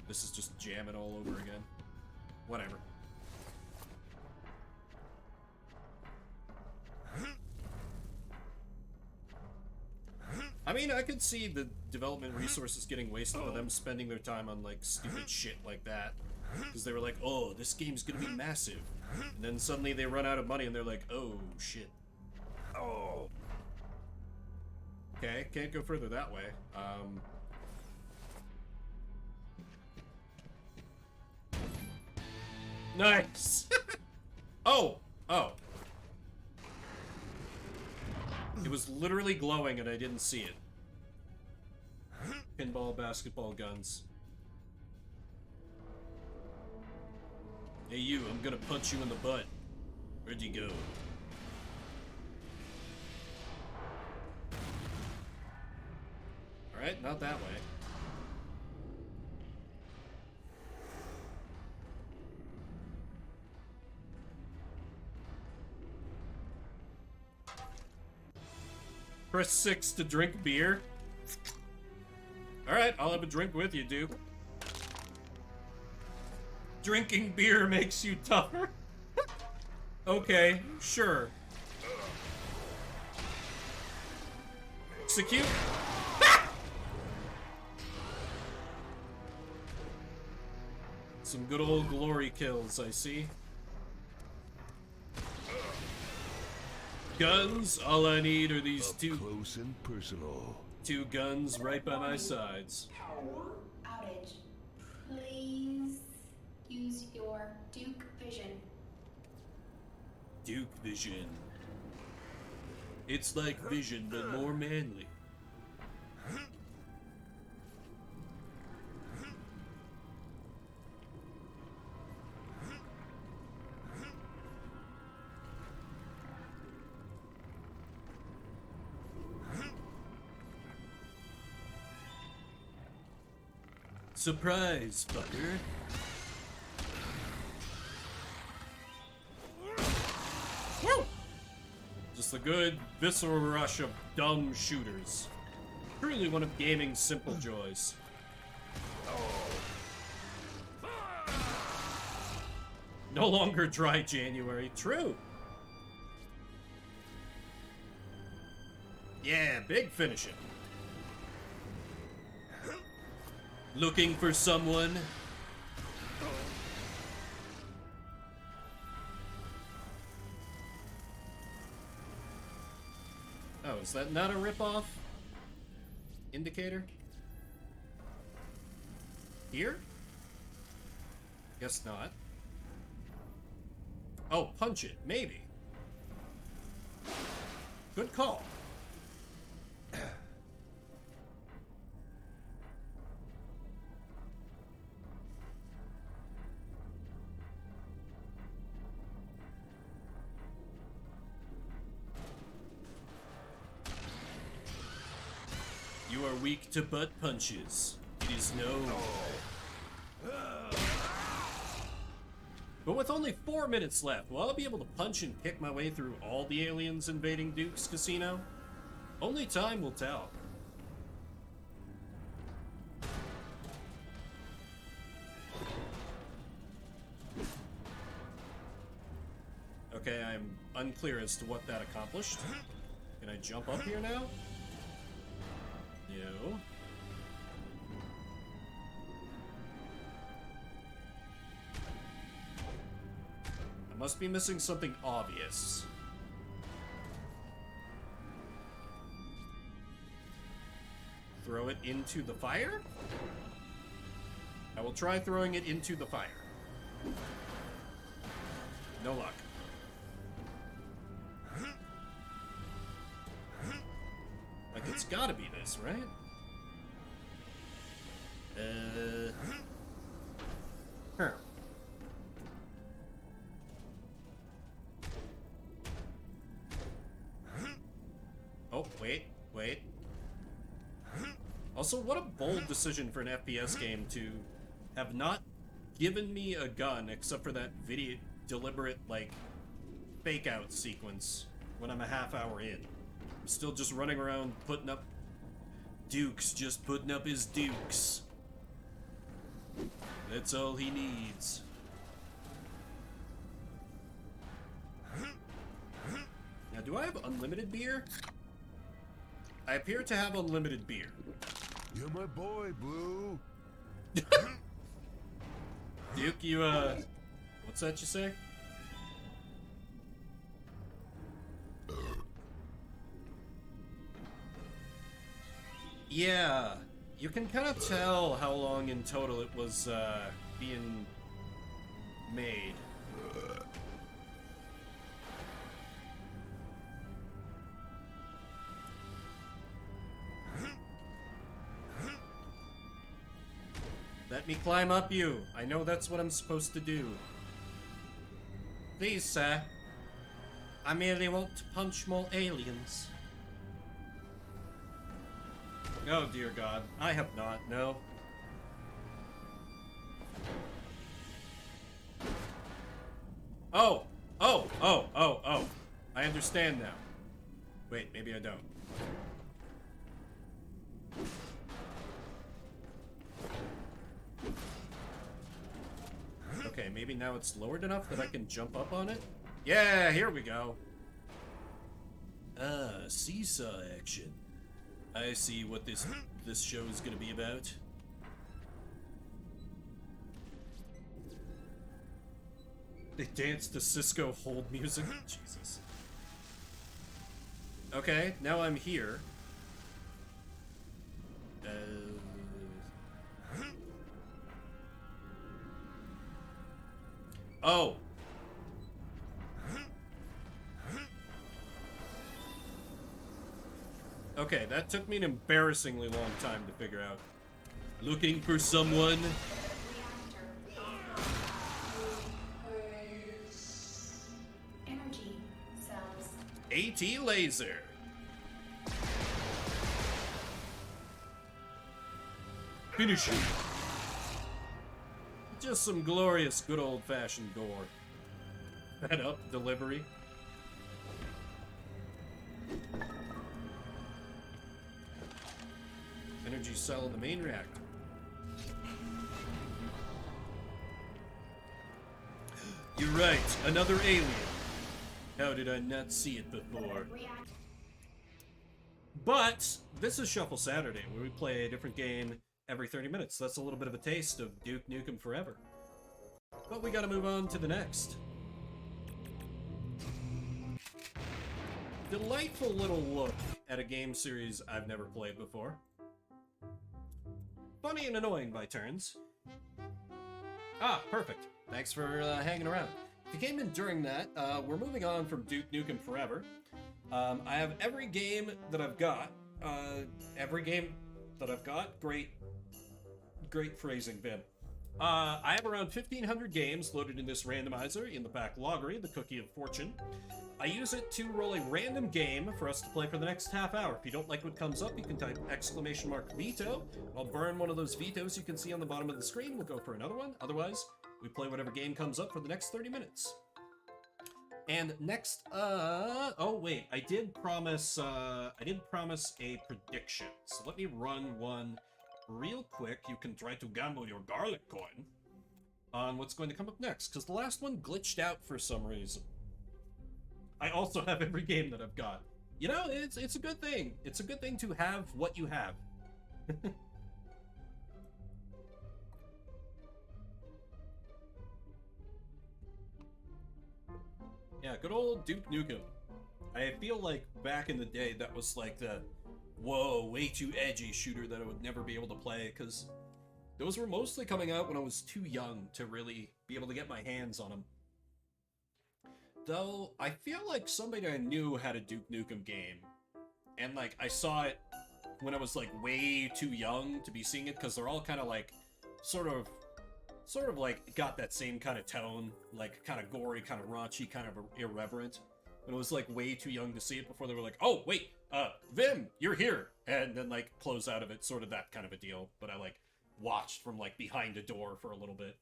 This is just jamming all over again. Whatever. I mean, I could see the development resources getting wasted by them spending their time on, like, stupid shit like that. Because they were like, oh, this game's gonna be massive. And then suddenly they run out of money and they're like, oh, shit. Oh. Okay, can't go further that way. Nice! Oh! Oh. It was literally glowing and I didn't see it. Pinball, basketball, guns. Hey you, I'm gonna punch you in the butt. Where'd you go? Alright, not that way. Press 6 to drink beer. Alright, I'll have a drink with you, Duke. Drinking beer makes you tougher? Okay, sure. Execute. Some good old glory kills, I see. Guns, all I need are these two.
Close and personal.
Two guns right by my sides.
Power outage. Please use your Duke Vision.
Duke Vision. It's like Vision, but more manly. Surprise, fucker. Just a good visceral rush of dumb shooters. Truly one of gaming's simple joys. No longer dry January. True. Yeah, big finishing. Looking for someone? Oh, is that not a ripoff indicator? Here? Guess not. Oh, punch it, maybe. Good call. You are weak to butt punches. It is known. But with only 4 minutes left, will I be able to punch and kick my way through all the aliens invading Duke's casino? Only time will tell. Okay, I'm unclear as to what that accomplished. Can I jump up here now? No. I must be missing something obvious. Throw it into the fire? I will try throwing it into the fire. No luck. Like, it's gotta be this, right? Huh. Oh, wait. Also, what a bold decision for an FPS game to have not given me a gun except for that video deliberate, like, fake out sequence when I'm a half hour in. I'm still just running around putting up Dukes, just putting up his Dukes. That's all he needs. Now, do I have unlimited beer? I appear to have unlimited beer.
You're my boy, Blue.
Duke, you, what's that you say? Yeah, you can kind of tell how long in total it was, being made. Let me climb up you. I know that's what I'm supposed to do. Please, sir. I merely want to punch more aliens. Oh, dear God. I have not, no. Oh! Oh! Oh! Oh! Oh! I understand now. Wait, maybe I don't. Okay, maybe now it's lowered enough that I can jump up on it? Yeah, here we go. Ah, seesaw action. I see what this show is gonna be about. They dance to Cisco hold music. Jesus. Okay, now I'm here. Oh. Okay, that took me an embarrassingly long time to figure out. Looking for someone.
Energy cells.
AT laser. Finish it. Just some glorious good old-fashioned gore. Fed up delivery. Energy cell in the main reactor. You're right, another alien. How did I not see it before? But this is Shuffle Saturday, where we play a different game every 30 minutes. That's a little bit of a taste of Duke Nukem Forever. But we gotta move on to the next. Delightful little look at a game series I've never played before. Funny and annoying by turns. Ah, perfect. Thanks for hanging around. If you came in during that, we're moving on from Duke Nukem Forever. I have every game that I've got. Great phrasing, Vim. I have around 1,500 games loaded in this randomizer in the backloggery, the Cookie of Fortune. I use it to roll a random game for us to play for the next half hour. If you don't like what comes up, you can type !veto. I'll burn one of those vetoes you can see on the bottom of the screen. We'll go for another one. Otherwise, we play whatever game comes up for the next 30 minutes. And next, oh wait, I did promise a prediction. So let me run one real quick. You can try to gamble your garlic coin on what's going to come up next, because the last one glitched out for some reason. I also have every game that I've got. You know, it's a good thing. It's a good thing to have what you have. Yeah, good old Duke Nukem. I feel like back in the day that was like the whoa, way too edgy shooter that I would never be able to play, because those were mostly coming out when I was too young to really be able to get my hands on them. Though, I feel like somebody I knew had a Duke Nukem game, and like I saw it when I was like way too young to be seeing it, because they're all kind of like sort of like got that same kind of tone, like kind of gory, kind of raunchy, kind of irreverent. And it was like way too young to see it before they were like, oh wait, Vim, you're here, and then like close out of it, sort of that kind of a deal. But I like watched from like behind a door for a little bit.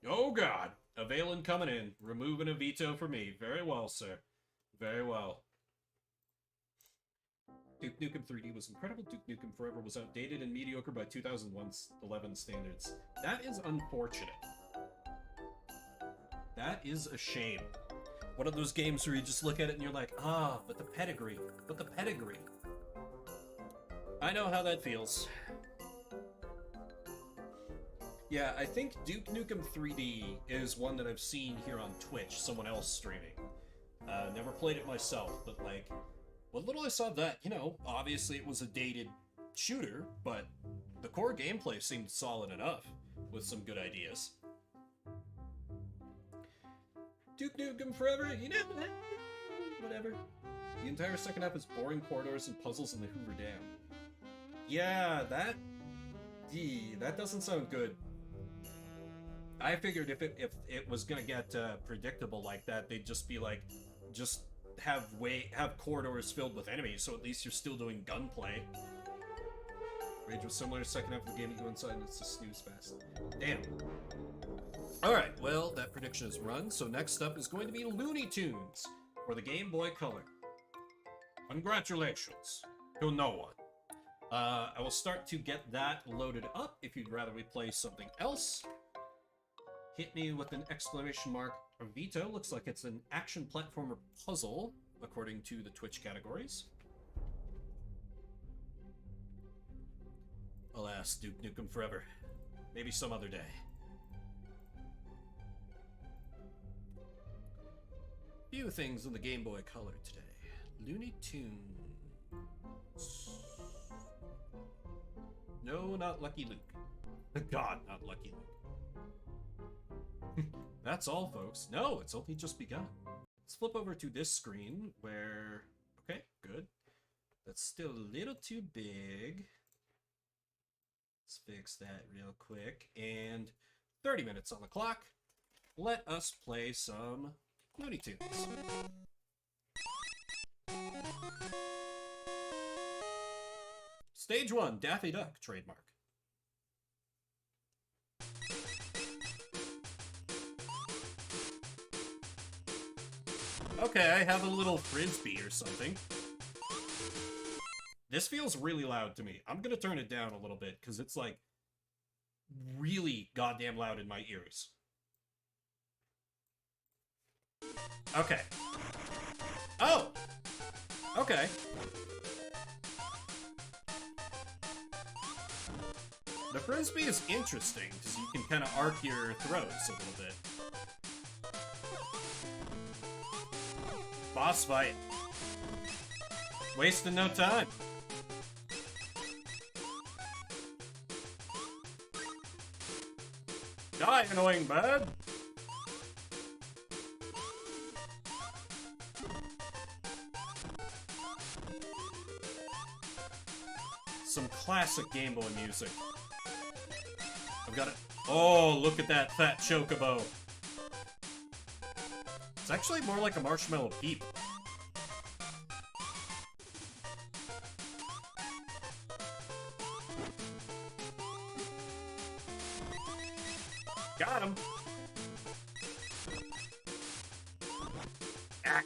Oh god, a Valen coming in, removing a veto for me. Very well, sir. Very well. Duke Nukem 3D was incredible. Duke Nukem Forever was outdated and mediocre by 2011 standards. That is unfortunate. That is a shame. One of those games where you just look at it and you're like, ah, but the pedigree. But the pedigree. I know how that feels. Yeah, I think Duke Nukem 3D is one that I've seen here on Twitch, someone else streaming. Never played it myself, but like, what little I saw of that, you know, obviously it was a dated shooter, but the core gameplay seemed solid enough, with some good ideas. Duke Nukem Forever, you know, whatever. The entire second half is boring corridors and puzzles in the Hoover Dam. Yeah, that doesn't sound good. I figured if it was gonna get predictable like that, they'd just be like, just have corridors filled with enemies, so at least you're still doing gunplay. Rage was similar to second half of the game. You go inside and it's a snooze fest. Damn. Alright, well, that prediction is run, so next up is going to be Looney Tunes for the Game Boy Color. Congratulations to no one. I will start to get that loaded up. If you'd rather we play something else, hit me with an exclamation mark. Vito looks like it's an action platformer puzzle, according to the Twitch categories. Alas, Duke Nukem Forever. Maybe some other day. Few things in the Game Boy Color today. Looney Tunes. No, not Lucky Luke. God, not Lucky Luke. That's all, folks. No, it's only just begun. Let's flip over to this screen where... Okay, good. That's still a little too big. Let's fix that real quick. And 30 minutes on the clock. Let us play some Looney Tunes. Stage 1, Daffy Duck, trademark. Okay, I have a little frisbee or something. This feels really loud to me. I'm gonna turn it down a little bit, because it's, like, really goddamn loud in my ears. Okay. Oh! Okay. The frisbee is interesting, because you can kind of arc your throws a little bit. Boss fight. Wasting no time. Die, annoying bird! Some classic Game Boy music. I've got it. Oh, look at that fat chocobo. It's actually more like a marshmallow peep. Got him. Ah.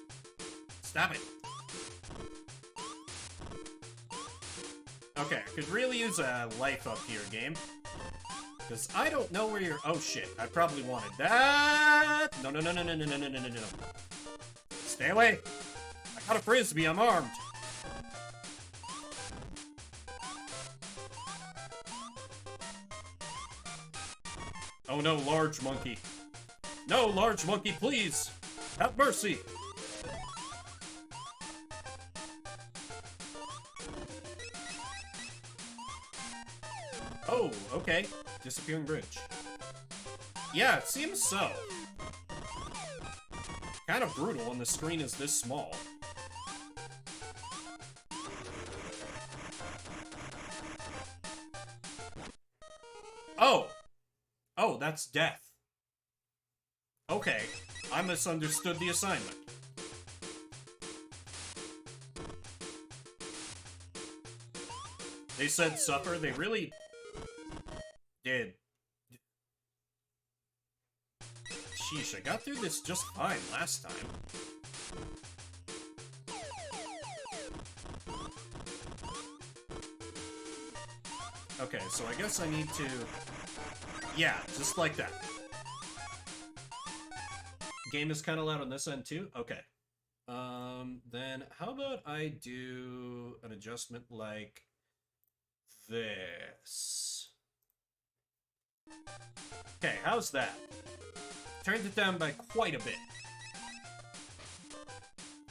Stop it. Okay, I could really use a life up here, game. Because I don't know where you're... Oh, shit. I probably wanted that. No, no, no, no, no, no, no, no, no, no, no. Stay away. I got a frisbee. I'm armed. Oh, no, large monkey. No, large monkey, please. Have mercy. Oh, okay. Disappearing bridge. Yeah, it seems so. Kind of brutal when the screen is this small. Oh! Oh, that's death. Okay, I misunderstood the assignment. They said suffer, they really... did. Sheesh, I got through this just fine last time. Okay, so I guess I need to... Yeah, just like that. Game is kind of loud on this end too? Okay. Then how about I do an adjustment like this? Okay, how's that? Turned it down by quite a bit.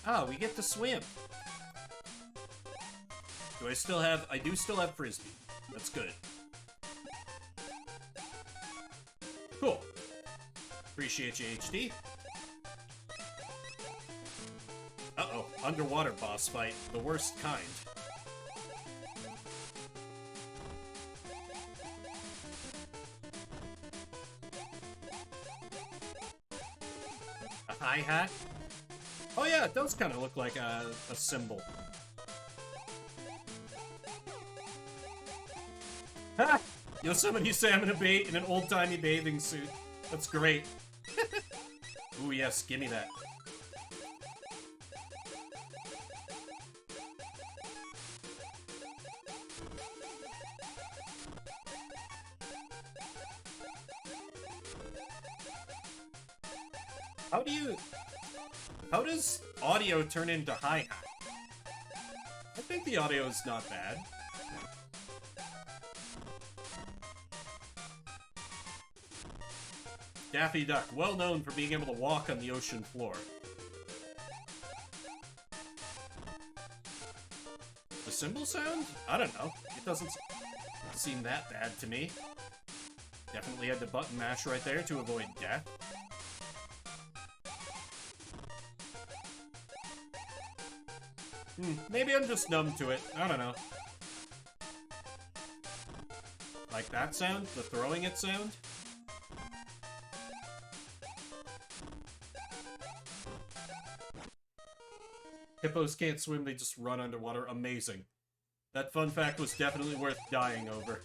Ah, we get to swim. Do I still have... I do still have frisbee. That's good. Cool. Appreciate you, HD. Uh-oh, underwater boss fight. The worst kind. hi-hat. Oh yeah, it does kind of look like a cymbal. Ha! Yosemite salmon bait in an old-timey bathing suit. That's great. Ooh, yes, give me that. How does audio turn into hi-hat? I think the audio is not bad. Daffy Duck, well known for being able to walk on the ocean floor. The cymbal sound? I don't know. It doesn't seem that bad to me. Definitely had to button mash right there to avoid death. Maybe I'm just numb to it. I don't know. Like that sound? The throwing it sound? Hippos can't swim, they just run underwater. Amazing. That fun fact was definitely worth dying over.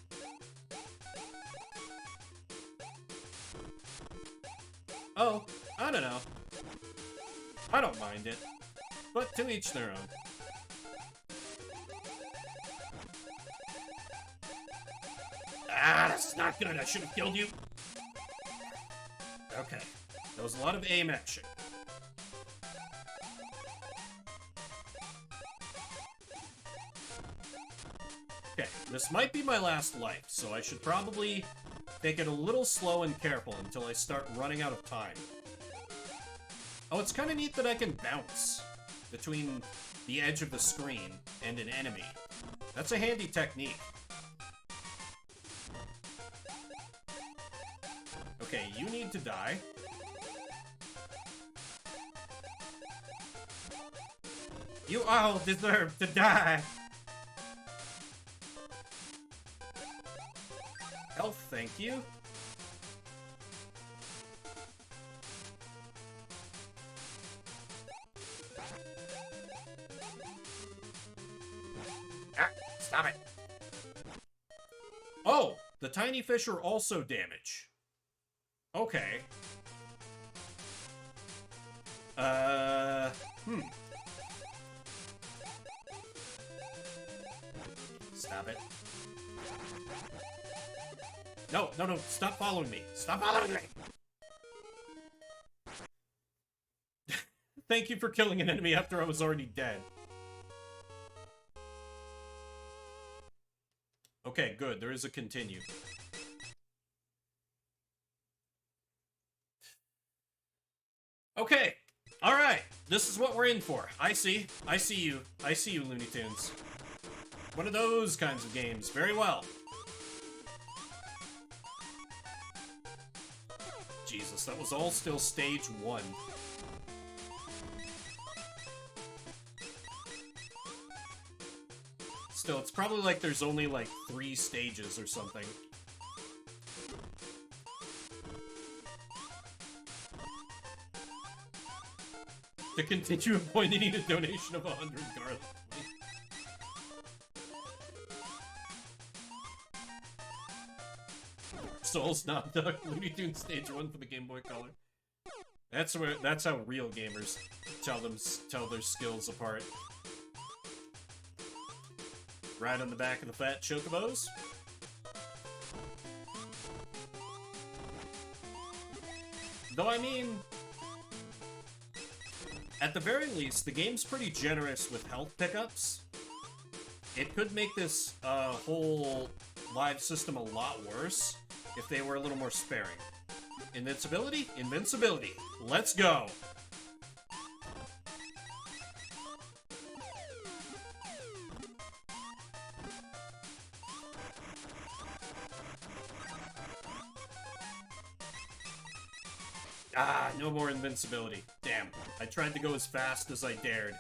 Oh, I don't know. I don't mind it. But to each their own. Ah, that's not good. I should have killed you. Okay. There was a lot of aim action. Okay, this might be my last life, so I should probably take it a little slow and careful until I start running out of time. Oh, it's kind of neat that I can bounce between the edge of the screen and an enemy. That's a handy technique. Okay, you need to die. You all deserve to die! Health, thank you. Ah, stop it. Oh, the tiny fish are also damage. Okay. Stop it. No, no, no, stop following me. Stop following me! Thank you for killing an enemy after I was already dead. Okay, good. There is a continue. Okay. Alright. This is what we're in for. I see. I see you. I see you, Looney Tunes. One of those kinds of games. Very well. Jesus, that was all still stage 1. Still, it's probably like there's only like 3 stages or something. To continue a point, you need a donation of 100 garlic. Souls Knocked Duck, Looney Tunes Stage 1 for the Game Boy Color. That's how real gamers tell their skills apart. Right on the back of the fat chocobos. Though, I mean, at the very least, the game's pretty generous with health pickups. It could make this whole live system a lot worse if they were a little more sparing. Invincibility? Invincibility. Let's go! Ah, no more invincibility. Damn. I tried to go as fast as I dared.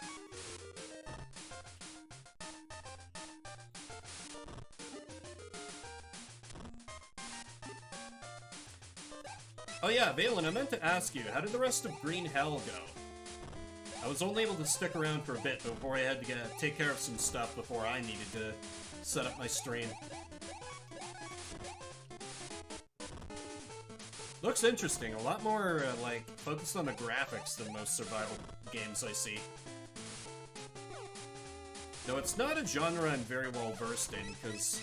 Oh yeah, Valen, I meant to ask you, how did the rest of Green Hell go? I was only able to stick around for a bit before I had to take care of some stuff before I needed to set up my stream. Looks interesting, a lot more, like, focused on the graphics than most survival games I see. Though it's not a genre I'm very well versed in, because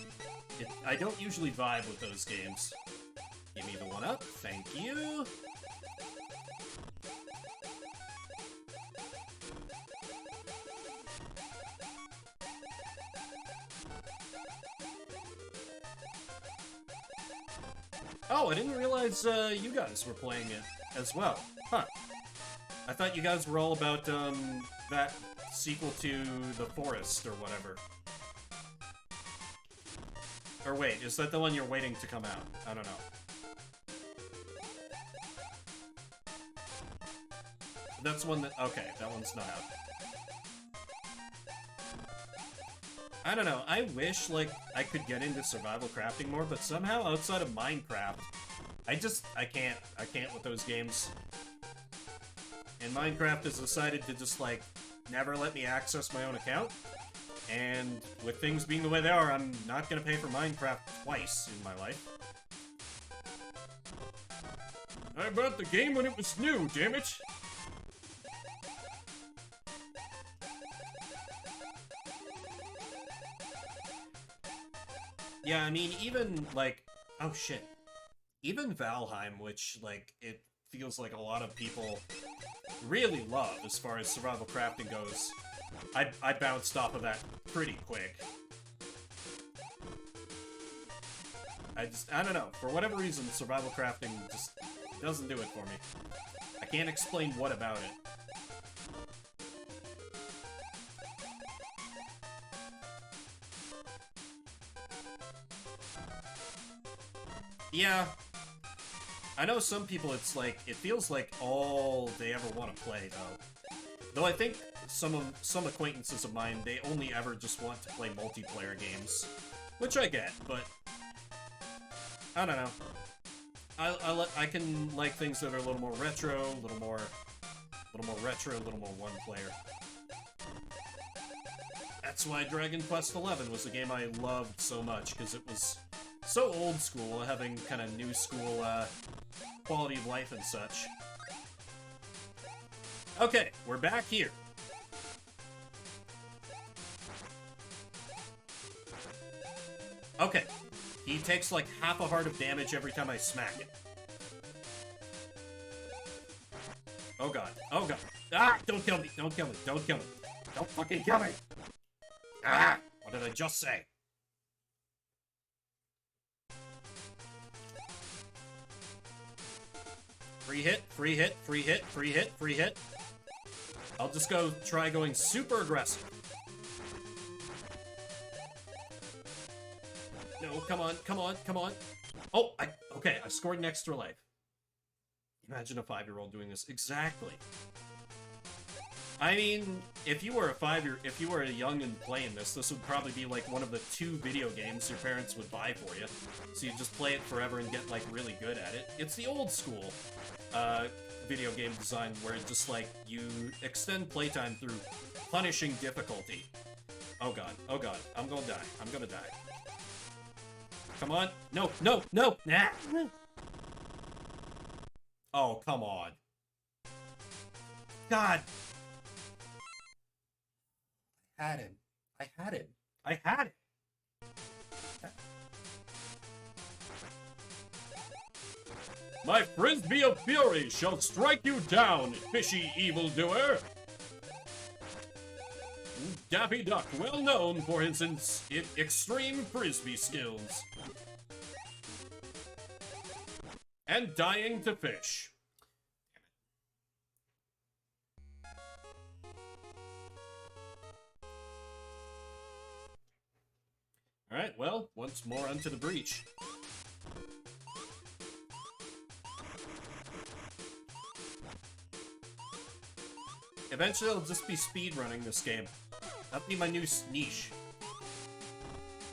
I don't usually vibe with those games. Give me the one up, thank you! Oh, I didn't realize you guys were playing it as well. Huh. I thought you guys were all about that sequel to The Forest or whatever. Or wait, is that the one you're waiting to come out? I don't know. That's one that... Okay, that one's not out. I don't know, I wish, like, I could get into survival crafting more, but somehow outside of Minecraft, I can't with those games. And Minecraft has decided to just, like, never let me access my own account. And with things being the way they are, I'm not gonna pay for Minecraft twice in my life. I bought the game when it was new, damn it! Yeah, I mean, even, like... Oh, shit. Even Valheim, which, like, it feels like a lot of people really love as far as survival crafting goes, I bounced off of that pretty quick. I don't know. For whatever reason, survival crafting just doesn't do it for me. I can't explain what about it. Yeah. I know some people, it's like, it feels like all they ever want to play, though. Though I think some acquaintances of mine, they only ever just want to play multiplayer games. Which I get, but... I don't know. I can like things that are a little more retro, a little more retro, a little more one-player. That's why Dragon Quest XI was a game I loved so much, because it was so old school, having kind of new school quality of life and such. Okay, we're back here. Okay, he takes like half a heart of damage every time I smack it. Oh god, oh god. Ah, don't kill me, don't kill me, don't kill me. Don't fucking kill me! Ah, what did I just say? Free hit, free hit, free hit, free hit, free hit. I'll just try going super aggressive. No, come on, come on, come on. Oh, okay, I scored an extra life. Imagine a 5-year-old doing this. Exactly. I mean, if you were a youngin' playing this would probably be like one of the 2 video games your parents would buy for you. So you just play it forever and get like really good at it. It's the old school video game design where it just like you extend playtime through punishing difficulty. Oh god, I'm gonna die. I'm gonna die. Come on. No, no, no! Nah! Oh, come on. God! I had him. I had him. I had it! My frisbee of fury shall strike you down, fishy evildoer! Daffy Duck, well known for his extreme frisbee skills. And dying to fish. Alright, well, once more onto the breach. Eventually I'll just be speedrunning this game. That'll be my new niche.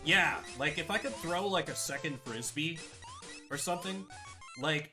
Yeah, like if I could throw like a second frisbee or something, like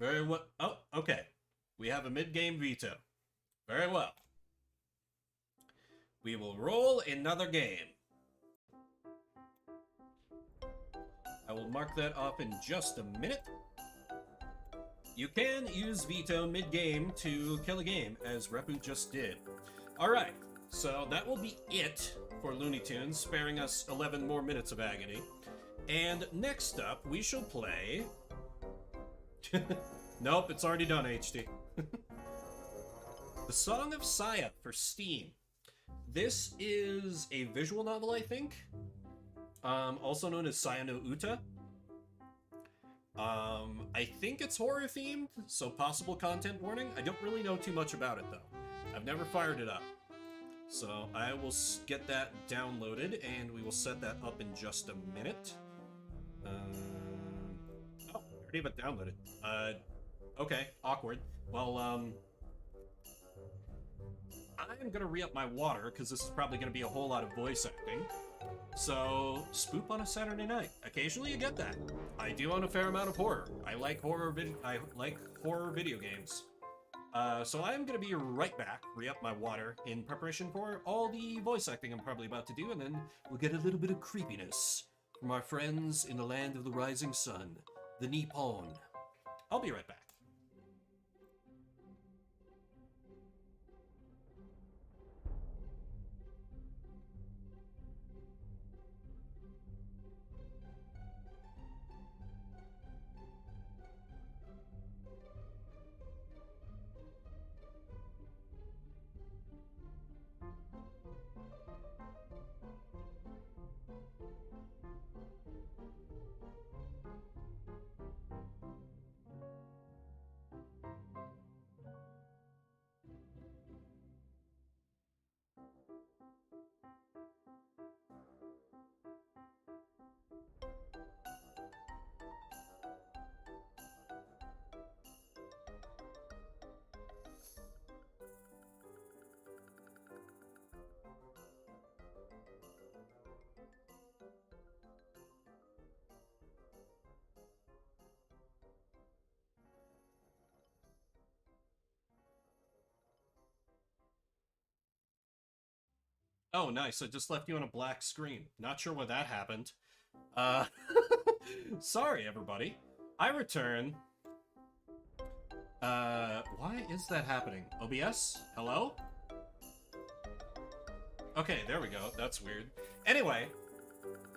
Very well. Oh, okay. We have a mid-game veto. Very well. We will roll another game. I will mark that off in just a minute. You can use veto mid-game to kill a game, as Repu just did. Alright, so that will be it for Looney Tunes, sparing us 11 more minutes of agony. And next up, we shall play... Nope, it's already done, HD. The Song of Saya for Steam. This is a visual novel, I think. Also known as Saya no Uta. I think it's horror themed, so possible content warning. I don't really know too much about it though. I've never fired it up. So I will get that downloaded and we will set that up in just a minute. Oh, I already have it downloaded. Okay, awkward. Well, I'm gonna re-up my water because this is probably gonna be a whole lot of voice acting. So, Spoop on a Saturday night. Occasionally you get that. I do own a fair amount of horror. I like horror video games. So I'm gonna be right back, re-up my water, in preparation for all the voice acting I'm probably about to do, and then we'll get a little bit of creepiness from our friends in the land of the rising sun, the Nippon. I'll be right back. Oh, nice. I just left you on a black screen. Not sure why that happened. Sorry, everybody. I return. Why is that happening? OBS? Hello? Okay, there we go. That's weird. Anyway,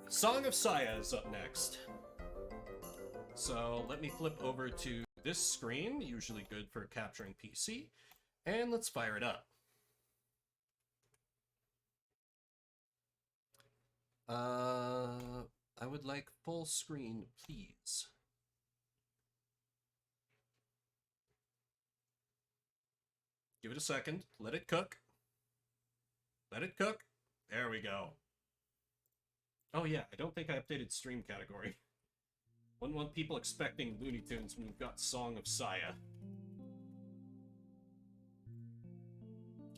Song of Saya is up next. So let me flip over to this screen, usually good for capturing PC, and let's fire it up. I would like full screen, please. Give it a second. Let it cook. Let it cook. There we go. Oh yeah, I don't think I updated stream category. Wouldn't want people expecting Looney Tunes when we've got Song of Saya.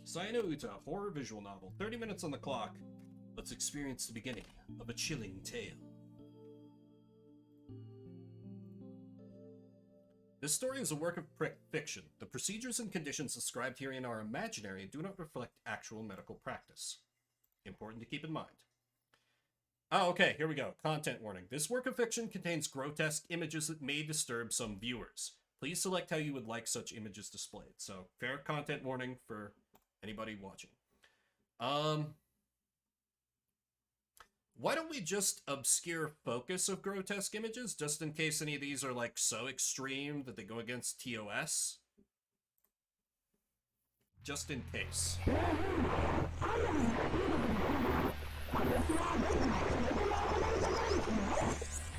Saya no Uta, horror visual novel. 30 minutes on the clock. Let's experience the beginning of a chilling tale. This story is a work of fiction. The procedures and conditions described herein are imaginary and do not reflect actual medical practice. Important to keep in mind. Oh, okay, here we go. Content warning. This work of fiction contains grotesque images that may disturb some viewers. Please select how you would like such images displayed. So, fair content warning for anybody watching. Why don't we just obscure focus of grotesque images, just in case any of these are, like, so extreme that they go against TOS? Just in case.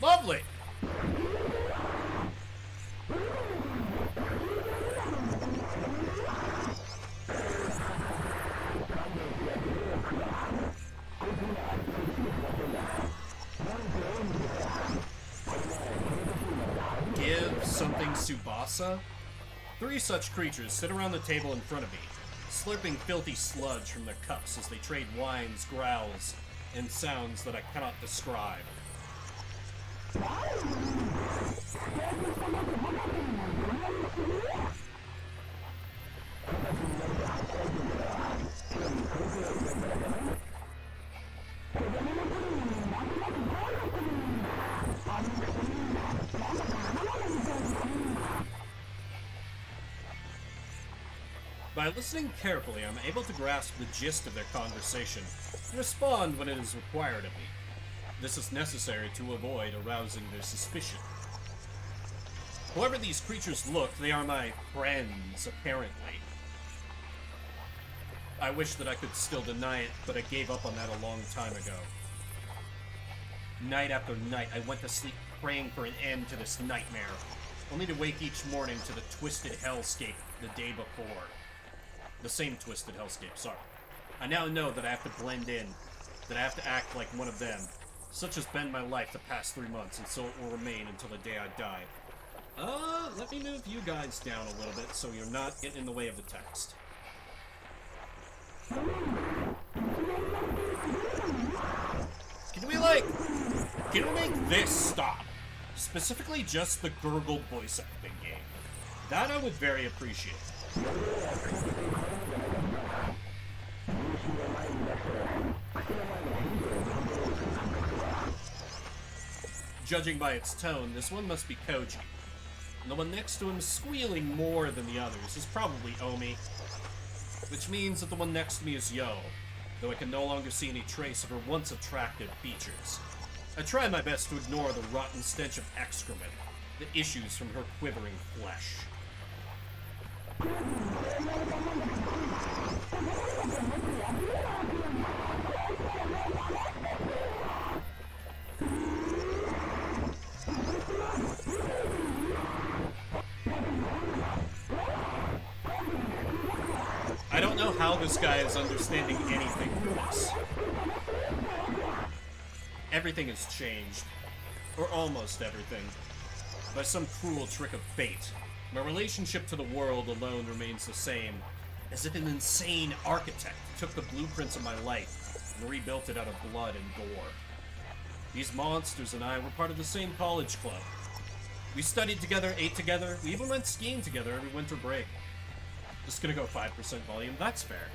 Lovely! Give something Tsubasa? 3 such creatures sit around the table in front of me, slurping filthy sludge from their cups as they trade whines, growls, and sounds that I cannot describe. By listening carefully, I'm able to grasp the gist of their conversation and respond when it is required of me. This is necessary to avoid arousing their suspicion. However these creatures look, they are my friends, apparently. I wish that I could still deny it, but I gave up on that a long time ago. Night after night, I went to sleep praying for an end to this nightmare, only to wake each morning to the twisted hellscape the day before. The same twisted hellscape, sorry. I now know that I have to blend in, that I have to act like one of them. Such has been my life the past 3 months, and so it will remain until the day I die. Let me move you guys down a little bit so you're not getting in the way of the text. Can we make this stop? Specifically just the gurgle voice acting game. That I would very appreciate. Judging by its tone, this one must be Koji. And the one next to him squealing more than the others is probably Omi. Which means that the one next to me is Yo, though I can no longer see any trace of her once attractive features. I try my best to ignore the rotten stench of excrement that issues from her quivering flesh. I don't know how this guy is understanding anything from this. Everything has changed. Or almost everything. By some cruel trick of fate. My relationship to the world alone remains the same, as if an insane architect took the blueprints of my life and rebuilt it out of blood and gore. These monsters and I were part of the same college club. We studied together, ate together, we even went skiing together every winter break. Just gonna go 5% volume, that's fair.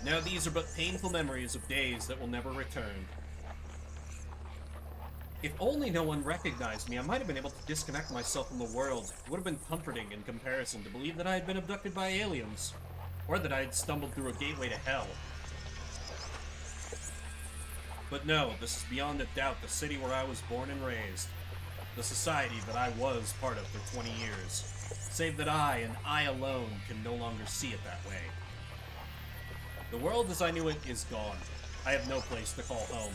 Now these are but painful memories of days that will never return. If only no one recognized me, I might have been able to disconnect myself from the world. It would have been comforting in comparison to believe that I had been abducted by aliens, or that I had stumbled through a gateway to hell. But no, this is beyond a doubt the city where I was born and raised. The society that I was part of for 20 years. Save that I, and I alone, can no longer see it that way. The world as I knew it is gone. I have no place to call home.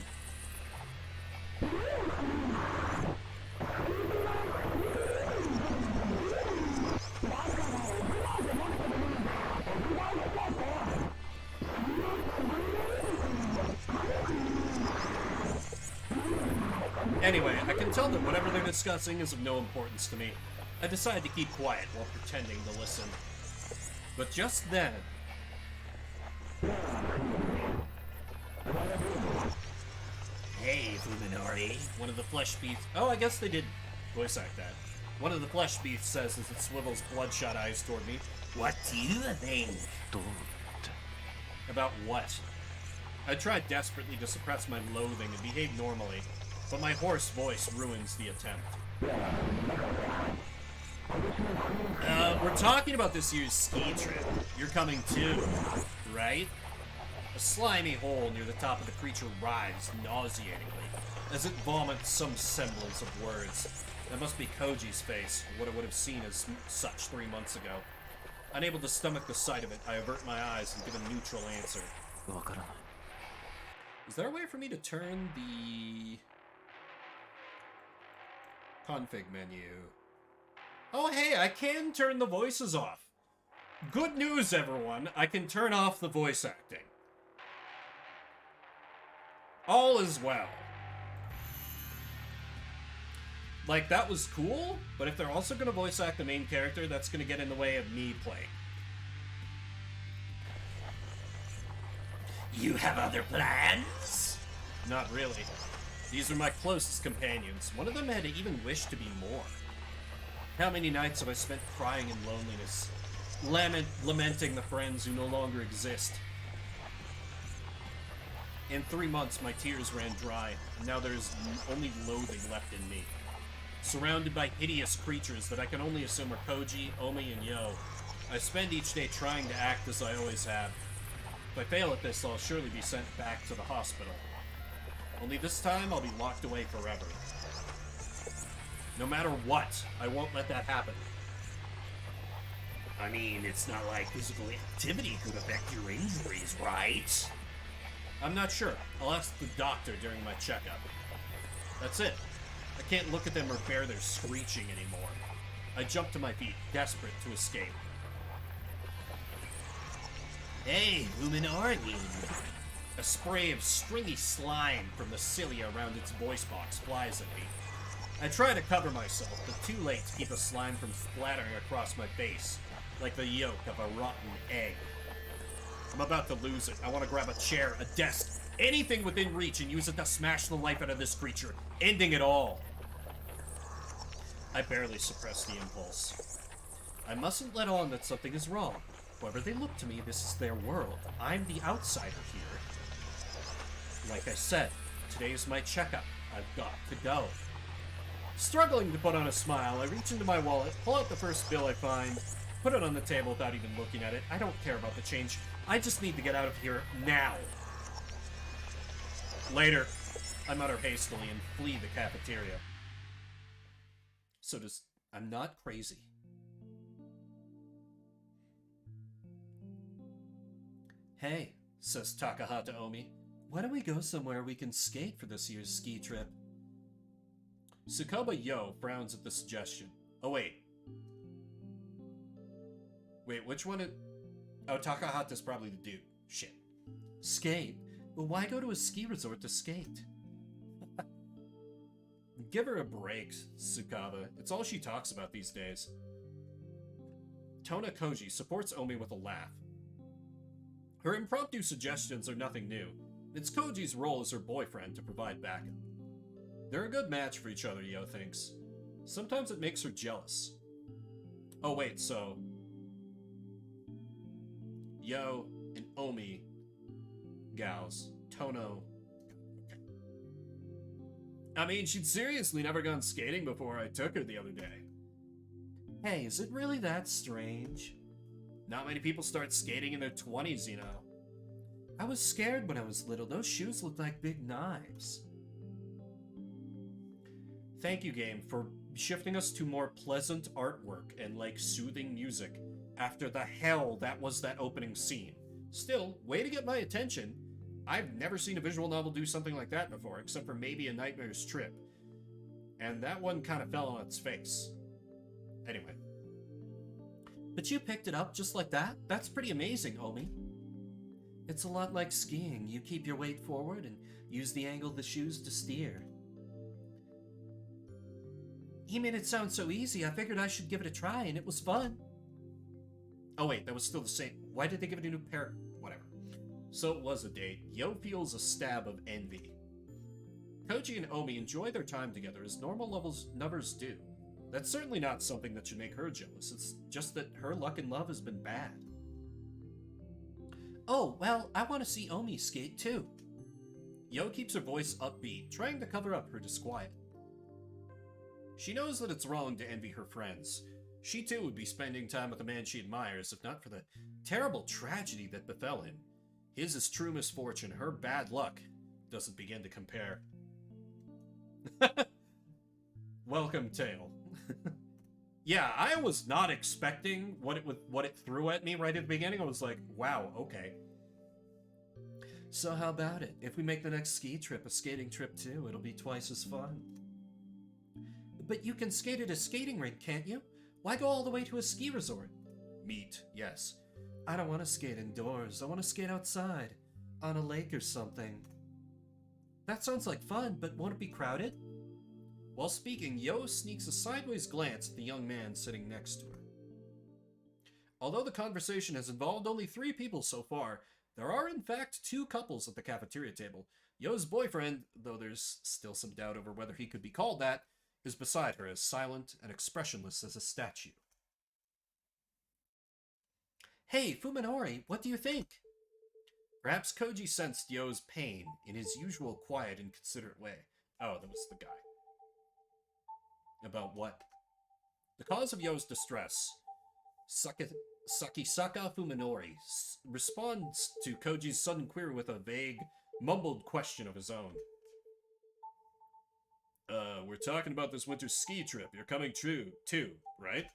Anyway, I can tell that whatever they're discussing is of no importance to me. I decide to keep quiet while pretending to listen. But just then... Hey, Fuminori. One of the flesh beasts... Oh, I guess they did voice act that. One of the flesh beasts says as it swivels bloodshot eyes toward me. What do you think? About what? I tried desperately to suppress my loathing and behave normally, but my hoarse voice ruins the attempt. We're talking about this year's ski trip. You're coming too, right? A slimy hole near the top of the creature writhes nauseatingly, as it vomits some semblance of words. That must be Koji's face, or what I would have seen as such 3 months ago. Unable to stomach the sight of it, I avert my eyes and give a neutral answer. Is there a way for me to turn the config menu? Oh hey, I can turn the voices off. Good news, everyone. I can turn off the voice acting. All is well. Like, that was cool, but if they're also going to voice act the main character, that's going to get in the way of me playing. You have other plans? Not really. These are my closest companions. One of them had even wished to be more. How many nights have I spent crying in loneliness, lamenting the friends who no longer exist? In 3 months, my tears ran dry, and now there's only loathing left in me. Surrounded by hideous creatures that I can only assume are Koji, Omi, and Yo, I spend each day trying to act as I always have. If I fail at this, I'll surely be sent back to the hospital. Only this time, I'll be locked away forever. No matter what, I won't let that happen.
I mean, it's not like physical activity could affect your injuries, right?
I'm not sure. I'll ask the doctor during my checkup. That's it. I can't look at them or bear their screeching anymore. I jump to my feet, desperate to escape.
Hey, Luminarian!
A spray of stringy slime from the cilia around its voice box flies at me. I try to cover myself, but too late to keep the slime from splattering across my face, like the yolk of a rotten egg. I'm about to lose it. I want to grab a chair, a desk, anything within reach and use it to smash the life out of this creature, ending it all. I barely suppress the impulse. I mustn't let on that something is wrong. However they look to me, this is their world. I'm the outsider here. Like I said, today is my checkup. I've got to go. Struggling to put on a smile, I reach into my wallet, pull out the first bill I find, put it on the table without even looking at it. I don't care about the change. I just need to get out of here now. Later, I mutter hastily and flee the cafeteria. I'm not crazy. Hey, says Takahata Omi, why don't we go somewhere we can skate for this year's ski trip? Tsukuba Yo frowns at the suggestion. Oh, wait. Wait, which one? Oh, Takahata's probably the dude. Shit. Skate? Well, why go to a ski resort to skate? Give her a break, Tsukuba. It's all she talks about these days. Tona Koji supports Omi with a laugh. Her impromptu suggestions are nothing new. It's Koji's role as her boyfriend to provide backup. They're a good match for each other, Yo thinks. Sometimes it makes her jealous. Oh wait, so... Yo and Omi... gals. Tono... I mean, she'd seriously never gone skating before I took her the other day. Hey, is it really that strange? Not many people start skating in their 20s, you know. I was scared when I was little. Those shoes looked like big knives. Thank you, game, for shifting us to more pleasant artwork and, like, soothing music after the hell that was that opening scene. Still, way to get my attention. I've never seen a visual novel do something like that before, except for maybe A Nightmare's Trip. And that one kind of fell on its face. Anyway. But you picked it up just like that? That's pretty amazing, Omi. It's a lot like skiing. You keep your weight forward and use the angle of the shoes to steer. He made it sound so easy, I figured I should give it a try, and it was fun. Oh wait, that was still the same. Why did they give it a new pair? Whatever. So it was a date. Yo feels a stab of envy. Koji and Omi enjoy their time together as normal lovers do. That's certainly not something that should make her jealous. It's just that her luck in love has been bad. Oh, well, I want to see Omi skate too. Yo keeps her voice upbeat, trying to cover up her disquiet. She knows that it's wrong to envy her friends. She too would be spending time with a man she admires if not for the terrible tragedy that befell him. His is true misfortune. Her bad luck doesn't begin to compare. Welcome, Tale. Yeah, I was not expecting what it threw at me right at the beginning. I was like, wow, okay. So how about it? If we make the next ski trip a skating trip too, it'll be twice as fun. But you can skate at a skating rink, can't you? Why go all the way to a ski resort? Meat, yes. I don't want to skate indoors. I want to skate outside. On a lake or something. That sounds like fun, but won't it be crowded? While speaking, Yo sneaks a sideways glance at the young man sitting next to her. Although the conversation has involved only 3 people so far, There are, in fact, 2 couples at the cafeteria table. Yo's boyfriend, though there's still some doubt over whether he could be called that, is beside her as silent and expressionless as a statue. Hey, Fuminori, what do you think? Perhaps Koji sensed Yo's pain in his usual quiet and considerate way. Oh, that was the guy. About what? The cause of Yo's distress. Sakisaka Fuminori responds to Koji's sudden query with a vague, mumbled question of his own. We're talking about this winter ski trip. You're coming too, right?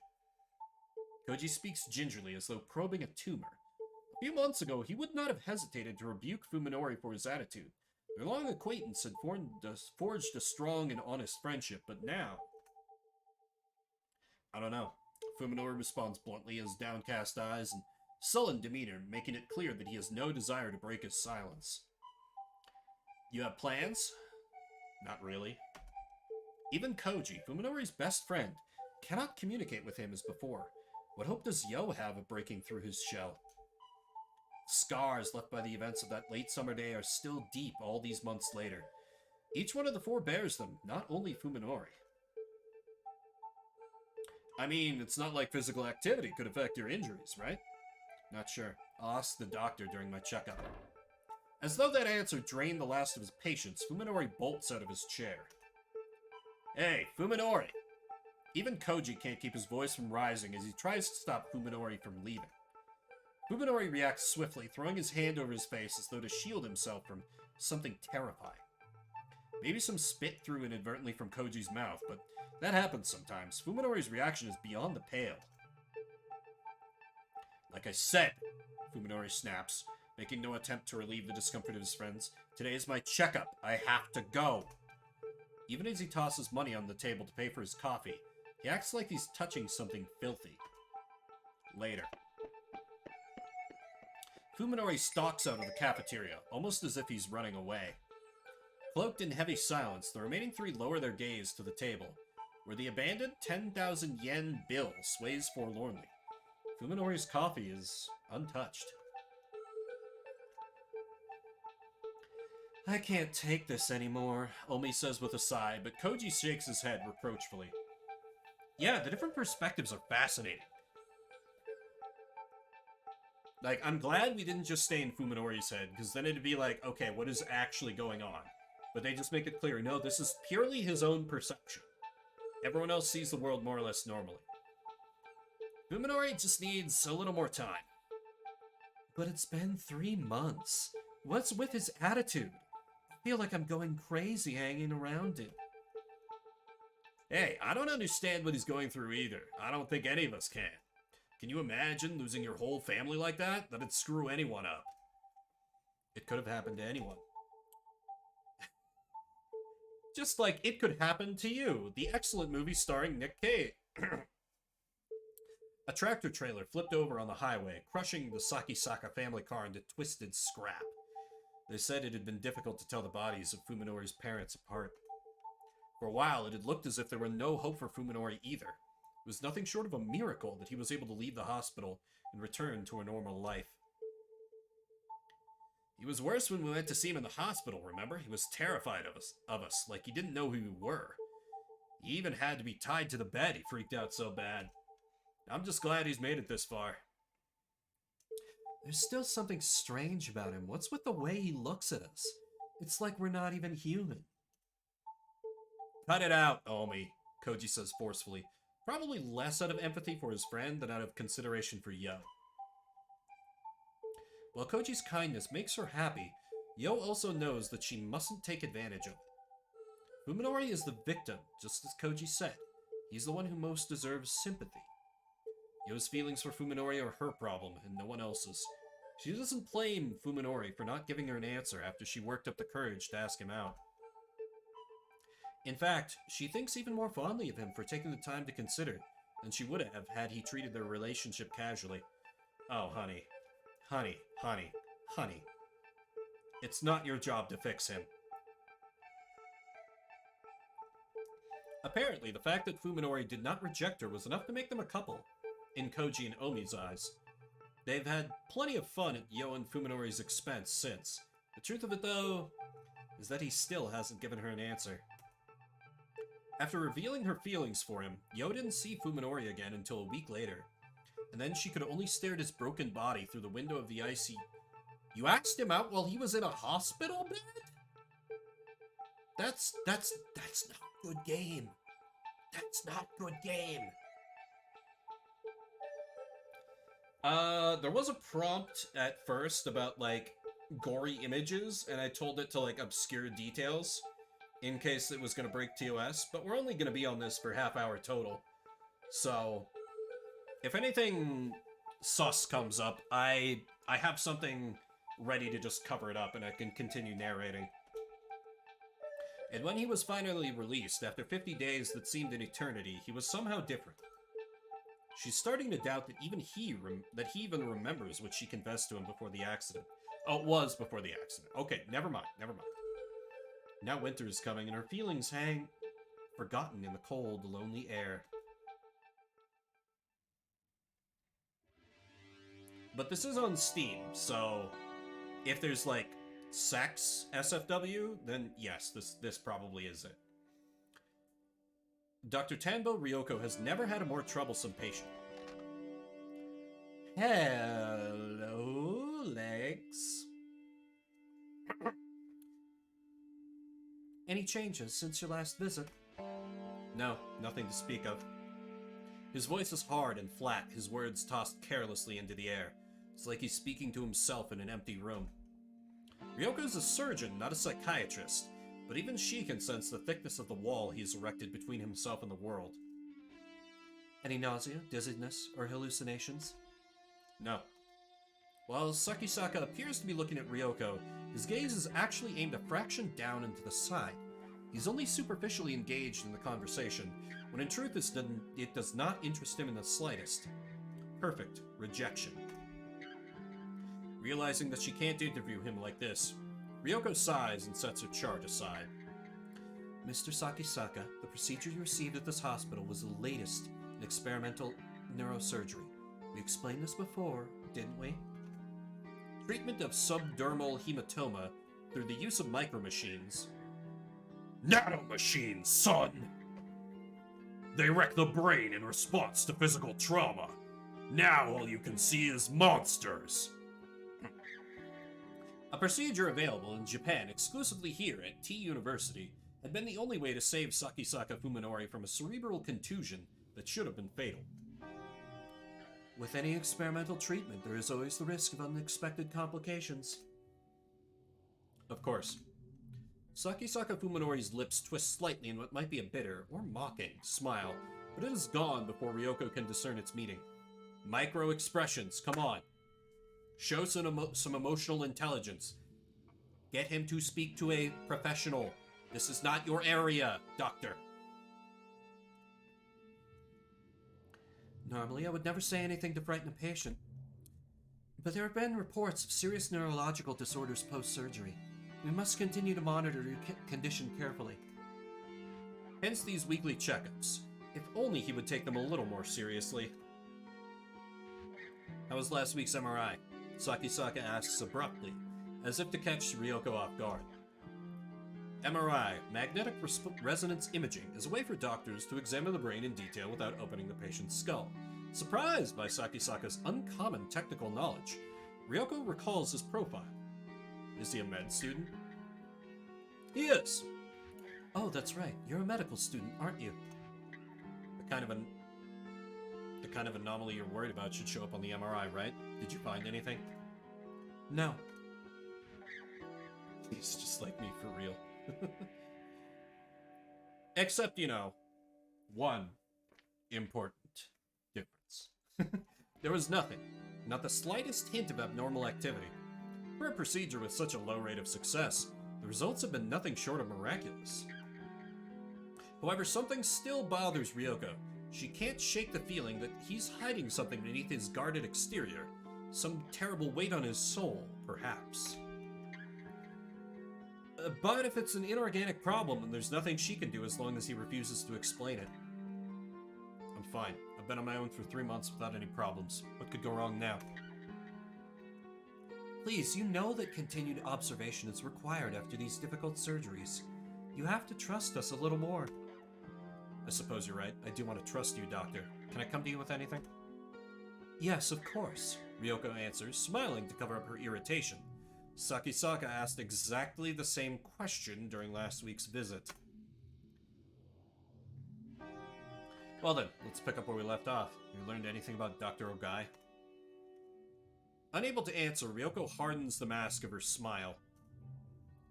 Koji speaks gingerly as though probing a tumor. A few months ago, he would not have hesitated to rebuke Fuminori for his attitude. Their long acquaintance had forged a strong and honest friendship, but now... I don't know. Fuminori responds bluntly, his downcast eyes and sullen demeanor making it clear that he has no desire to break his silence. You have plans? Not really. Even Koji, Fuminori's best friend, cannot communicate with him as before. What hope does Yo have of breaking through his shell? Scars left by the events of that late summer day are still deep all these months later. Each one of the 4 bears them, not only Fuminori. I mean, it's not like physical activity could affect your injuries, right? Not sure. I'll ask the doctor during my checkup. As though that answer drained the last of his patience, Fuminori bolts out of his chair. Hey, Fuminori! Even Koji can't keep his voice from rising as he tries to stop Fuminori from leaving. Fuminori reacts swiftly, throwing his hand over his face as though to shield himself from something terrifying. Maybe some spit through inadvertently from Koji's mouth, but that happens sometimes. Fuminori's reaction is beyond the pale. Like I said, Fuminori snaps, making no attempt to relieve the discomfort of his friends. Today is my checkup. I have to go. Even as he tosses money on the table to pay for his coffee, he acts like he's touching something filthy. Later. Fuminori stalks out of the cafeteria, almost as if he's running away. Cloaked in heavy silence, the remaining 3 lower their gaze to the table, where the abandoned 10,000 yen bill sways forlornly. Fuminori's coffee is untouched. I can't take this anymore, Omi says with a sigh, but Koji shakes his head reproachfully. Yeah, the different perspectives are fascinating. Like, I'm glad we didn't just stay in Fuminori's head, because then it'd be like, okay, what is actually going on? But they just make it clear, no, this is purely his own perception. Everyone else sees the world more or less normally. Fuminori just needs a little more time. But it's been 3 months. What's with his attitude? I feel like I'm going crazy hanging around him. Hey, I don't understand what he's going through either. I don't think any of us can. Can you imagine losing your whole family like that? That'd screw anyone up. It could have happened to anyone. Just like It Could Happen to You, the excellent movie starring Nick Cage. A tractor trailer flipped over on the highway, crushing the Sakisaka family car into twisted scrap. They said it had been difficult to tell the bodies of Fuminori's parents apart. For a while, it had looked as if there were no hope for Fuminori either. It was nothing short of a miracle that he was able to leave the hospital and return to a normal life. He was worse when we went to see him in the hospital, remember? He was terrified of us, like he didn't know who we were. He even had to be tied to the bed, he freaked out so bad. I'm just glad he's made it this far. There's still something strange about him. What's with the way he looks at us? It's like we're not even human. Cut it out, Omi, Koji says forcefully, probably less out of empathy for his friend than out of consideration for Yo. While Koji's kindness makes her happy, Yo also knows that she mustn't take advantage of it. Fuminori is the victim, just as Koji said. He's the one who most deserves sympathy. Yo's feelings for Fuminori are her problem, and no one else's. She doesn't blame Fuminori for not giving her an answer after she worked up the courage to ask him out. In fact, she thinks even more fondly of him for taking the time to consider than she would have had he treated their relationship casually. Oh, honey. Honey, honey, honey. It's not your job to fix him. Apparently, the fact that Fuminori did not reject her was enough to make them a couple, in Koji and Omi's eyes. They've had plenty of fun at Yo and Fuminori's expense since. The truth of it, though, is that he still hasn't given her an answer. After revealing her feelings for him, Yo didn't see Fuminori again until a week later. And then she could only stare at his broken body through the window of the IC. You asked him out while he was in a hospital bed? That's not good game. That's not good game. There was a prompt at first about, like, gory images, and I told it to, like, obscure details in case it was gonna break TOS, but we're only gonna be on this for half hour total. So, if anything sus comes up, I have something ready to just cover it up and I can continue narrating. And when he was finally released, after 50 days that seemed an eternity, he was somehow different. She's starting to doubt that even he even remembers what she confessed to him before the accident. Oh, it was before the accident. Okay, never mind. Now winter is coming and her feelings hang forgotten in the cold, lonely air. But this is on Steam, so if there's, like, sex SFW, then yes, this probably is it. Dr. Tanbo Ryoko has never had a more troublesome patient. Hello, legs. Any changes since your last visit? No, nothing to speak of. His voice is hard and flat, his words tossed carelessly into the air. It's like he's speaking to himself in an empty room. Ryoko's a surgeon, not a psychiatrist, but even she can sense the thickness of the wall he's erected between himself and the world. Any nausea, dizziness, or hallucinations? No. While Sakisaka appears to be looking at Ryoko, his gaze is actually aimed a fraction down and to the side. He's only superficially engaged in the conversation, when in truth it does not interest him in the slightest. Perfect rejection. Realizing that she can't interview him like this, Ryoko sighs and sets her chart aside. Mr. Sakisaka, the procedure you received at this hospital was the latest in experimental neurosurgery. We explained this before, didn't we? Treatment of subdermal hematoma through the use of micromachines.
Nanomachines, son! They wreck the brain in response to physical trauma. Now all you can see is monsters.
A procedure available in Japan exclusively here at T University had been the only way to save Sakisaka Fuminori from a cerebral contusion that should have been fatal. With any experimental treatment, there is always the risk of unexpected complications. Of course. Sakisaka Fuminori's lips twist slightly in what might be a bitter, or mocking, smile, but it is gone before Ryoko can discern its meaning. Micro-expressions, come on. Show some emotional intelligence. Get him to speak to a professional. This is not your area, doctor. Normally, I would never say anything to frighten a patient. But there have been reports of serious neurological disorders post-surgery. We must continue to monitor your condition carefully. Hence these weekly checkups. If only he would take them a little more seriously. How was last week's MRI? Sakisaka asks abruptly, as if to catch Ryoko off guard. MRI, magnetic resonance imaging, is a way for doctors to examine the brain in detail without opening the patient's skull. Surprised by Sakisaka's uncommon technical knowledge, Ryoko recalls his profile. Is he a med student? He is! Oh, that's right. You're a medical student, aren't you? The kind of anomaly you're worried about should show up on the MRI, right? Did you find anything? No. He's just like me for real. Except, you know, one important difference. There was nothing, not the slightest hint of abnormal activity. For a procedure with such a low rate of success, the results have been nothing short of miraculous. However, something still bothers Ryoko. She can't shake the feeling that he's hiding something beneath his guarded exterior. Some terrible weight on his soul, perhaps. But if it's an inorganic problem, then there's nothing she can do as long as he refuses to explain it. I'm fine. I've been on my own for 3 months without any problems. What could go wrong now? Please, you know that continued observation is required after these difficult surgeries. You have to trust us a little more. I suppose you're right. I do want to trust you, Doctor. Can I come to you with anything? Yes, of course, Ryoko answers, smiling to cover up her irritation. Sakisaka asked exactly the same question during last week's visit. Well then, let's pick up where we left off. You learned anything about Dr. Ogai? Unable to answer, Ryoko hardens the mask of her smile.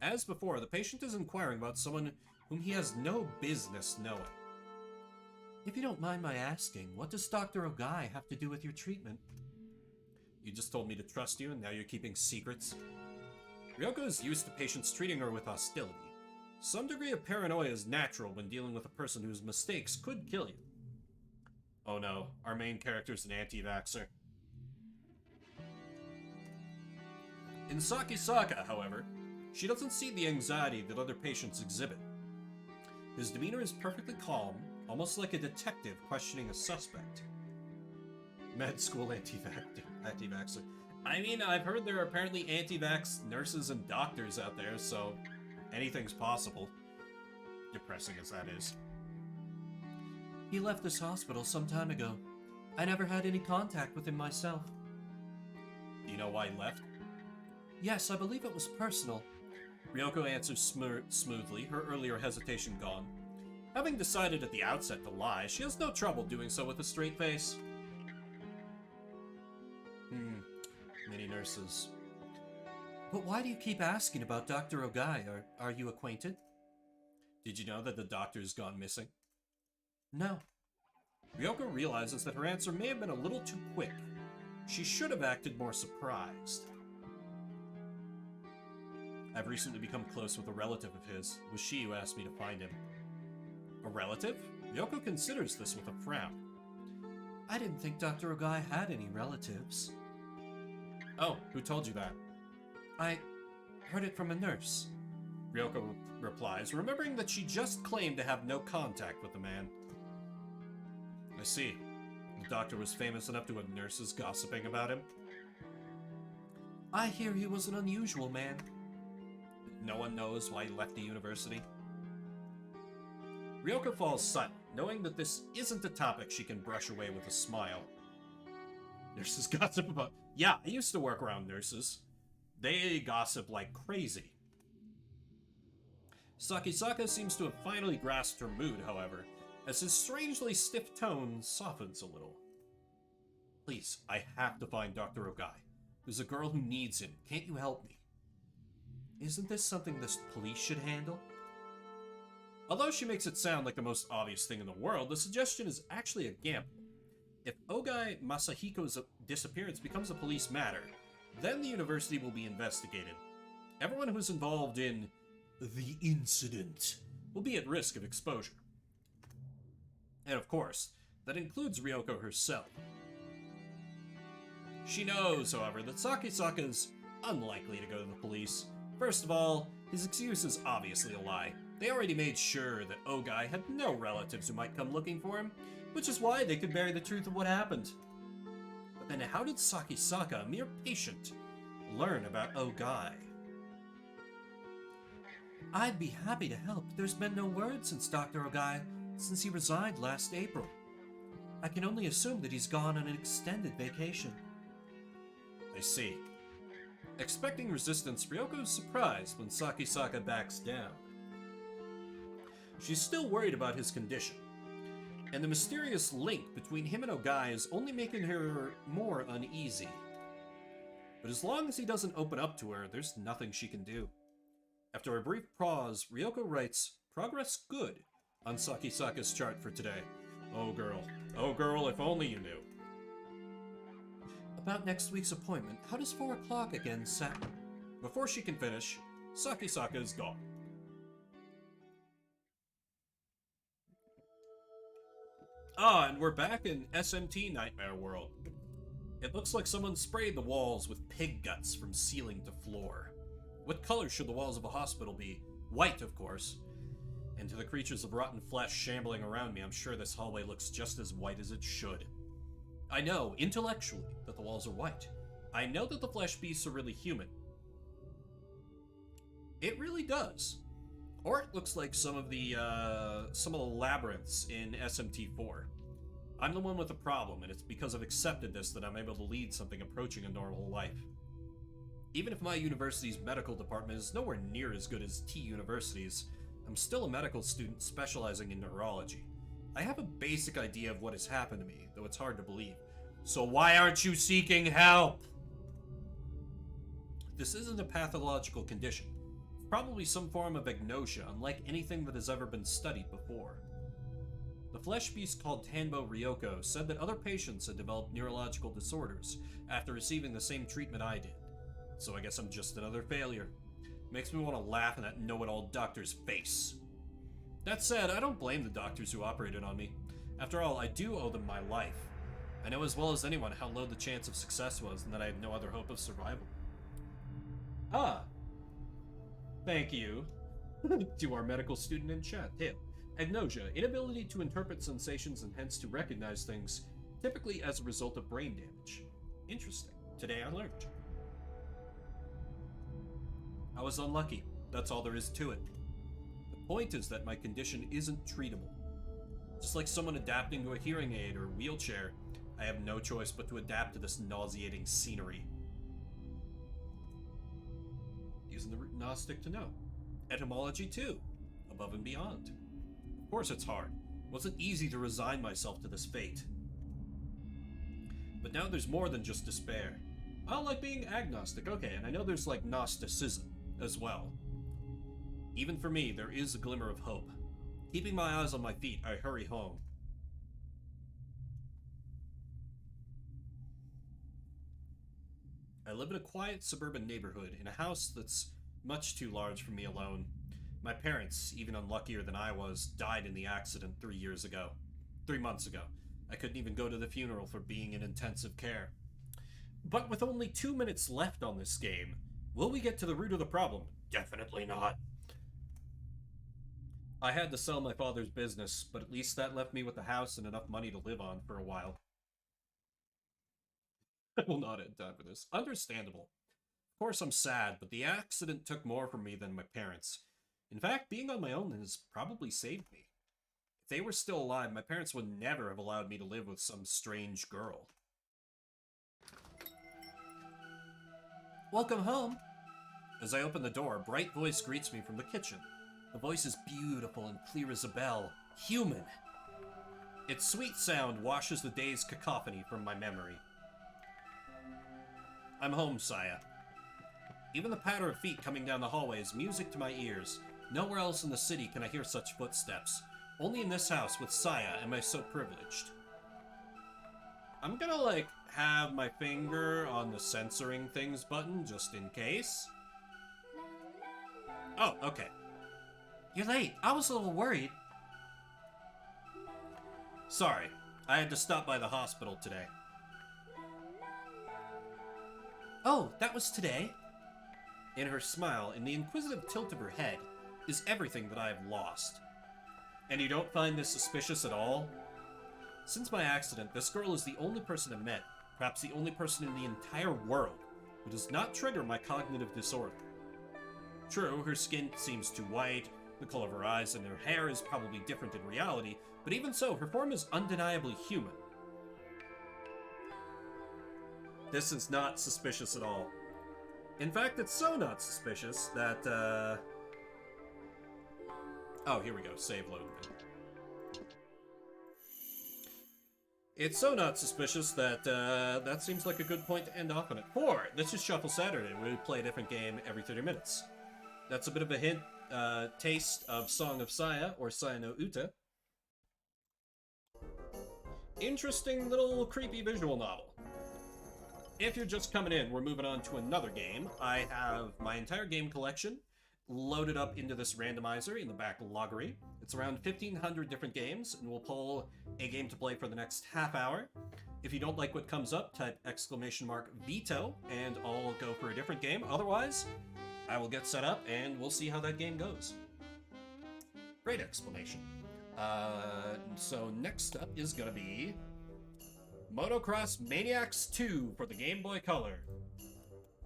As before, the patient is inquiring about someone whom he has no business knowing. If you don't mind my asking, what does Dr. Ogai have to do with your treatment? You just told me to trust you, and now you're keeping secrets? Ryoko is used to patients treating her with hostility. Some degree of paranoia is natural when dealing with a person whose mistakes could kill you. Oh no, our main character's an anti-vaxxer. In Sakisaka, however, she doesn't see the anxiety that other patients exhibit. His demeanor is perfectly calm, almost like a detective questioning a suspect. Med school anti-vaxxer. I mean, I've heard there are apparently anti-vax nurses and doctors out there, so anything's possible. Depressing as that is. He left this hospital some time ago. I never had any contact with him myself. Do you know why he left? Yes, I believe it was personal. Ryoko answers smoothly, her earlier hesitation gone. Having decided at the outset to lie, she has no trouble doing so with a straight face. Many nurses. But why do you keep asking about Dr. Ogai? Are you acquainted? Did you know that the doctor's gone missing? No. Ryoko realizes that her answer may have been a little too quick. She should have acted more surprised. I've recently become close with a relative of his. It was she who asked me to find him. A relative? Ryoko considers this with a frown. I didn't think Dr. Ogai had any relatives. Oh, who told you that? I heard it from a nurse. Ryoko replies, remembering that she just claimed to have no contact with the man. I see. The doctor was famous enough to have nurses gossiping about him? I hear he was an unusual man. No one knows why he left the university. Ryoko falls silent, knowing that this isn't a topic she can brush away with a smile. Nurses gossip about... Yeah, I used to work around nurses. They gossip like crazy. Sakisaka seems to have finally grasped her mood, however, as his strangely stiff tone softens a little. Please, I have to find Dr. Ogai. There's a girl who needs him. Can't you help me? Isn't this something the police should handle? Although she makes it sound like the most obvious thing in the world, the suggestion is actually a gamble. If Ogai Masahiko's disappearance becomes a police matter, then the university will be investigated. Everyone who's involved in the incident will be at risk of exposure. And of course, that includes Ryoko herself. She knows, however, that Sakisaka is unlikely to go to the police. First of all, his excuse is obviously a lie. They already made sure that Ogai had no relatives who might come looking for him, which is why they could bury the truth of what happened. But then how did Sakisaka, a mere patient, learn about Ogai? I'd be happy to help. There's been no word since Dr. Ogai, since he resigned last April. I can only assume that he's gone on an extended vacation. I see. Expecting resistance, Ryoko is surprised when Sakisaka backs down. She's still worried about his condition, and the mysterious link between him and Ogai is only making her more uneasy. But as long as he doesn't open up to her, there's nothing she can do. After a brief pause, Ryoko writes, "Progress good," on Sakisaka's chart for today. Oh girl, if only you knew. About next week's appointment, how does 4 o'clock again sound? Before she can finish, Sakisaka is gone. Ah, and we're back in SMT Nightmare World. It looks like someone sprayed the walls with pig guts from ceiling to floor. What color should the walls of a hospital be? White, of course. And to the creatures of rotten flesh shambling around me, I'm sure this hallway looks just as white as it should. I know, intellectually, that the walls are white. I know that the flesh beasts are really human. It really does. Or it looks like some of the labyrinths in SMT4. I'm the one with the problem, and it's because I've accepted this that I'm able to lead something approaching a normal life. Even if my university's medical department is nowhere near as good as T University's, I'm still a medical student specializing in neurology. I have a basic idea of what has happened to me, though it's hard to believe. So why aren't you seeking help? This isn't a pathological condition. It's probably some form of agnosia, unlike anything that has ever been studied before. The flesh beast called Tanbo Ryoko said that other patients had developed neurological disorders after receiving the same treatment I did. So I guess I'm just another failure. Makes me want to laugh in that know-it-all doctor's face. That said, I don't blame the doctors who operated on me. After all, I do owe them my life. I know as well as anyone how low the chance of success was and that I had no other hope of survival. Ah. Thank you. To our medical student in chat, Tail. Agnosia, inability to interpret sensations and hence to recognize things, typically as a result of brain damage. Interesting. Today I learned. I was unlucky. That's all there is to it. The point is that my condition isn't treatable. Just like someone adapting to a hearing aid or wheelchair, I have no choice but to adapt to this nauseating scenery. Using the root Gnostic to know. Etymology too. Above and beyond. Of course it's hard. It wasn't easy to resign myself to this fate. But now there's more than just despair. I like being agnostic, okay, and I know there's like Gnosticism as well. Even for me, there is a glimmer of hope. Keeping my eyes on my feet, I hurry home. I live in a quiet suburban neighborhood, in a house that's much too large for me alone. My parents, even unluckier than I was, died in the accident 3 months ago. I couldn't even go to the funeral for being in intensive care. But with only 2 minutes left on this game, will we get to the root of the problem? Definitely not. I had to sell my father's business, but at least that left me with a house and enough money to live on for a while. I will not have time for this. Understandable. Of course I'm sad, but the accident took more from me than my parents. In fact, being on my own has probably saved me. If they were still alive, my parents would never have allowed me to live with some strange girl. Welcome home. As I open the door, a bright voice greets me from the kitchen. The voice is beautiful and clear as a bell. Human. Its sweet sound washes the day's cacophony from my memory. I'm home, Saya. Even the patter of feet coming down the hallway is music to my ears. Nowhere else in the city can I hear such footsteps. Only in this house with Saya am I so privileged. I'm gonna, have my finger on the censoring things button, just in case. Oh, okay. You're late. I was a little worried. Sorry. I had to stop by the hospital today. Oh, that was today? In her smile, in the inquisitive tilt of her head, is everything that I have lost. And you don't find this suspicious at all? Since my accident, this girl is the only person I've met, perhaps the only person in the entire world, who does not trigger my cognitive disorder. True, her skin seems too white, the color of her eyes and her hair is probably different in reality, but even so, her form is undeniably human. This is not suspicious at all. In fact, it's so not suspicious that, Oh, here we go. Save load. It's so not suspicious that, that seems like a good point to end off on it. 4. This is Shuffle Saturday, where we play a different game every 30 minutes. That's a bit of a hint, taste of Song of Saya, or Saya no Uta. Interesting little creepy visual novel. If you're just coming in, we're moving on to another game. I have my entire game collection loaded up into this randomizer in the back loggery. It's around 1,500 different games, and we'll pull a game to play for the next half hour. If you don't like what comes up, type !veto, and I'll go for a different game. Otherwise, I will get set up, and we'll see how that game goes. Great explanation. So next up is gonna be Motocross Maniacs 2 for the Game Boy Color.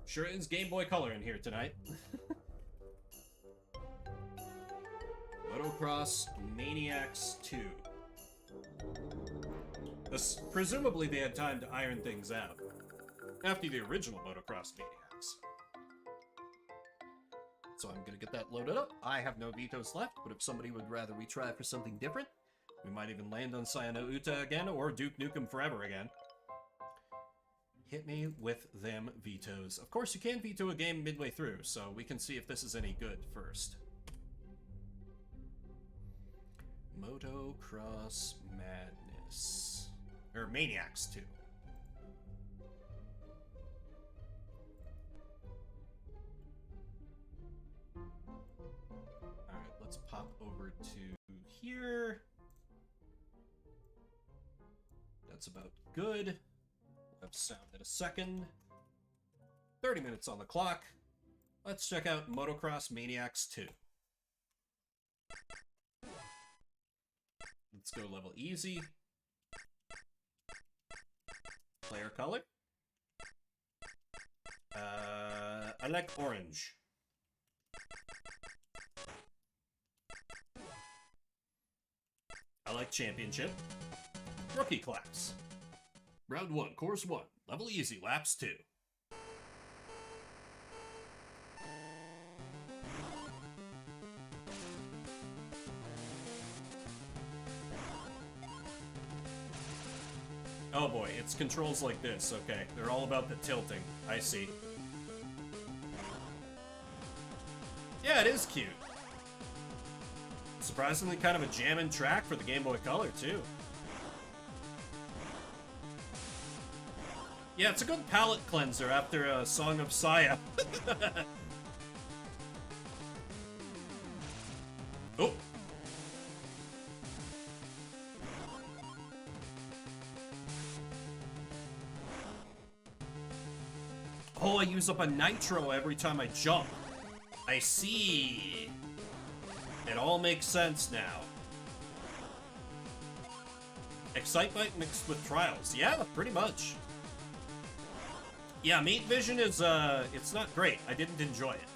Sure is Game Boy Color in here tonight. Motocross Maniacs 2. Presumably they had time to iron things out after the original Motocross Maniacs. So I'm gonna get that loaded up. I have no vetoes left, but if somebody would rather we try for something different, we might even land on Sayano Uta again, or Duke Nukem Forever again. Hit me with them vetoes. Of course, you can veto a game midway through, so we can see if this is any good first. Motocross Madness. Or Maniacs 2. Alright, let's pop over to here. That's about good. We'll have sound in a second. 30 minutes on the clock. Let's check out Motocross Maniacs 2. Let's go level easy. Player color. I like orange. I like championship. Rookie class. Round 1, course 1. Level easy, laps 2. Oh boy, it's controls like this, okay. They're all about the tilting. I see. Yeah, it is cute. Surprisingly kind of a jammin' track for the Game Boy Color, too. Yeah, it's a good palate cleanser after a Song of Saya. Oh! Oh, I use up a nitro every time I jump. I see. It all makes sense now. Excitebike mixed with Trials. Yeah, pretty much. Yeah, Meat Vision is, it's not great. I didn't enjoy it.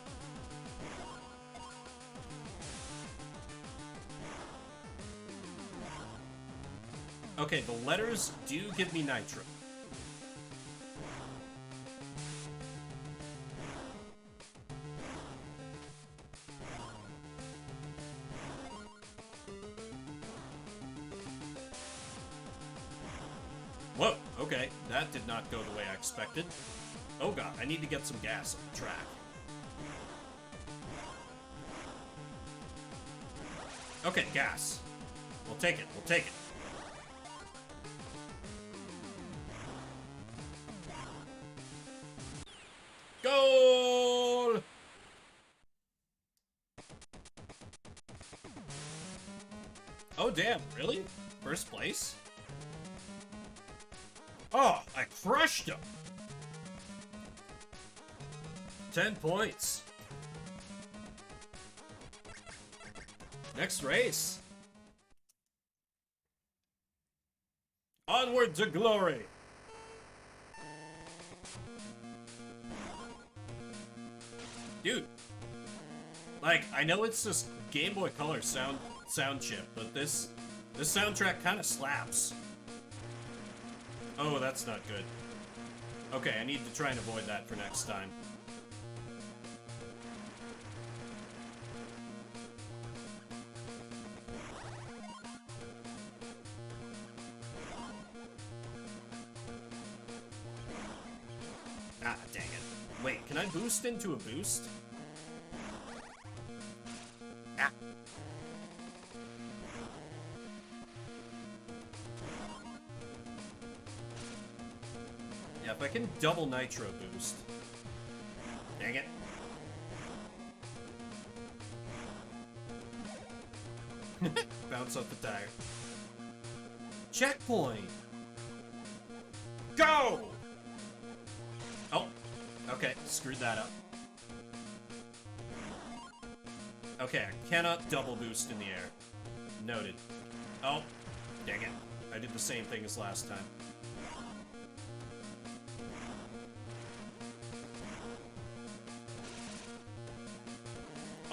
Okay, the letters do give me nitro. Whoa, okay, that did not go the way I expected. Oh god, I need to get some gas on the track. Okay, gas. We'll take it, we'll take it. Goal! Oh damn, really? First place? Oh, I crushed him! 10 points. Next race. Onward to glory. Dude. Like, I know it's just Game Boy Color sound chip, but this soundtrack kind of slaps. Oh, that's not good. Okay, I need to try and avoid that for next time. Ah, dang it. Wait, can I boost into a boost? Ah. Yeah, if I can double nitro boost. Dang it. Bounce off the tire. Checkpoint! Go! Oh, okay, screwed that up. Okay, I cannot double boost in the air. Noted. Oh, dang it. I did the same thing as last time.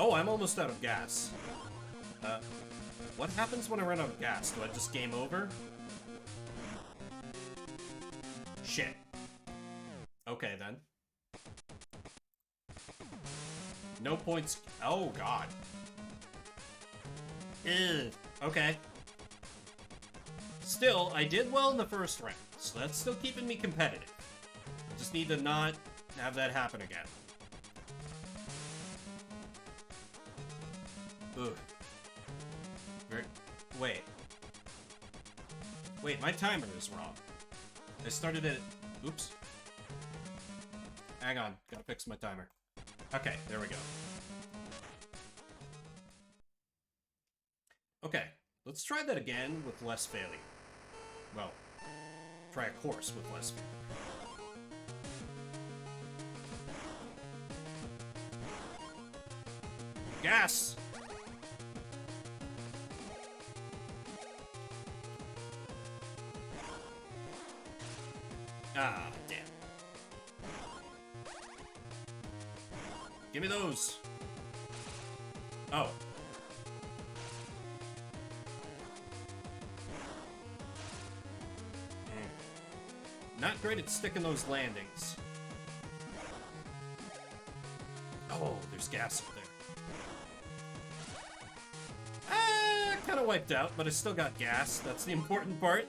Oh, I'm almost out of gas. What happens when I run out of gas? Do I just game over? Shit. Okay, then. No points. Oh, God. Ugh. Okay. Still, I did well in the first round, so that's still keeping me competitive. I just need to not have that happen again. Ugh. Wait. Wait, my timer is wrong. I started it. Oops. Hang on, gotta fix my timer. Okay, there we go. Okay, let's try that again with less failure. Well, try a course with less failure. Gas! Ah, damn. Give me those. Oh. Not great at sticking those landings. Oh, there's gas up there. Ah, kind of wiped out, but I still got gas. That's the important part.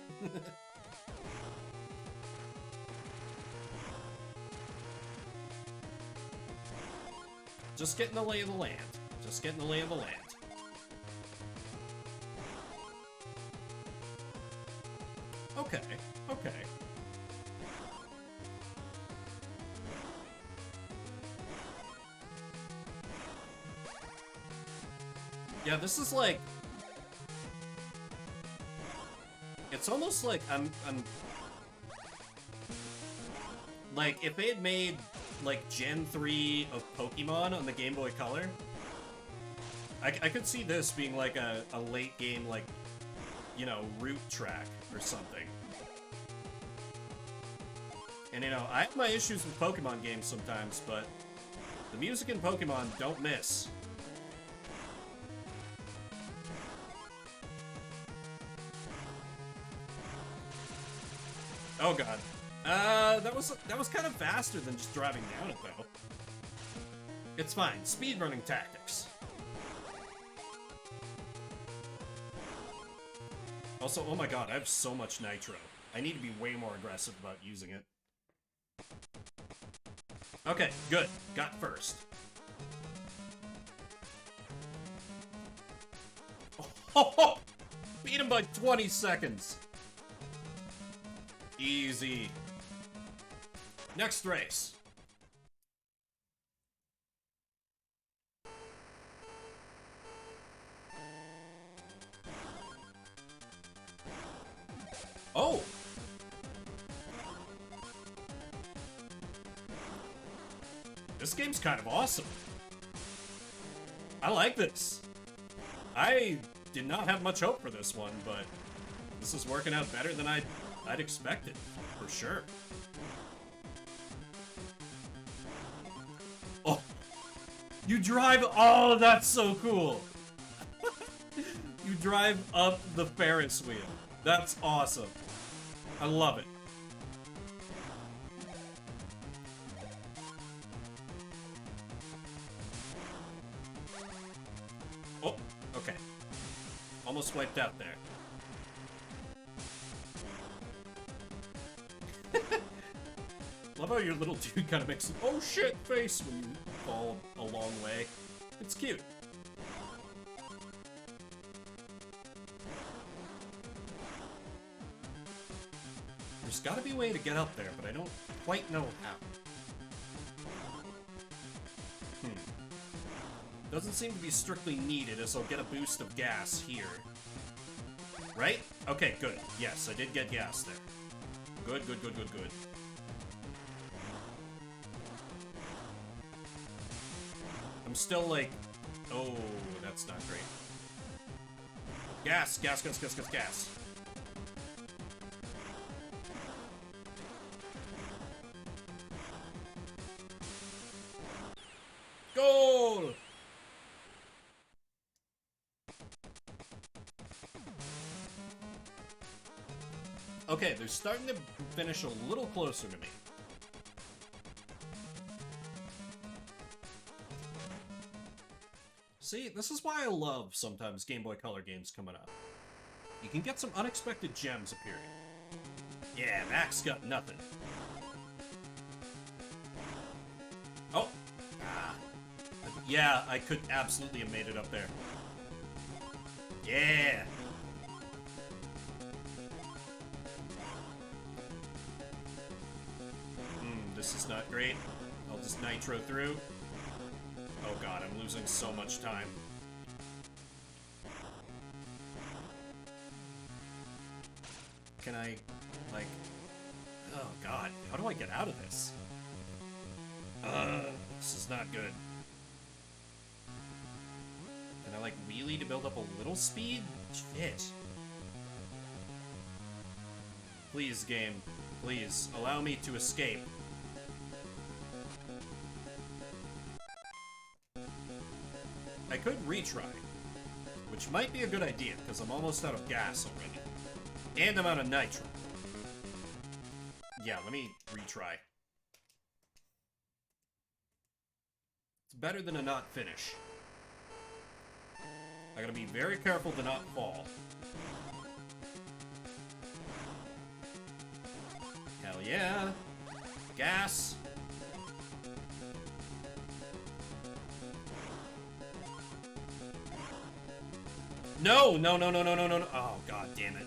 Just getting the lay of the land. Just getting the lay of the land. Okay, okay. Yeah, this is like... It's almost like I'm... Like, if they had made, like, Gen 3 of Pokemon on the Game Boy Color, I could see this being like a late game, like, you know, route track or something. And, you know, I have my issues with Pokemon games sometimes, but the music in Pokemon don't miss. Oh god. That was kind of faster than just driving down it, though. It's fine. Speedrunning tactics. Also, oh my god, I have so much nitro. I need to be way more aggressive about using it. Okay, good. Got first. Oh, beat him by 20 seconds. Easy. Next race. Oh! This game's kind of awesome. I like this. I did not have much hope for this one, but this is working out better than I'd expected, for sure. Oh! You drive... Oh, that's so cool! You drive up the Ferris wheel. That's awesome. I love it. Oh, okay. Almost wiped out there. Love how your little dude kind of makes an oh shit face when you fall a long way. It's cute. There's gotta be a way to get up there, but I don't quite know how. Doesn't seem to be strictly needed, as I'll get a boost of gas here. Right? Okay, good. Yes, I did get gas there. Good, good, good, good, good. I'm still like... Oh, that's not great. Gas, gas, gas, gas, gas, gas. Goal! Okay, they're starting to finish a little closer to me. See, this is why I love sometimes Game Boy Color games coming up. You can get some unexpected gems appearing. Yeah, Max got nothing. Oh! Ah. Yeah, I could absolutely have made it up there. Yeah! This is not great. I'll just nitro through. Oh god, I'm losing so much time. Can I, like... Oh god, how do I get out of this? This is not good. Can I, like, wheelie to build up a little speed? Shit. Please, game. Please, allow me to escape. I could retry, which might be a good idea, because I'm almost out of gas already. And I'm out of nitro. Yeah, let me retry. It's better than a not finish. I gotta be very careful to not fall. Hell yeah! Gas! No! No, no, no, no, no, no, no. Oh, god damn it.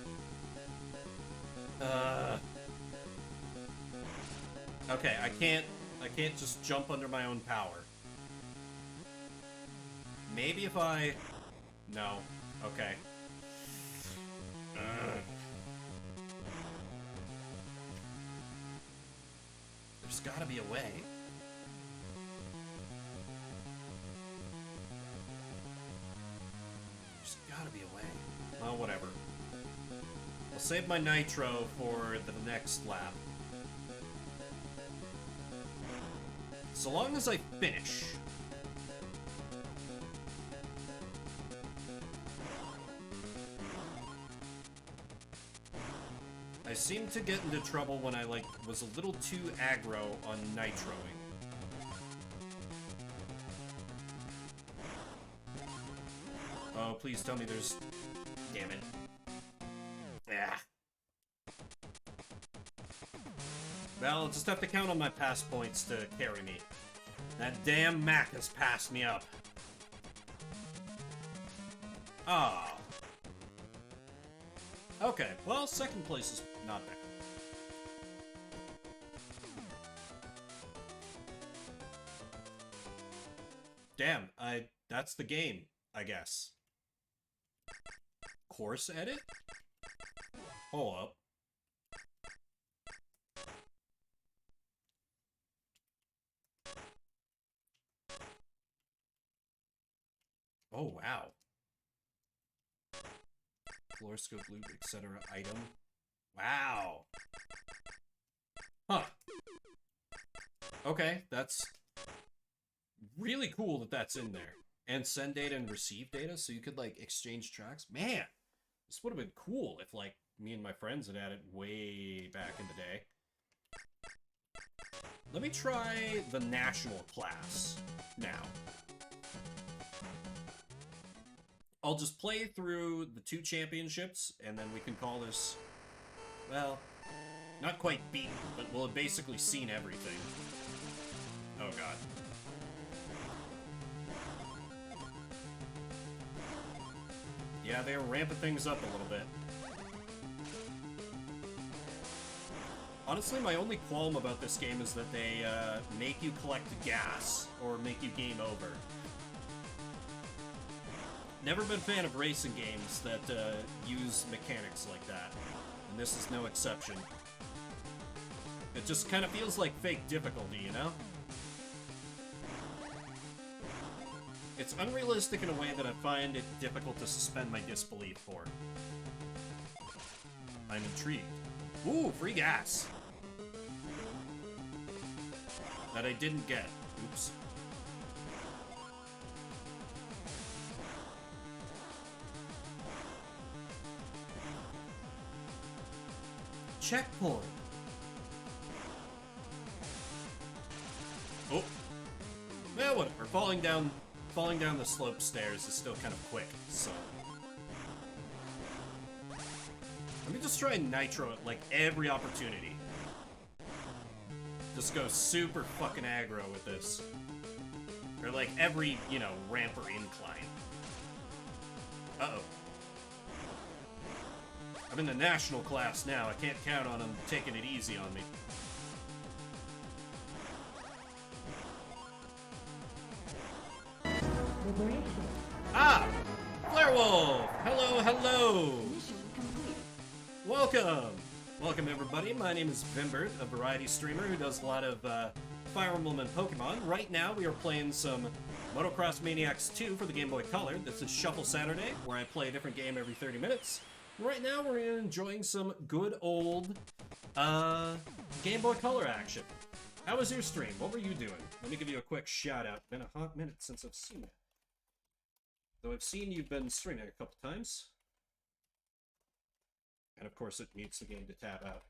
Okay, I can't just jump under my own power. Maybe if I... No. Okay. There's gotta be a way. There's gotta be a way. Well, whatever. I'll save my nitro for the next lap. So long as I finish. I seemed to get into trouble when I, like, was a little too aggro on nitroing. Oh, please tell me there's... Damn it. Yeah. Well, I'll just have to count on my pass points to carry me. That damn Mac has passed me up. Ah. Okay, well, second place is not bad. Damn, that's the game, I guess. Course edit? Hold up. Oh, wow. Fluoroscope loop, etc. item. Wow. Huh. Okay, that's really cool that that's in there. And send data and receive data, so you could, like, exchange tracks. Man, this would have been cool if, like, me and my friends had it way back in the day. Let me try the national class now. I'll just play through the 2 championships, and then we can call this, well, not quite beaten, but we'll have basically seen everything. Oh god. Yeah, they're ramping things up a little bit. Honestly, my only qualm about this game is that they make you collect gas, or make you game over. Never been a fan of racing games that use mechanics like that, and this is no exception. It just kind of feels like fake difficulty, you know? It's unrealistic in a way that I find it difficult to suspend my disbelief for. I'm intrigued. Ooh, free gas! That I didn't get. Oops. checkpoint. Oh. Yeah, whatever. Falling down the slope stairs is still kind of quick, so. Let me just try and nitro at, like, every opportunity. Just go super fucking aggro with this. Or, like, every, you know, ramp or incline. Uh-oh. I'm in the national class now. I can't count on them taking it easy on me. Ah! Flarewolf! Hello, hello! Welcome! Welcome, everybody. My name is Vimbert, a variety streamer who does a lot of Fire Emblem and Pokemon. Right now, we are playing some Motocross Maniacs 2 for the Game Boy Color. This is Shuffle Saturday, where I play a different game every 30 minutes. Right now, we're enjoying some good old Game Boy Color action. How was your stream? What were you doing? Let me give you a quick shout-out. Been a hot minute since I've seen it. Though I've seen you've been streaming a couple times. And of course it needs the game to tab out.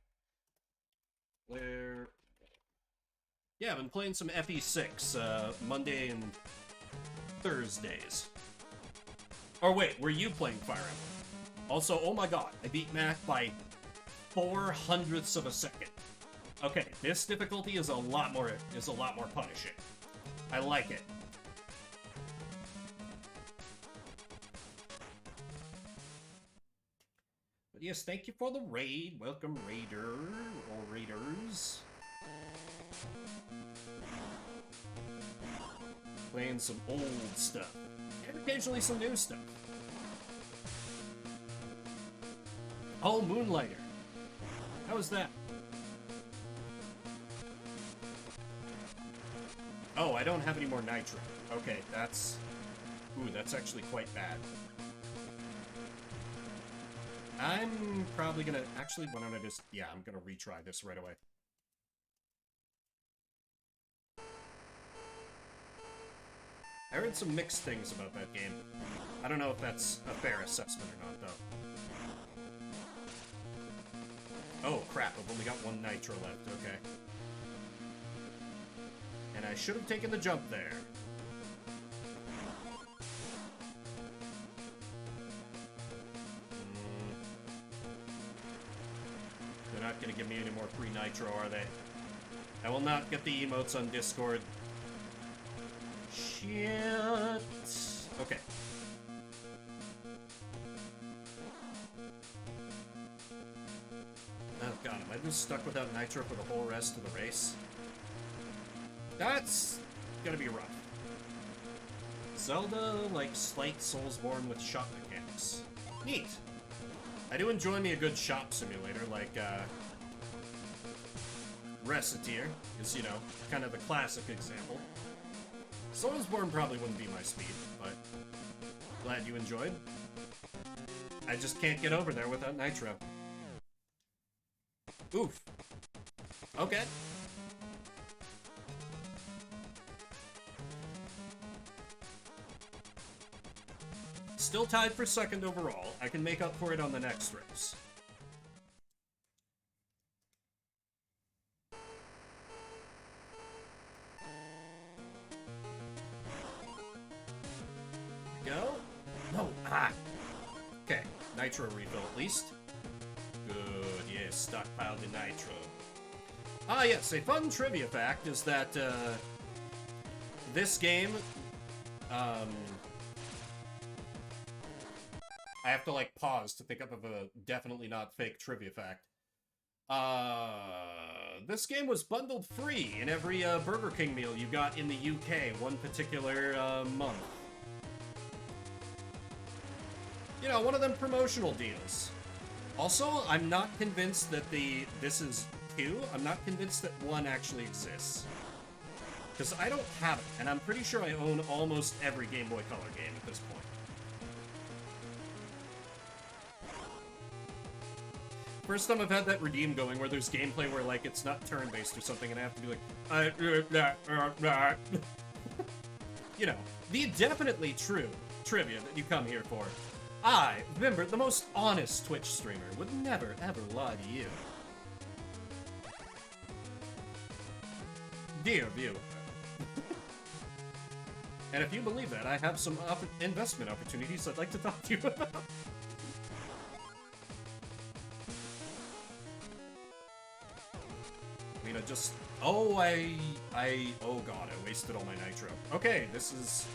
Where... Yeah, I've been playing some FE6, Monday and Thursdays. Or wait, were you playing Fire Emblem? Also, oh my god, I beat Mac by 0.04 of a second. Okay, this difficulty is a lot more punishing. I like it. But yes, thank you for the raid. Welcome, Raider, or Raiders. Playing some old stuff. And occasionally some new stuff. Oh, Moonlighter. How was that? Oh, I don't have any more nitro. Okay, that's... Ooh, that's actually quite bad. I'm probably gonna... Actually, why don't I just... Yeah, I'm gonna retry this right away. I heard some mixed things about that game. I don't know if that's a fair assessment or not, though. Oh, crap. I've only got one nitro left. Okay. And I should have taken the jump there. They're not going to give me any more free nitro, are they? I will not get the emotes on Discord. Shit. Okay. Oh god, am I just stuck without nitro for the whole rest of the race? That's gonna be rough. Zelda, like, slight Soulsborne with shop mechanics. Neat. I do enjoy me a good shop simulator, like, Reciteer is, you know, kind of the classic example. Soulsborne probably wouldn't be my speed, but glad you enjoyed. I just can't get over there without nitro. Oof. Okay. Still tied for second overall. I can make up for it on the next race. Go. No. Ah. Okay. Nitro refill at least. Good. Yes. Stockpiled the nitro. Ah, yes. A fun trivia fact is that this game, I have to, like, pause to think up of a definitely not fake trivia fact. This game was bundled free in every Burger King meal you got in the UK one particular month. You know, one of them promotional deals. Also, I'm not convinced that this is 2. I'm not convinced that 1 actually exists. Because I don't have it, and I'm pretty sure I own almost every Game Boy Color game at this point. First time I've had that redeem going where there's gameplay where, like, it's not turn-based or something and I have to be like, you know, the definitely true trivia that you come here for. I, Vimbert, the most honest Twitch streamer, would never, ever lie to you. dear viewer. And if you believe that, I have some investment opportunities I'd like to talk to you about. I mean, oh, oh god, I wasted all my nitro. Okay, this is...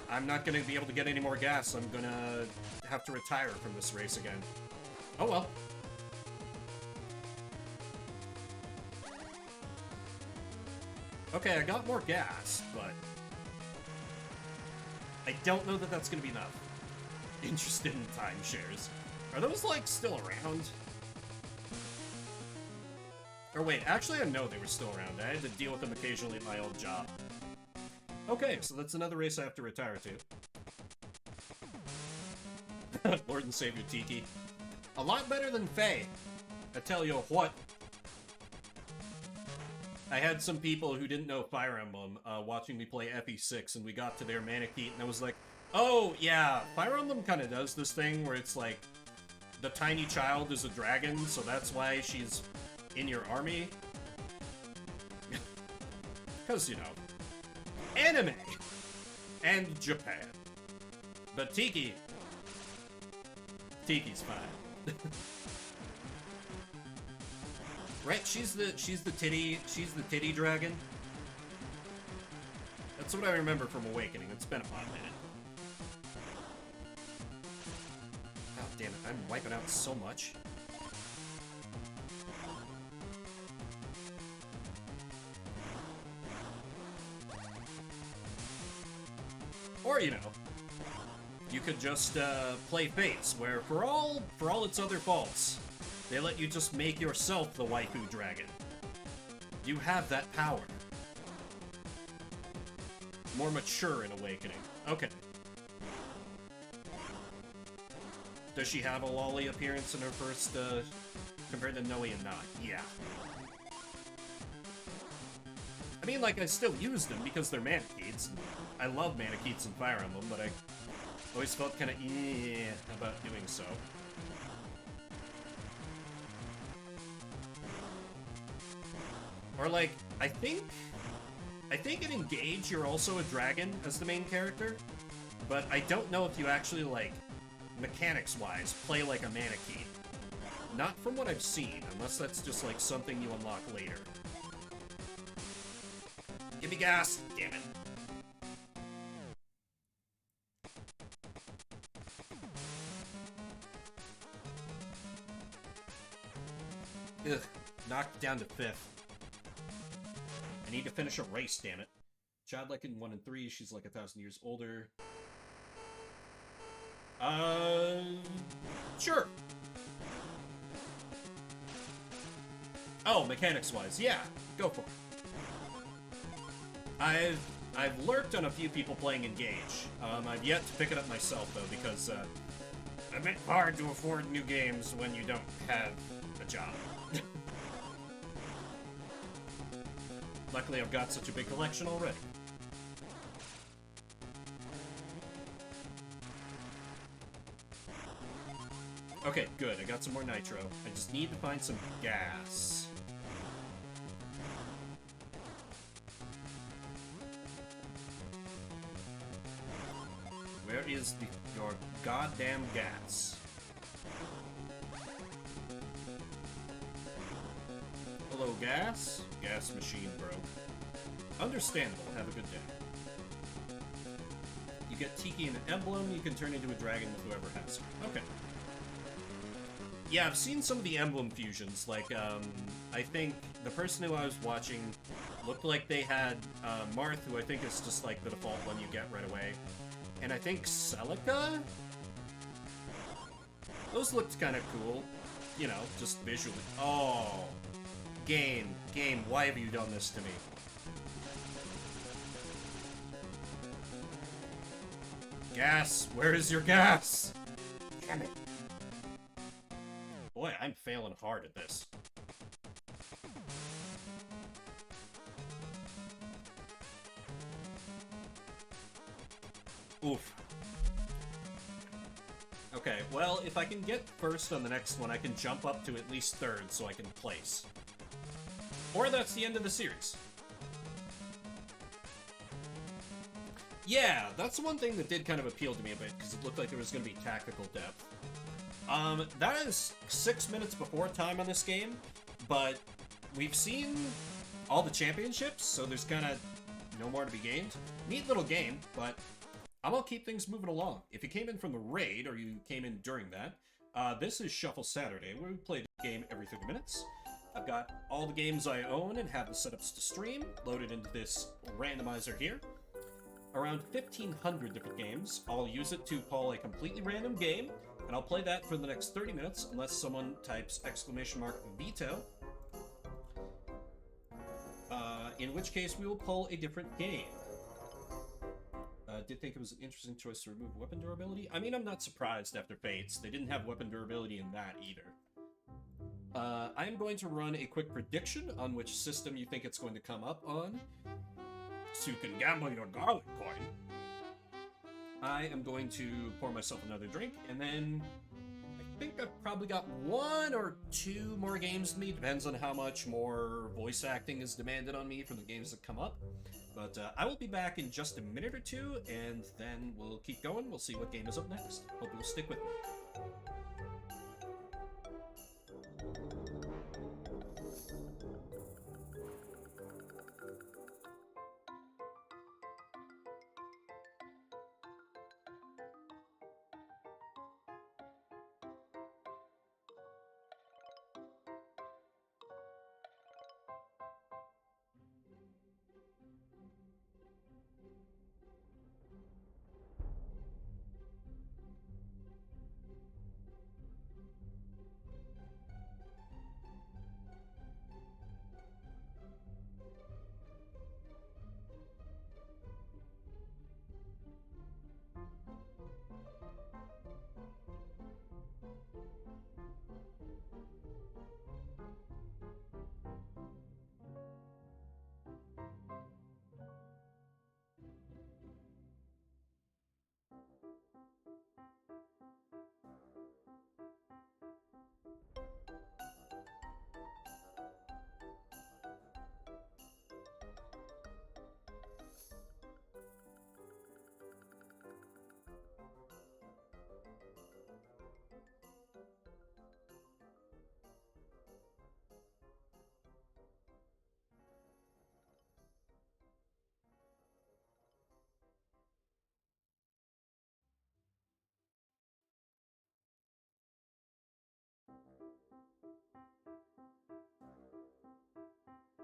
I'm not gonna be able to get any more gas. I'm gonna have to retire from this race again. Oh well. Okay, I got more gas, but... I don't know that that's gonna be enough. Interested in timeshares. Are those, like, still around? Or wait, actually I know they were still around. I had to deal with them occasionally at my old job. Okay, so that's another race I have to retire to. Lord and Savior Tiki. A lot better than Faye. I tell you what. I had some people who didn't know Fire Emblem watching me play FE6, and we got to their Manakete, and I was like, oh, yeah, Fire Emblem kind of does this thing where it's like, the tiny child is a dragon, so that's why she's in your army. Because, you know, anime! And Japan. But Tiki's fine. Right, she's the titty dragon. That's what I remember from Awakening. It's been a hot minute. God damn it, I'm wiping out so much. Or, you know, you could just play Fates, where for all its other faults, they let you just make yourself the waifu dragon. You have that power. More mature in Awakening. Okay. Does she have a lolly appearance in her first, compared to Noe and not? Yeah. I mean, like, I still use them because they're Manaketes. I love Manaketes in Fire Emblem, but I always felt kind of about doing so. Or, like, I think in Engage you're also a dragon as the main character, but I don't know if you actually, like, mechanics-wise, play like a Manakete. Not from what I've seen, unless that's just, like, something you unlock later. Give me gas! Damn it. Ugh, knocked down to 5th. I need to finish a race, damn it. Childlike in 1 and 3, she's like 1,000 years older. Sure. Oh, mechanics-wise, yeah, go for it. I've lurked on a few people playing Engage. I've yet to pick it up myself, though, because, a bit hard to afford new games when you don't have a job. Luckily, I've got such a big collection already. Okay, good. I got some more nitro. I just need to find some gas. Where is your goddamn gas? Hello, gas? Gas machine broke. Understandable. Have a good day. You get Tiki and an emblem, you can turn into a dragon with whoever has it. Okay. Yeah, I've seen some of the emblem fusions, like, I think the person who I was watching looked like they had, Marth, who I think is just, like, the default one you get right away. And I think Celica? Those looked kind of cool. You know, just visually. Oh. Game, why have you done this to me? Gas, where is your gas? Damn it. Boy, I'm failing hard at this. Oof. Okay, well, if I can get first on the next one, I can jump up to at least third so I can place. Or that's the end of the series. Yeah, that's one thing that did kind of appeal to me a bit, because it looked like there was going to be tactical depth. That is 6 minutes before time on this game, but we've seen all the championships, so there's kind of no more to be gained. Neat little game, but I'm gonna keep things moving along. If you came in from the raid, or you came in during that, this is Shuffle Saturday, where we play the game every 30 minutes. I've got all the games I own and have the setups to stream loaded into this randomizer here. Around 1,500 different games. I'll use it to call a completely random game, and I'll play that for the next 30 minutes unless someone types !veto. In which case we will pull a different game. Did think it was an interesting choice to remove weapon durability. I mean, I'm not surprised after Fates. They didn't have weapon durability in that either. I am going to run a quick prediction on which system you think it's going to come up on, so you can gamble your garlic coin. I am going to pour myself another drink, and then I think I've probably got 1 or 2 more games to me. Depends on how much more voice acting is demanded on me from the games that come up. But I will be back in just a minute or two, and then we'll keep going. We'll see what game is up next. Hope you'll stick with me.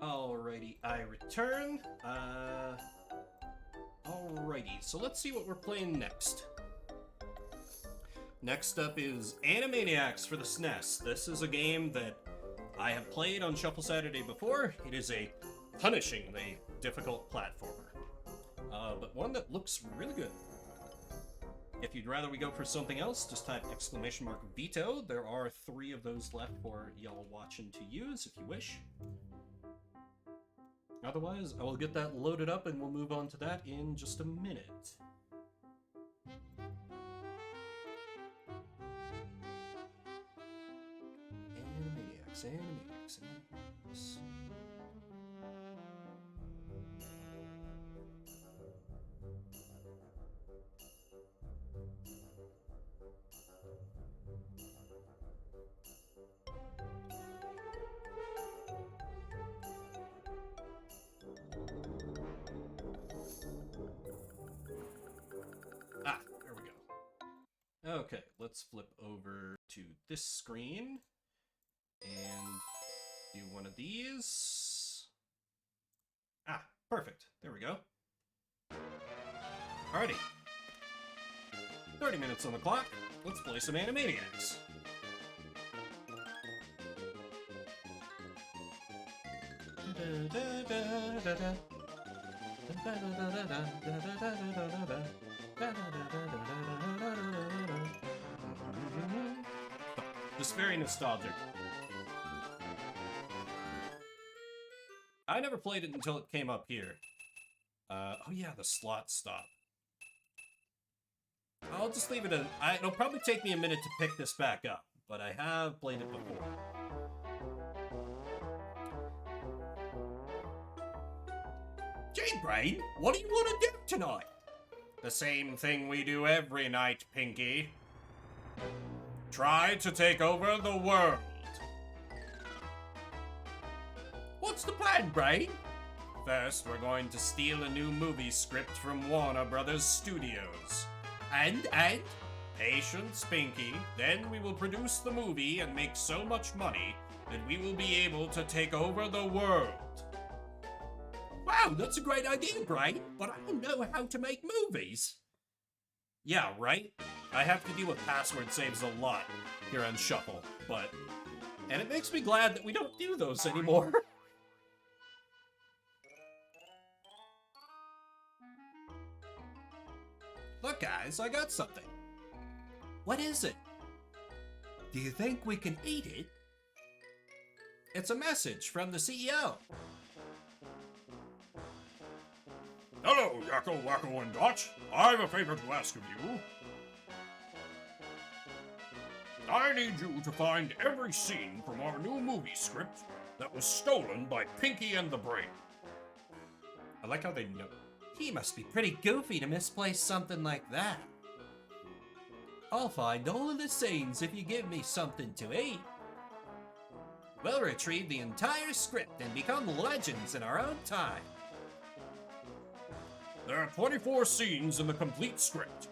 Alrighty, I return. Alrighty, so let's see what we're playing next. Next up is Animaniacs for the SNES. This is a game that I have played on Shuffle Saturday before. It is a punishingly difficult platformer, but one that looks really good. If you'd rather we go for something else, just type !veto. There are 3 of those left for y'all watching to use if you wish. Otherwise, I will get that loaded up and we'll move on to that in just a minute. Animaniacs. There we go. Okay, let's flip over to this screen and do one of these. Perfect. There we go. Alrighty. 30 minutes on the clock. Let's play some Animaniacs. Just very nostalgic. I never played it until it came up here. Oh yeah, the slot stop. I'll just leave it in. It'll probably take me a minute to pick this back up, but I have played it before. Gee, Brain, what do you want to do tonight? The same thing we do every night, Pinky. Try to take over the world. What's the plan, Brain? First, we're going to steal a new movie script from Warner Brothers Studios. And? Patience, Pinky. Then we will produce the movie and make so much money that we will be able to take over the world. Wow, that's a great idea, Brain, but I don't know how to make movies. Yeah, right? I have to deal with password saves a lot here on Shuffle, but... And it makes me glad that we don't do those anymore. Look, guys, I got something. What is it? Do you think we can eat it? It's a message from the CEO.
Hello, Yakko, Wacko, and Dotch. I've a favor to ask of you. I need you to find every scene from our new movie script that was stolen by Pinky and the Brain.
I like how they know. He must be pretty goofy to misplace something like that. I'll find all of the scenes if you give me something to eat. We'll retrieve the entire script and become legends in our own time.
There are 24 scenes in the complete script.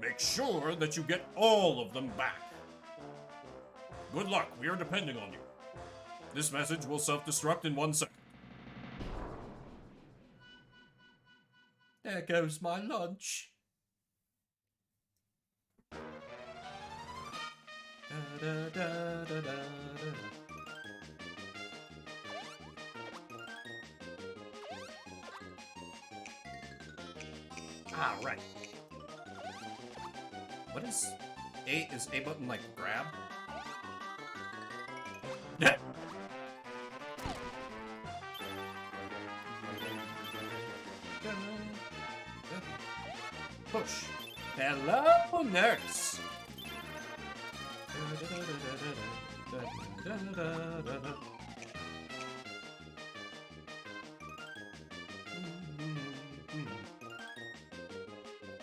Make sure that you get all of them back. Good luck, we are depending on you. This message will self-destruct in 1 second.
There goes my lunch. Ah, right. What is A? Is A button like grab? Push. Hello, nurse.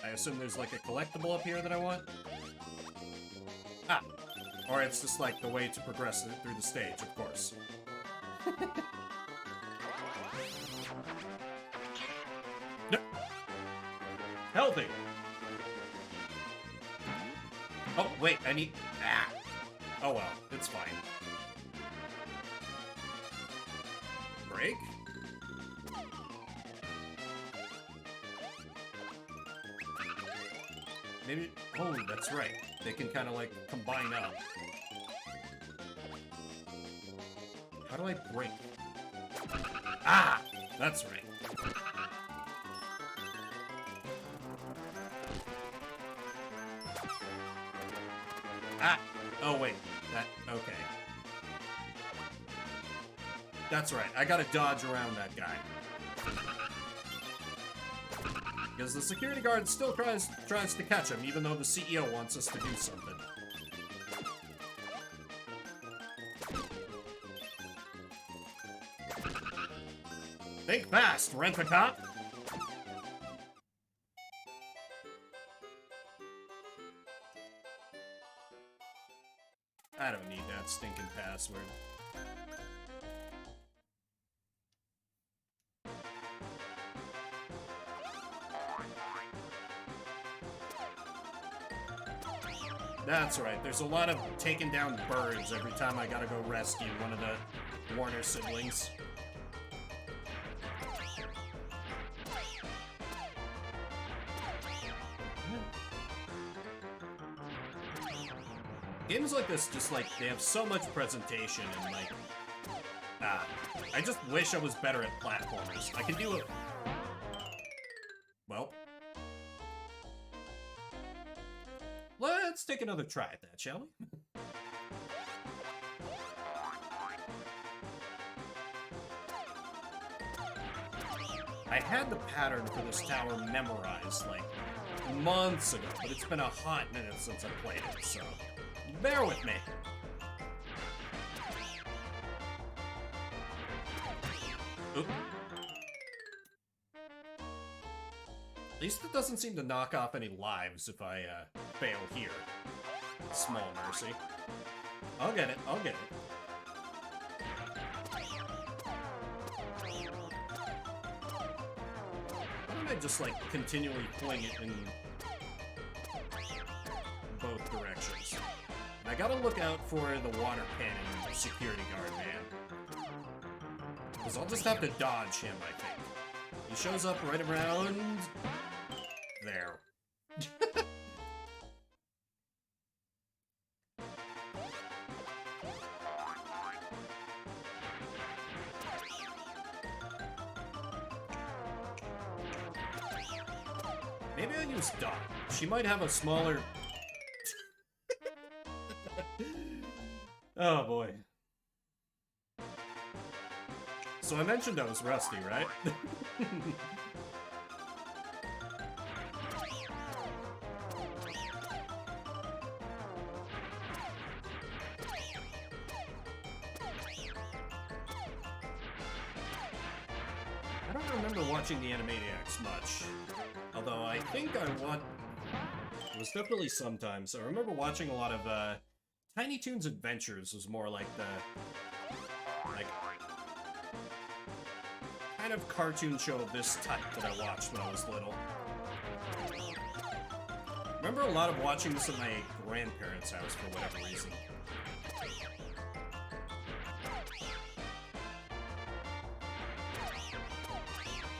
I assume there's like a collectible up here that I want? Ah. Or it's just like the way to progress through the stage, of course. No. Healthy. Oh, wait, I need... Ah. Oh well, it's fine. Break? Maybe... Oh, that's right. They can kind of like combine up. How do I break? Ah! That's right. Ah! Oh, wait. That... Okay. That's right. I gotta dodge around that guy. Because the security guard still tries to catch him, even though the CEO wants us to do something. Think fast, Rent-A-Cop! I don't need that stinking password. That's right, there's a lot of taking down birds every time I gotta go rescue one of the Warner siblings. Games like this just like, they have so much presentation and like... I just wish I was better at platformers. I can do it... Well... Let's take another try at that, shall we? I had the pattern for this tower memorized, like, months ago, but it's been a hot minute since I played it, so... Bear with me. Oop. At least it doesn't seem to knock off any lives if I fail here. Small mercy. I'll get it, I'll get it. Why don't I just, like, continually fling it in both directions? And I gotta look out for the water cannon security guard, man. Because I'll just have to dodge him, I think. He shows up right around... there. Maybe I'll use Dot. She might have a smaller... Oh boy. So I mentioned I was rusty, right? I don't remember watching the Animaniacs much. Although I think I want... It was definitely sometimes. I remember watching a lot of, Tiny Toons Adventures was more like the... like... kind of cartoon show of this type that I watched when I was little. I remember a lot of watching this at my grandparents' house for whatever reason.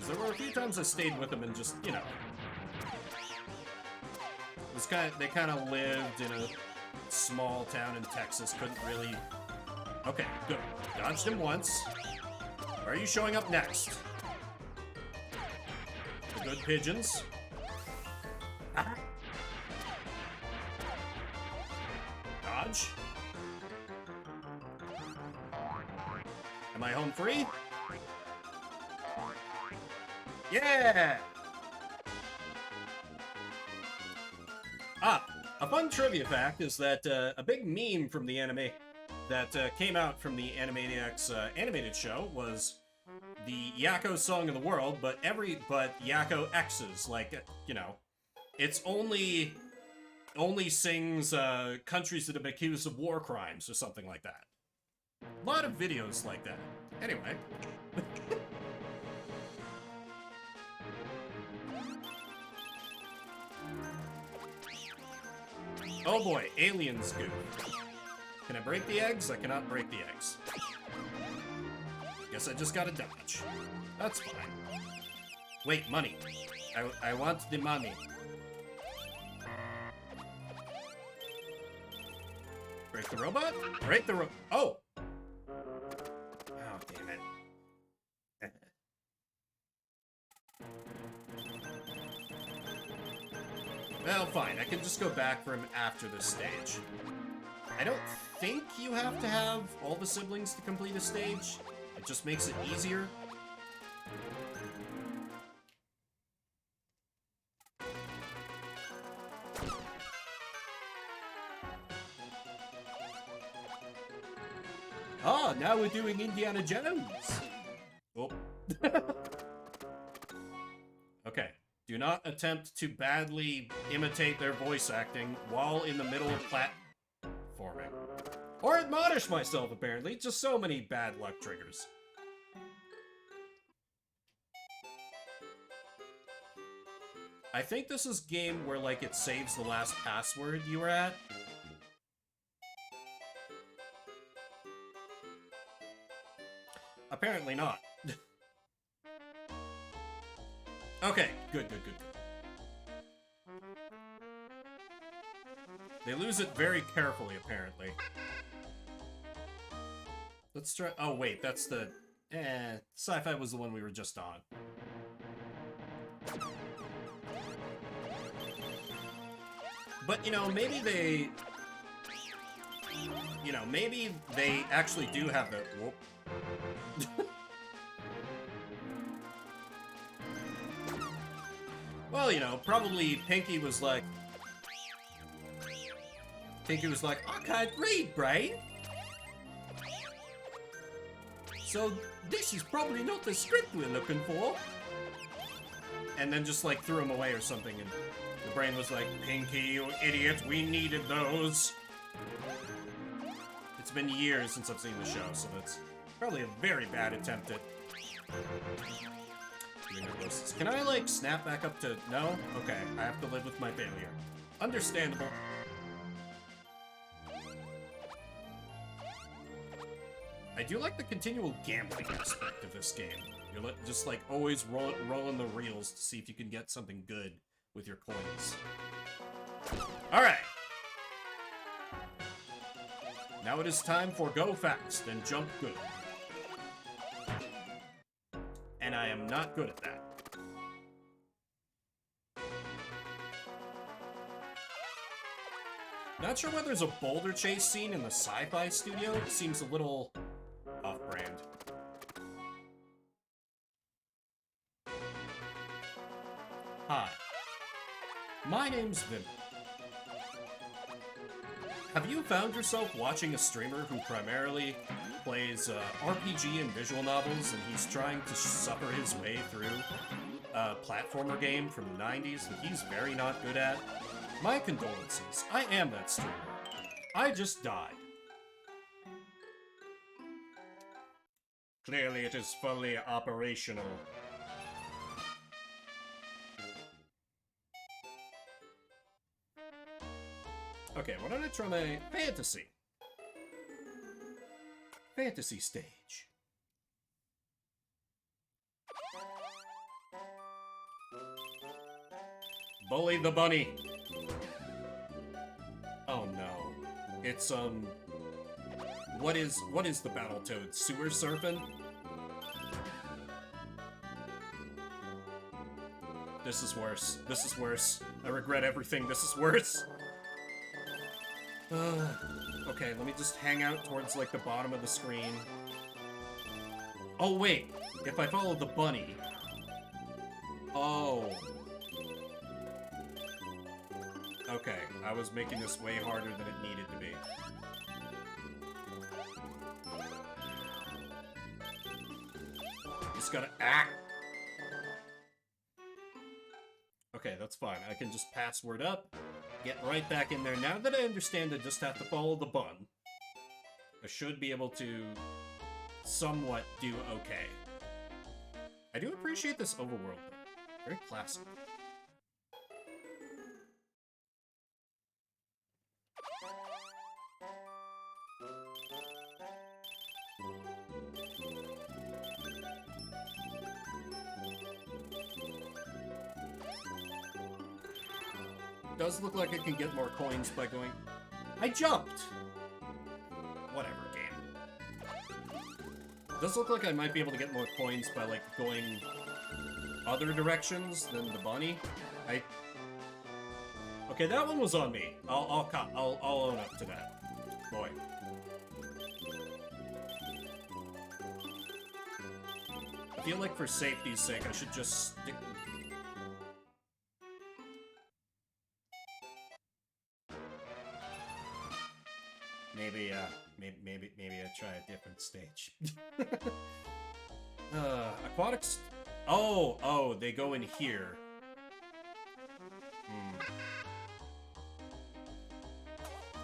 There were a few times I stayed with them and just, you know... It was they kind of lived in a small town in Texas, couldn't really... Okay, good. Dodged him once. Where are you showing up next? The good pigeons. Dodge. Am I home free? Yeah! Ah, a fun trivia fact is that a big meme from the anime that came out from the Animaniacs animated show was the Yakko song of the world, but Yakko X's, like, you know, it's only sings countries that have been accused of war crimes or something like that. A lot of videos like that. Anyway. Oh boy, aliens goo. Can I break the eggs? I cannot break the eggs. Guess I just gotta dodge. That's fine. Wait, money. I want the money. Break the robot? Break the oh! Oh, damn it. Well, fine. I can just go back for him after this stage. I don't think you have to have all the siblings to complete a stage. It just makes it easier. Ah, now we're doing Indiana Jones. Oh. Okay. Do not attempt to badly imitate their voice acting while in the middle of platforming. Or admonish myself, apparently. Just so many bad luck triggers. I think this is a game where, like, it saves the last password you were at. Apparently not. Okay, good. They lose it very carefully, apparently. Let's try... Oh, wait, that's the... Sci-Fi was the one we were just on. But, you know, maybe they... You know, maybe they actually do have the... Whoop. Well, you know, probably Pinky was like... I can't read, Brain! So, this is probably not the script we're looking for. and then just like threw them away or something, and the brain was like, Pinky, you idiot, we needed those. It's been years since I've seen the show, so that's probably a very bad attempt at doing this. Can I, like, snap back up to... No? Okay, I have to live with my failure. Understandable. I do like the continual gambling aspect of this game. You're just, like, always rolling the reels to see if you can get something good with your coins. Alright! Now it is time for go fast and jump good. And I am not good at that. Not sure whether there's a boulder chase scene in the sci-fi studio. It seems a little off-brand. Hi. My name's Vim. Have you found yourself watching a streamer who primarily plays RPG and visual novels, and he's trying to suffer his way through a platformer game from the 90s that he's very not good at? My condolences. I am that streamer. I just died. Clearly it is fully operational. Okay, why don't I try my fantasy? Fantasy stage. Bully the bunny. Oh no. It's, what is the Battletoad? Sewer surfing? This is worse. This is worse. I regret everything. This is worse. Okay, let me just hang out towards, like, the bottom of the screen. Oh, wait. If I follow the bunny... Oh. Okay, I was making this way harder than it needed to be. Just gotta act. Okay, that's fine. I can just password up, get right back in there. Now that I understand I just have to follow the bun, I should be able to somewhat do okay. I do appreciate this overworld, though. Very classic. Does look like I can get more coins by going... I jumped! Whatever, game. Does look like I might be able to get more coins by, like, going other directions than the bunny. Okay, that one was on me. I'll own up to that. Boy. I feel like for safety's sake, I should just stick... Maybe I try a different stage. Aquatics... Oh, they go in here.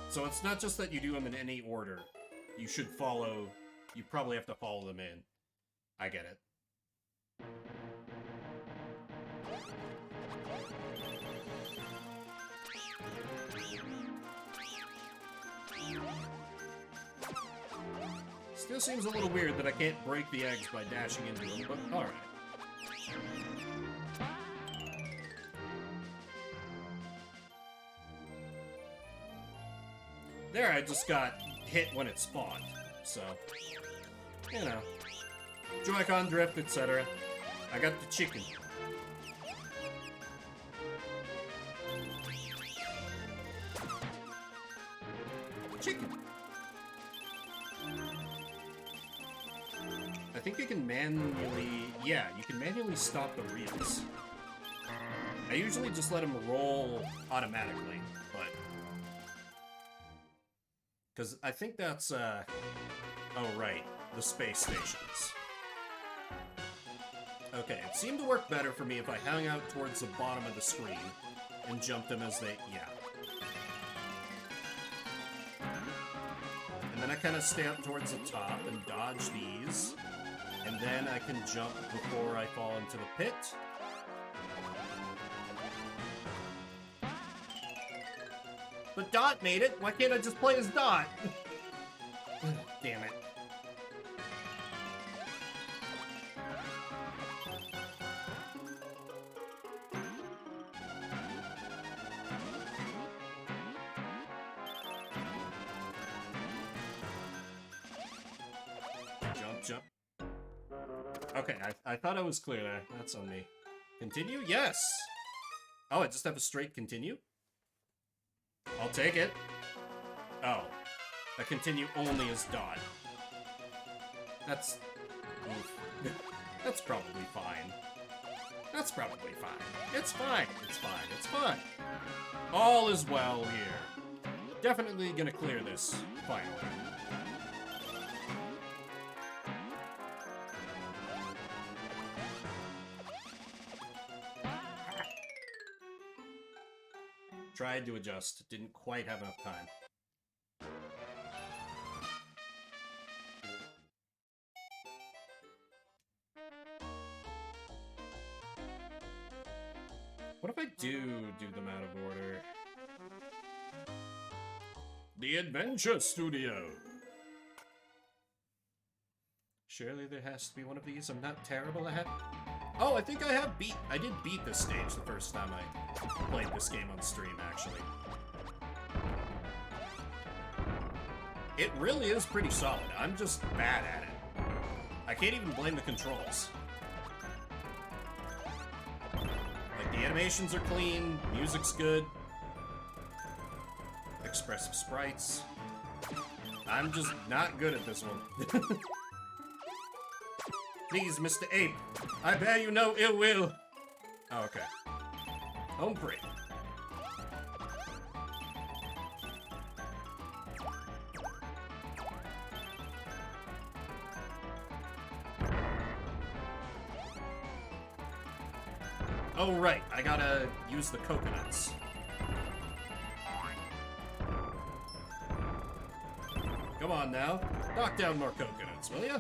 So it's not just that you do them in any order. You should follow... You probably have to follow them in. I get it. Still seems a little weird that I can't break the eggs by dashing into them, but alright. There, I just got hit when it spawned, so, you know. Joy-Con drift, etc. I got the chicken. Chicken. I think you can manually... Yeah, you can manually stop the reels. I usually just let them roll automatically, but... Because I think that's, Oh, right. The space stations. Okay, it seemed to work better for me if I hung out towards the bottom of the screen and jumped them as they... yeah. And then I kind of stay up towards the top and dodge these. And then I can jump before I fall into the pit. But Dot made it! Why can't I just play as Dot? Damn it. Jump. Okay, I thought I was clear there. That's on me. Continue? Yes! Oh, I just have a straight continue? I'll take it. Oh. I continue only as Dot. That's... oof. That's probably fine. That's probably fine. It's fine. It's fine. It's fine. All is well here. Definitely gonna clear this, finally. Tried to adjust, didn't quite have enough time. What if I do them out of order? The Adventure Studio! Surely there has to be one of these I'm not terrible at. Oh, I think I did beat this stage the first time I played this game on stream, actually. It really is pretty solid. I'm just bad at it. I can't even blame the controls. Like, the animations are clean, music's good. Expressive sprites. I'm just not good at this one. Please, Mr. Ape, I bear you no ill will. Oh, okay. Home free. Oh, right. I gotta use the coconuts. Come on now. Knock down more coconuts, will ya?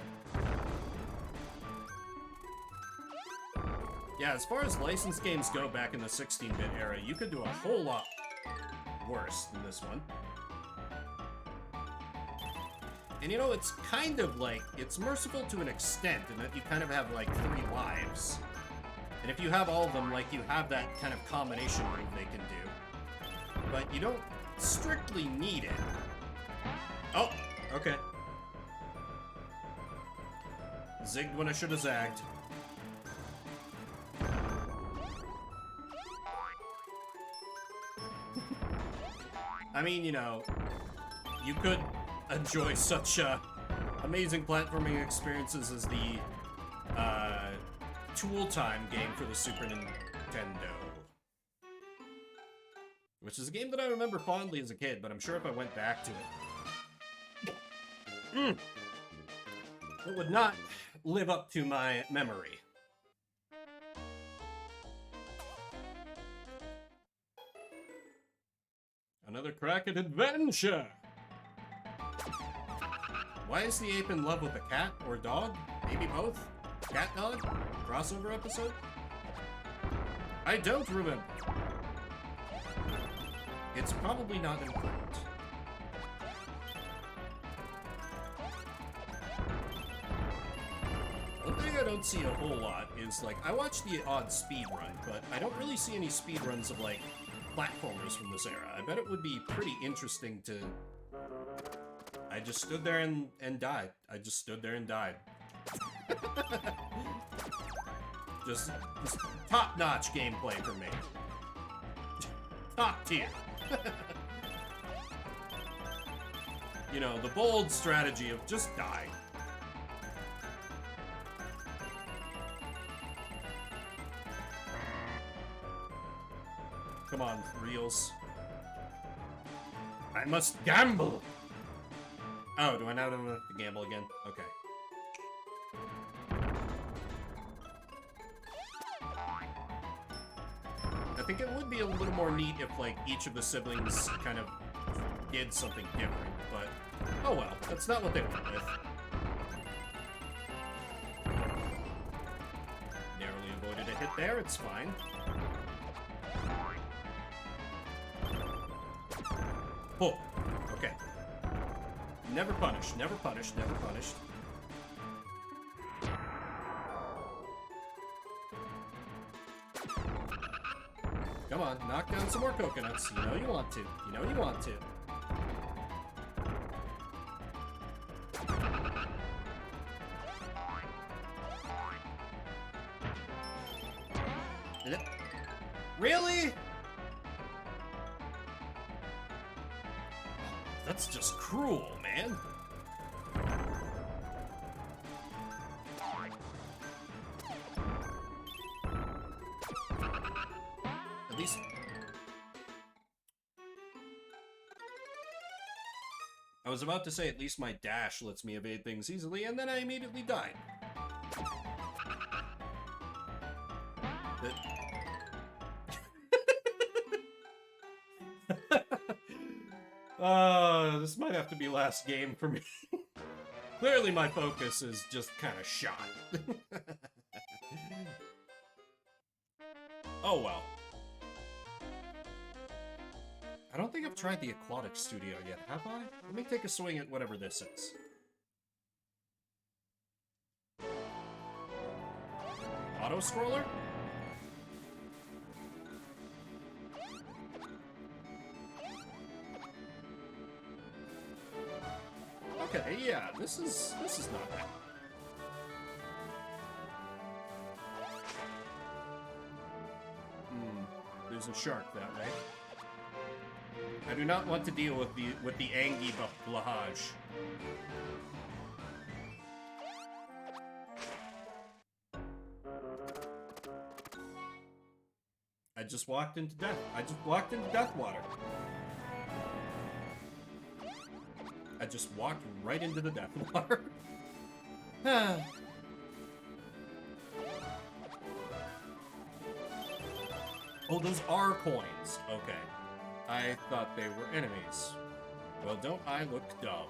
Yeah, as far as licensed games go back in the 16-bit era, you could do a whole lot worse than this one. And you know, it's kind of like, it's merciful to an extent in that you kind of have like 3 lives. And if you have all of them, like, you have that kind of combination move they can do. But you don't strictly need it. Oh, okay. Zigged when I should have zagged. I mean, you know, you could enjoy such amazing platforming experiences as the Tool Time game for the Super Nintendo. Which is a game that I remember fondly as a kid, but I'm sure if I went back to it, it would not live up to my memory. Another crack at adventure! Why is the ape in love with a cat or dog? Maybe both? Cat-dog? Crossover episode? I don't remember. It's probably not important. One thing I don't see a whole lot is, like, I watch the odd speedrun, but I don't really see any speedruns of, like, platformers from this era. I bet it would be pretty interesting to... I just stood there and died. I just stood there and died. just top-notch gameplay for me. Top tier. You know, the bold strategy of just die. Come on, reels. I must gamble! Oh, do I now have to gamble again? Okay. think it would be a little more neat if, like, each of the siblings kind of did something different, but oh well, that's not what they went with. Narrowly avoided a hit there, it's fine. Oh, okay. Never punished, never punished, never punished. Come on, knock down some more coconuts. You know you want to. You know you want to. Really? That's just cruel, man. At least... I was about to say at least my dash lets me evade things easily, and then I immediately died. This might have to be last game for me. Clearly my focus is just kind of shot. Oh well. I don't think I've tried the Aquatic Studio yet, have I? Let me take a swing at whatever this is. Auto-scroller? Okay, yeah, this is not bad. There's a shark that way. I do not want to deal with the Angie Blahage. I just walked into death. I just walked into death water. I just walked right into the death water. Oh, those are coins. Okay. I thought they were enemies. Well, don't I look dumb?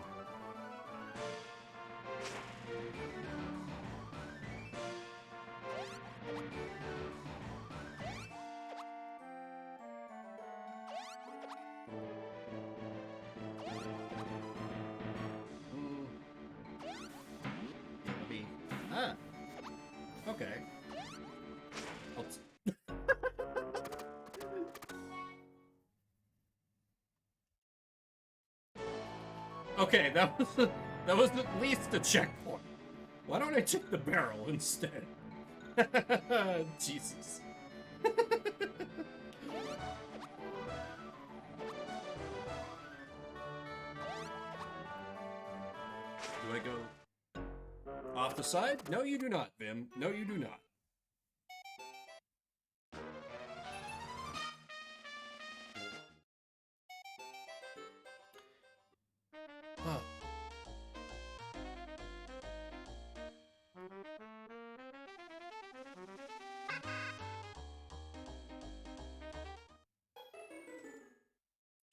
Okay. Okay, that was at least a checkpoint. Why don't I check the barrel instead? Jesus. Do I go off the side? No, you do not, Vim. No, you do not. Huh.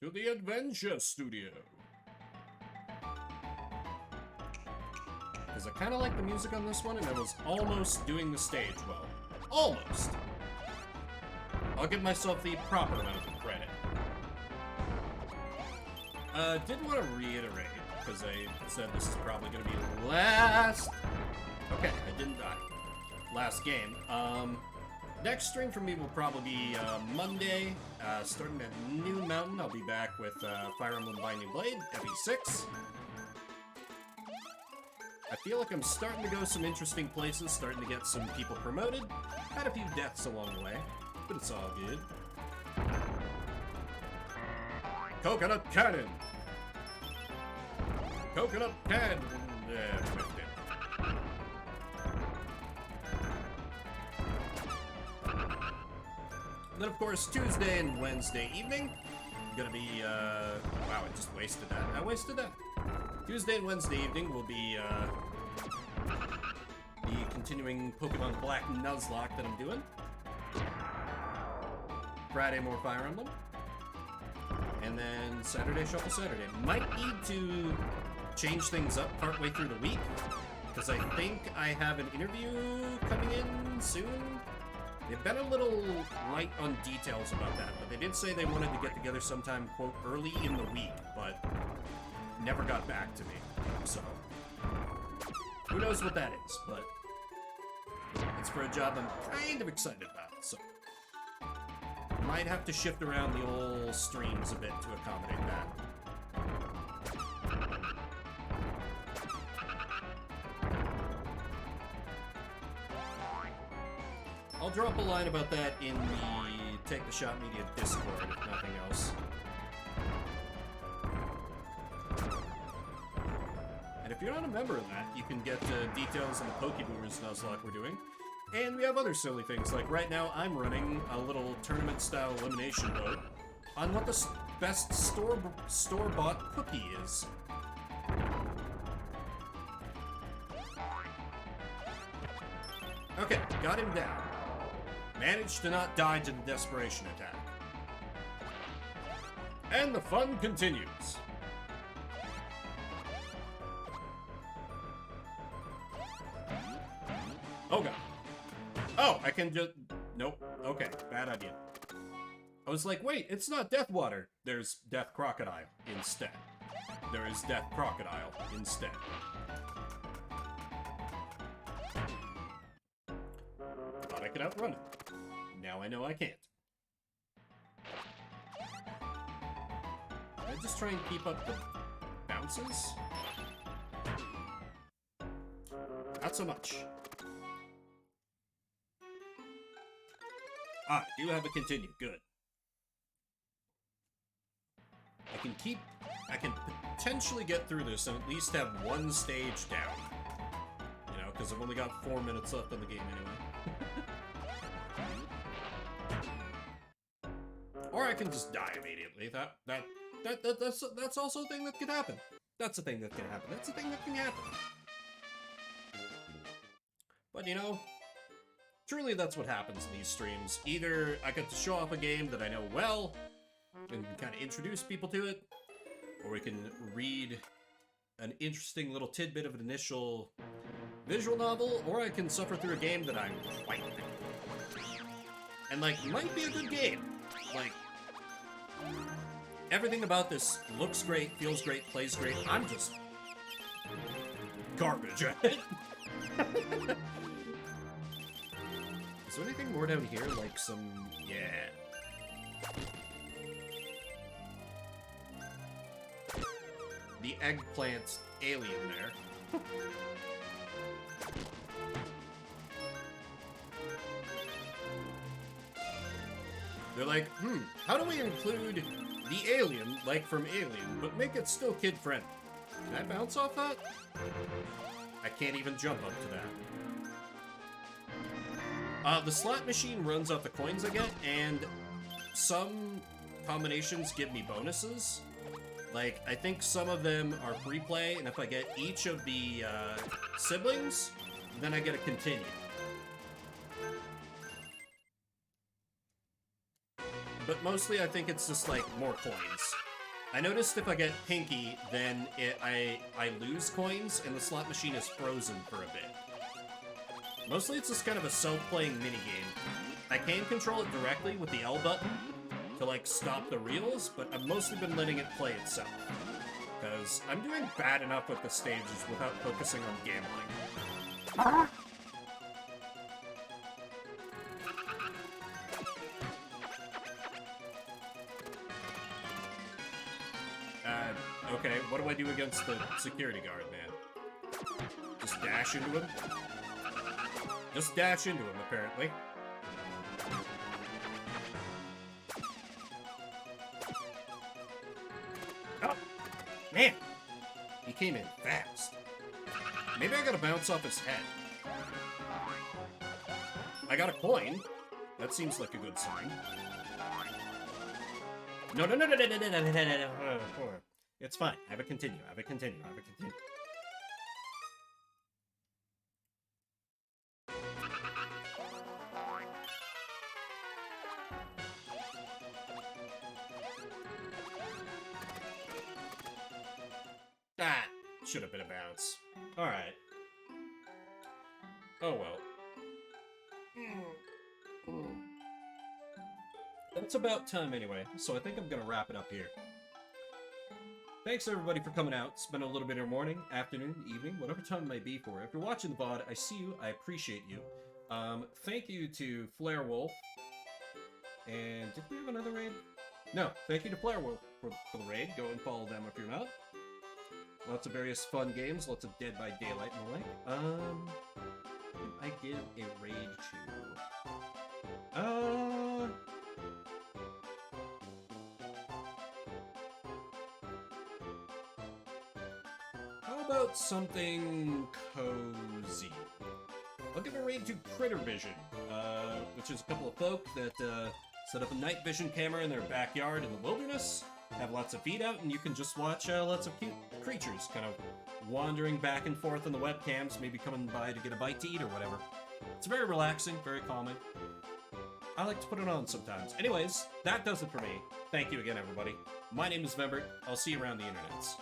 To the Adventure Studio. Because I kind of like the music on this one, and I was almost doing the stage well. Almost! I'll give myself the proper amount of credit. Did want to reiterate, because I said this is probably going to be the last... Okay, I didn't die. Last game. Next stream for me will probably be Monday, starting at Noon Mountain. I'll be back with Fire Emblem Binding Blade, FE6. I feel like I'm starting to go some interesting places, starting to get some people promoted. Had a few deaths along the way, but it's all good. Coconut Cannon! Coconut Cannon! Yeah, whipped it. And then, of course, Tuesday and Wednesday evening, gonna be, wow, I just wasted that. I wasted that. Tuesday and Wednesday evening will be, the continuing Pokemon Black Nuzlocke that I'm doing. Friday, more Fire Emblem. And then Saturday, Shuffle Saturday. Might need to change things up partway through the week, because I think I have an interview coming in soon. They've been a little light on details about that, but they did say they wanted to get together sometime, quote, early in the week, but never got back to me. So, who knows what that is, but it's for a job I'm kind of excited about, so might have to shift around the old streams a bit to accommodate that. I'll drop a line about that in the Take the Shot Media Discord, if nothing else. And if you're not a member of that, you can get details on the Pokemooners Nuzlocke we're doing. And we have other silly things, like right now I'm running a little tournament-style elimination vote on what the best store-bought cookie is. Okay, got him down. Managed to not die to the desperation attack. And the fun continues. Oh god. Oh, I can just... Nope. Okay, bad idea. I was like, wait, it's not Death Water. There's Death Crocodile instead. There is Death Crocodile instead. Thought I could outrun it. Now I know I can't. Can I just try and keep up the bounces? Not so much. Ah, I do have a continue. Good. I can potentially get through this and at least have one stage down. You know, because I've only got 4 minutes left on the game anyway. Or I can just die immediately. That's also a thing that could happen. That's a thing that can happen. That's a thing that can happen. But you know, truly that's what happens in these streams. Either I get to show off a game that I know well and kind of introduce people to it, or we can read an interesting little tidbit of an initial visual novel, or I can suffer through a game that I quite like. And like, might be a good game. Like, everything about this looks great, feels great, plays great. I'm just garbage at it. Is there anything more down here? Like some... yeah. The eggplant alien there. They're like, how do we include the alien, like from Alien, but make it still kid-friendly? Can I bounce off that? I can't even jump up to that. The slot machine runs off the coins I get, and some combinations give me bonuses. Like, I think some of them are free play, and if I get each of the siblings, then I get a continue. But mostly I think it's just like more coins. I noticed if I get Pinky, then I lose coins, and the slot machine is frozen for a bit. Mostly it's just kind of a self-playing minigame. I can control it directly with the L button to like stop the reels, but I've mostly been letting it play itself. Because I'm doing bad enough with the stages without focusing on gambling. Okay, what do I do against the security guard, man? Just dash into him? Just dash into him, apparently. Oh! Man! He came in fast. Maybe I gotta bounce off his head. I got a coin. That seems like a good sign. No. It's fine. I have a continue. I have a continue. I have a continue. Ah, should have been a bounce. Alright. Oh well. It's about time anyway, so I think I'm gonna wrap it up here. Thanks everybody for coming out. Spend a little bit of your morning, afternoon, evening, whatever time it might be for. If you're watching the VOD, I see you, I appreciate you. Thank you to Flare Wolf. And did we have another raid? No, thank you to Flare Wolf for the raid. Go and follow them if you're not. Lots of various fun games, lots of Dead by Daylight and the like. I give a raid to... How about something cozy? I'll give a raid to Critter Vision, which is a couple of folk that set up a night vision camera in their backyard in the wilderness, have lots of feed out, and you can just watch lots of cute creatures kind of wandering back and forth on the webcams, maybe coming by to get a bite to eat or whatever. It's very relaxing, very calming. I like to put it on sometimes. Anyways, that does it for me. Thank you again, everybody. My name is Vembert. I'll see you around the internets.